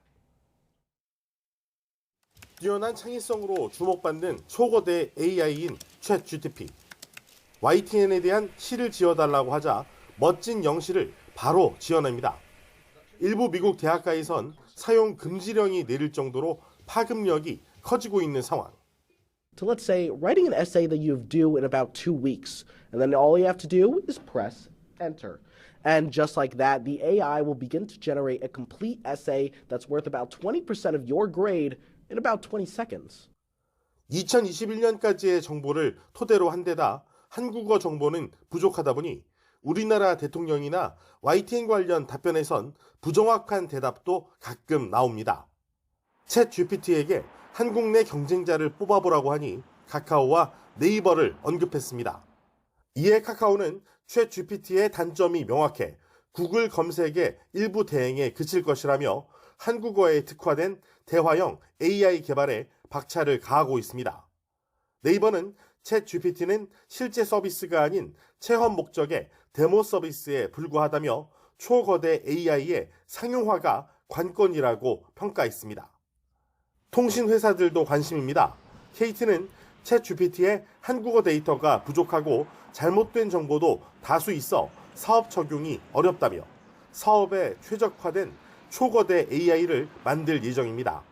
뛰어난 창의성으로 주목받는 초거대 AI인 챗GPT. YTN에 대한 시를 지어달라고 하자 멋진 영시를 바로 지어냅니다. 일부 미국 대학가에선 사용 금지령이 내릴 정도로 파급력이 커지고 있는 상황. So let's say writing an essay that you do in about 2 weeks, and then all you have to do is press enter. And just like that, the AI will begin to generate a complete essay that's worth about 20% of your grade in about 20 seconds. 2021년까지의 정보를 토대로 한 데다 한국어 정보는 부족하다 보니 우리나라 대통령이나 YTN 관련 답변에선 부정확한 대답도 가끔 나옵니다. 챗GPT에게 한국 내 경쟁자를 뽑아보라고 하니 카카오와 네이버를 언급했습니다. 이에 카카오는 챗GPT의 단점이 명확해 구글 검색의 일부 대행에 그칠 것이라며 한국어에 특화된 대화형 AI 개발에 박차를 가하고 있습니다. 네이버는 챗GPT는 실제 서비스가 아닌 체험 목적의 데모 서비스에 불과하다며 초거대 AI의 상용화가 관건이라고 평가했습니다. 통신 회사들도 관심입니다. KT는 챗GPT의 한국어 데이터가 부족하고 잘못된 정보도 다수 있어 사업 적용이 어렵다며 사업에 최적화된 초거대 AI를 만들 예정입니다.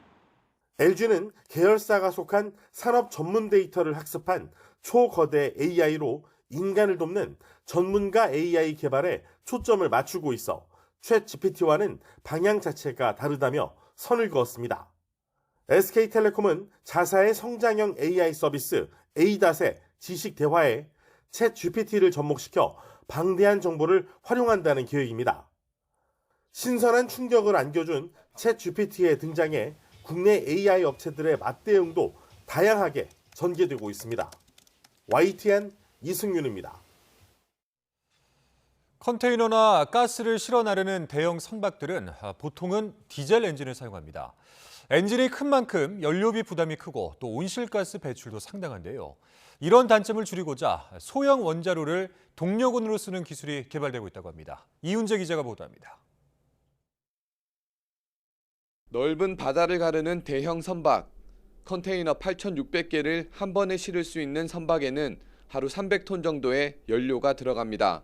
LG는 계열사가 속한 산업 전문 데이터를 학습한 초거대 AI로 인간을 돕는 전문가 AI 개발에 초점을 맞추고 있어 챗GPT와는 방향 자체가 다르다며 선을 그었습니다. SK텔레콤은 자사의 성장형 AI 서비스 ADAS의 지식 대화에 챗GPT를 접목시켜 방대한 정보를 활용한다는 계획입니다. 신선한 충격을 안겨준 챗GPT의 등장에 국내 AI 업체들의 맞대응도 다양하게 전개되고 있습니다. YTN 이승윤입니다. 컨테이너나 가스를 실어 나르는 대형 선박들은 보통은 디젤 엔진을 사용합니다. 엔진이 큰 만큼 연료비 부담이 크고 또 온실가스 배출도 상당한데요. 이런 단점을 줄이고자 소형 원자로를 동력원으로 쓰는 기술이 개발되고 있다고 합니다. 이훈재 기자가 보도합니다. 넓은 바다를 가르는 대형 선박, 컨테이너 8,600개를 한 번에 실을 수 있는 선박에는 하루 300톤 정도의 연료가 들어갑니다.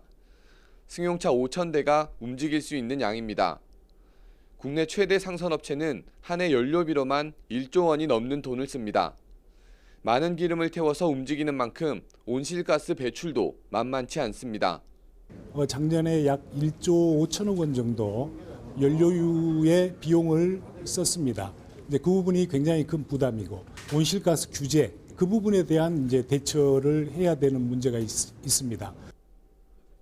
승용차 5,000대가 움직일 수 있는 양입니다. 국내 최대 상선업체는 한 해 연료비로만 1조 원이 넘는 돈을 씁니다. 많은 기름을 태워서 움직이는 만큼 온실가스 배출도 만만치 않습니다. 작년에 약 1조 5천억 원 정도 연료유의 비용을 썼습니다. 이제 그 부분이 굉장히 큰 부담이고 온실가스 규제 그 부분에 대한 이제 대처를 해야 되는 문제가 있습니다.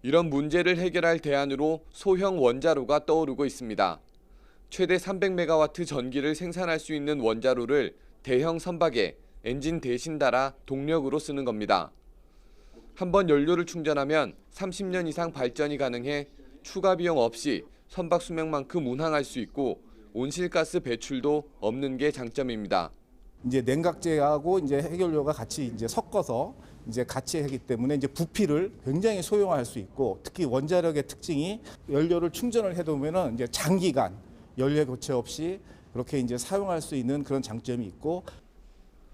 이런 문제를 해결할 대안으로 소형 원자로가 떠오르고 있습니다. 최대 300메가와트 전기를 생산할 수 있는 원자로를 대형 선박에 엔진 대신 달아 동력으로 쓰는 겁니다. 한번 연료를 충전하면 30년 이상 발전이 가능해 추가 비용 없이 선박 수명만큼 운항할 수 있고 온실가스 배출도 없는 게 장점입니다. 이제 냉각제하고 이제 해결료가 같이 이제 섞어서 이제 같이 하기 때문에 이제 부피를 굉장히 소형화할 수 있고 특히 원자력의 특징이 연료를 충전을 해두면은 이제 장기간 연료 교체 없이 그렇게 이제 사용할 수 있는 그런 장점이 있고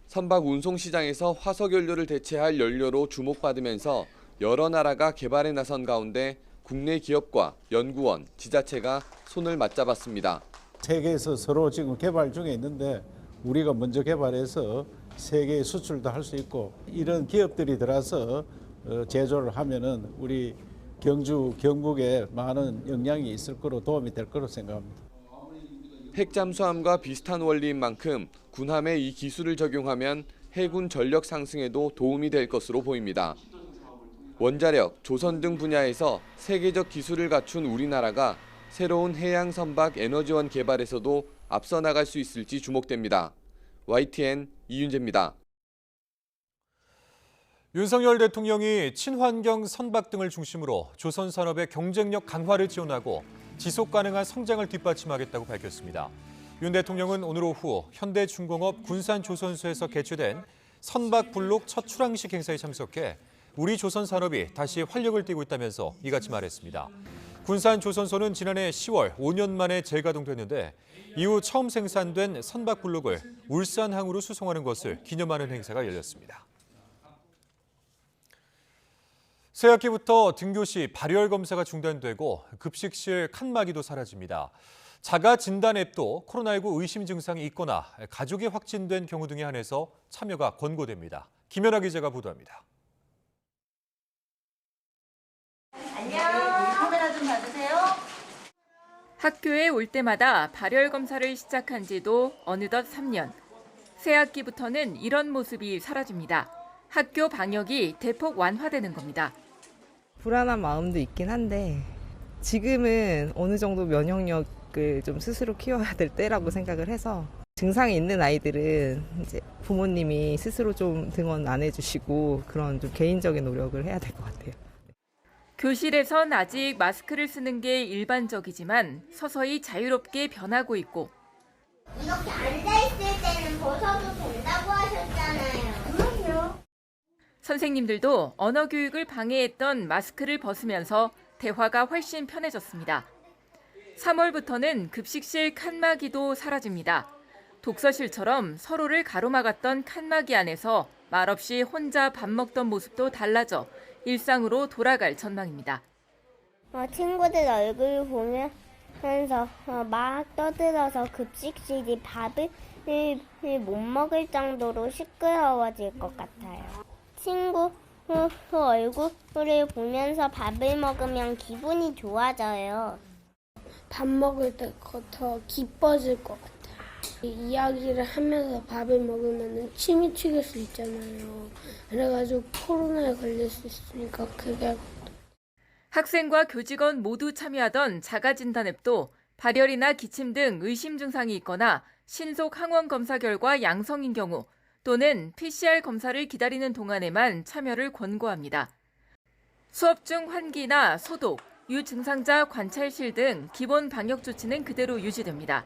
선박 운송 시장에서 화석 연료를 대체할 연료로 주목받으면서 여러 나라가 개발에 나선 가운데 국내 기업과 연구원, 지자체가 손을 맞잡았습니다. 세계에서 서로 지금 개발 중에 있는데 우리가 먼저 개발해서 세계 수출도 할 수 있고 이런 기업들이 들어서 제조를 하면은 우리 경주, 경북에 많은 영향이 있을 거로 도움이 될 거로 생각합니다. 핵잠수함과 비슷한 원리인 만큼 군함에 이 기술을 적용하면 해군 전력 상승에도 도움이 될 것으로 보입니다. 원자력, 조선 등 분야에서 세계적 기술을 갖춘 우리나라가 새로운 해양 선박 에너지원 개발에서도 앞서 나갈 수 있을지 주목됩니다. YTN 이윤재입니다. 윤석열 대통령이 친환경 선박 등을 중심으로 조선 산업의 경쟁력 강화를 지원하고 지속 가능한 성장을 뒷받침하겠다고 밝혔습니다. 윤 대통령은 오늘 오후 현대중공업 군산조선소에서 개최된 선박 블록 첫 출항식 행사에 참석해 우리 조선 산업이 다시 활력을 띠고 있다면서 이같이 말했습니다. 군산조선소는 지난해 10월 5년 만에 재가동됐는데 이후 처음 생산된 선박 블록을 울산항으로 수송하는 것을 기념하는 행사가 열렸습니다. 새학기부터 등교 시 발열 검사가 중단되고 급식실 칸막이도 사라집니다. 자가 진단 앱도 코로나19 의심 증상이 있거나 가족이 확진된 경우 등에 한해서 참여가 권고됩니다. 김연아 기자가 보도합니다. 안녕. 카메라 좀 봐주세요. 학교에 올 때마다 발열 검사를 시작한 지도 어느덧 3년. 새학기부터는 이런 모습이 사라집니다. 학교 방역이 대폭 완화되는 겁니다. 불안한 마음도 있긴 한데 지금은 어느 정도 면역력을 좀 스스로 키워야 될 때라고 생각을 해서 증상이 있는 아이들은 이제 부모님이 스스로 좀 등원 안 해주시고 그런 좀 개인적인 노력을 해야 될 것 같아요. 교실에선 아직 마스크를 쓰는 게 일반적이지만 서서히 자유롭게 변하고 있고 이렇게 앉아있을 때는 벗어도 된다고 하셨잖아요. 그럼요. 선생님들도 언어 교육을 방해했던 마스크를 벗으면서 대화가 훨씬 편해졌습니다. 3월부터는 급식실 칸막이도 사라집니다. 독서실처럼 서로를 가로막았던 칸막이 안에서 말없이 혼자 밥 먹던 모습도 달라져 일상으로 돌아갈 전망입니다. 친구들 얼굴 보면서 막 떠들어서 급식실이 밥을 못 먹을 정도로 시끄러워질 것 같아요. 친구 얼굴을 보면서 밥을 먹으면 기분이 좋아져요. 밥 먹을 때 더 기뻐질 것 같아요. 이야기를 하면서 밥을 먹으면 침이 튀길 수 있잖아요. 그래가지고 코로나에 걸릴 수 있으니까 그게. 학생과 교직원 모두 참여하던 자가진단 앱도 발열이나 기침 등 의심 증상이 있거나 신속 항원 검사 결과 양성인 경우 또는 PCR 검사를 기다리는 동안에만 참여를 권고합니다. 수업 중 환기나 소독, 유증상자 관찰실 등 기본 방역 조치는 그대로 유지됩니다.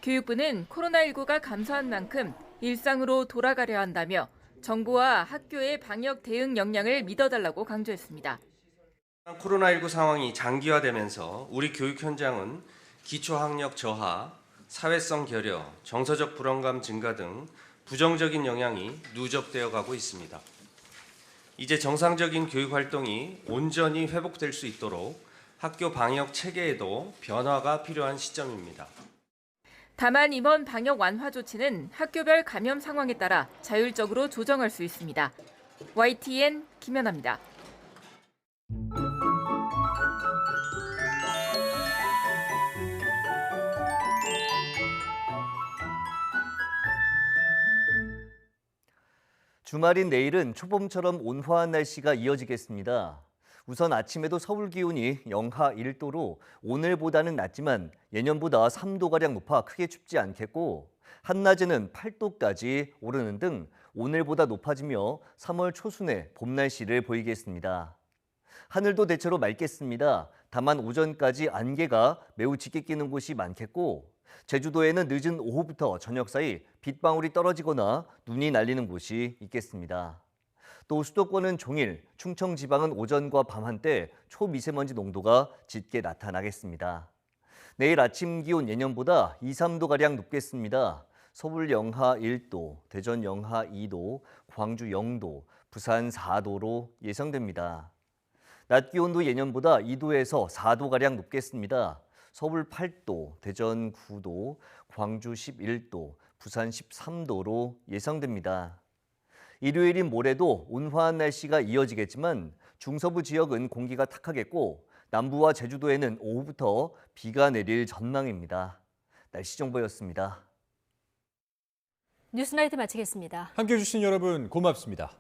교육부는 코로나19가 감소한 만큼 일상으로 돌아가려 한다며 정부와 학교의 방역 대응 역량을 믿어달라고 강조했습니다. 코로나19 상황이 장기화되면서 우리 교육 현장은 기초학력 저하, 사회성 결여, 정서적 불안감 증가 등 부정적인 영향이 누적되어 가고 있습니다. 이제 정상적인 교육 활동이 온전히 회복될 수 있도록 학교 방역 체계에도 변화가 필요한 시점입니다. 다만 이번 방역 완화 조치는 학교별 감염 상황에 따라 자율적으로 조정할 수 있습니다. YTN 김연아입니다. 주말인 내일은 초봄처럼 온화한 날씨가 이어지겠습니다. 우선 아침에도 서울 기온이 영하 1도로 오늘보다는 낮지만 예년보다 3도가량 높아 크게 춥지 않겠고 한낮에는 8도까지 오르는 등 오늘보다 높아지며 3월 초순의 봄 날씨를 보이겠습니다. 하늘도 대체로 맑겠습니다. 다만 오전까지 안개가 매우 짙게 끼는 곳이 많겠고 제주도에는 늦은 오후부터 저녁 사이 빗방울이 떨어지거나 눈이 날리는 곳이 있겠습니다. 또 수도권은 종일, 충청 지방은 오전과 밤 한때 초미세먼지 농도가 짙게 나타나겠습니다. 내일 아침 기온 예년보다 2, 3도가량 높겠습니다. 서울 영하 1도, 대전 영하 2도, 광주 0도, 부산 4도로 예상됩니다. 낮 기온도 예년보다 2도에서 4도가량 높겠습니다. 서울 8도, 대전 9도, 광주 11도, 부산 13도로 예상됩니다. 일요일인 모레도 온화한 날씨가 이어지겠지만 중서부 지역은 공기가 탁하겠고 남부와 제주도에는 오후부터 비가 내릴 전망입니다. 날씨 정보였습니다. 뉴스나이트 마치겠습니다. 함께해 주신 여러분 고맙습니다.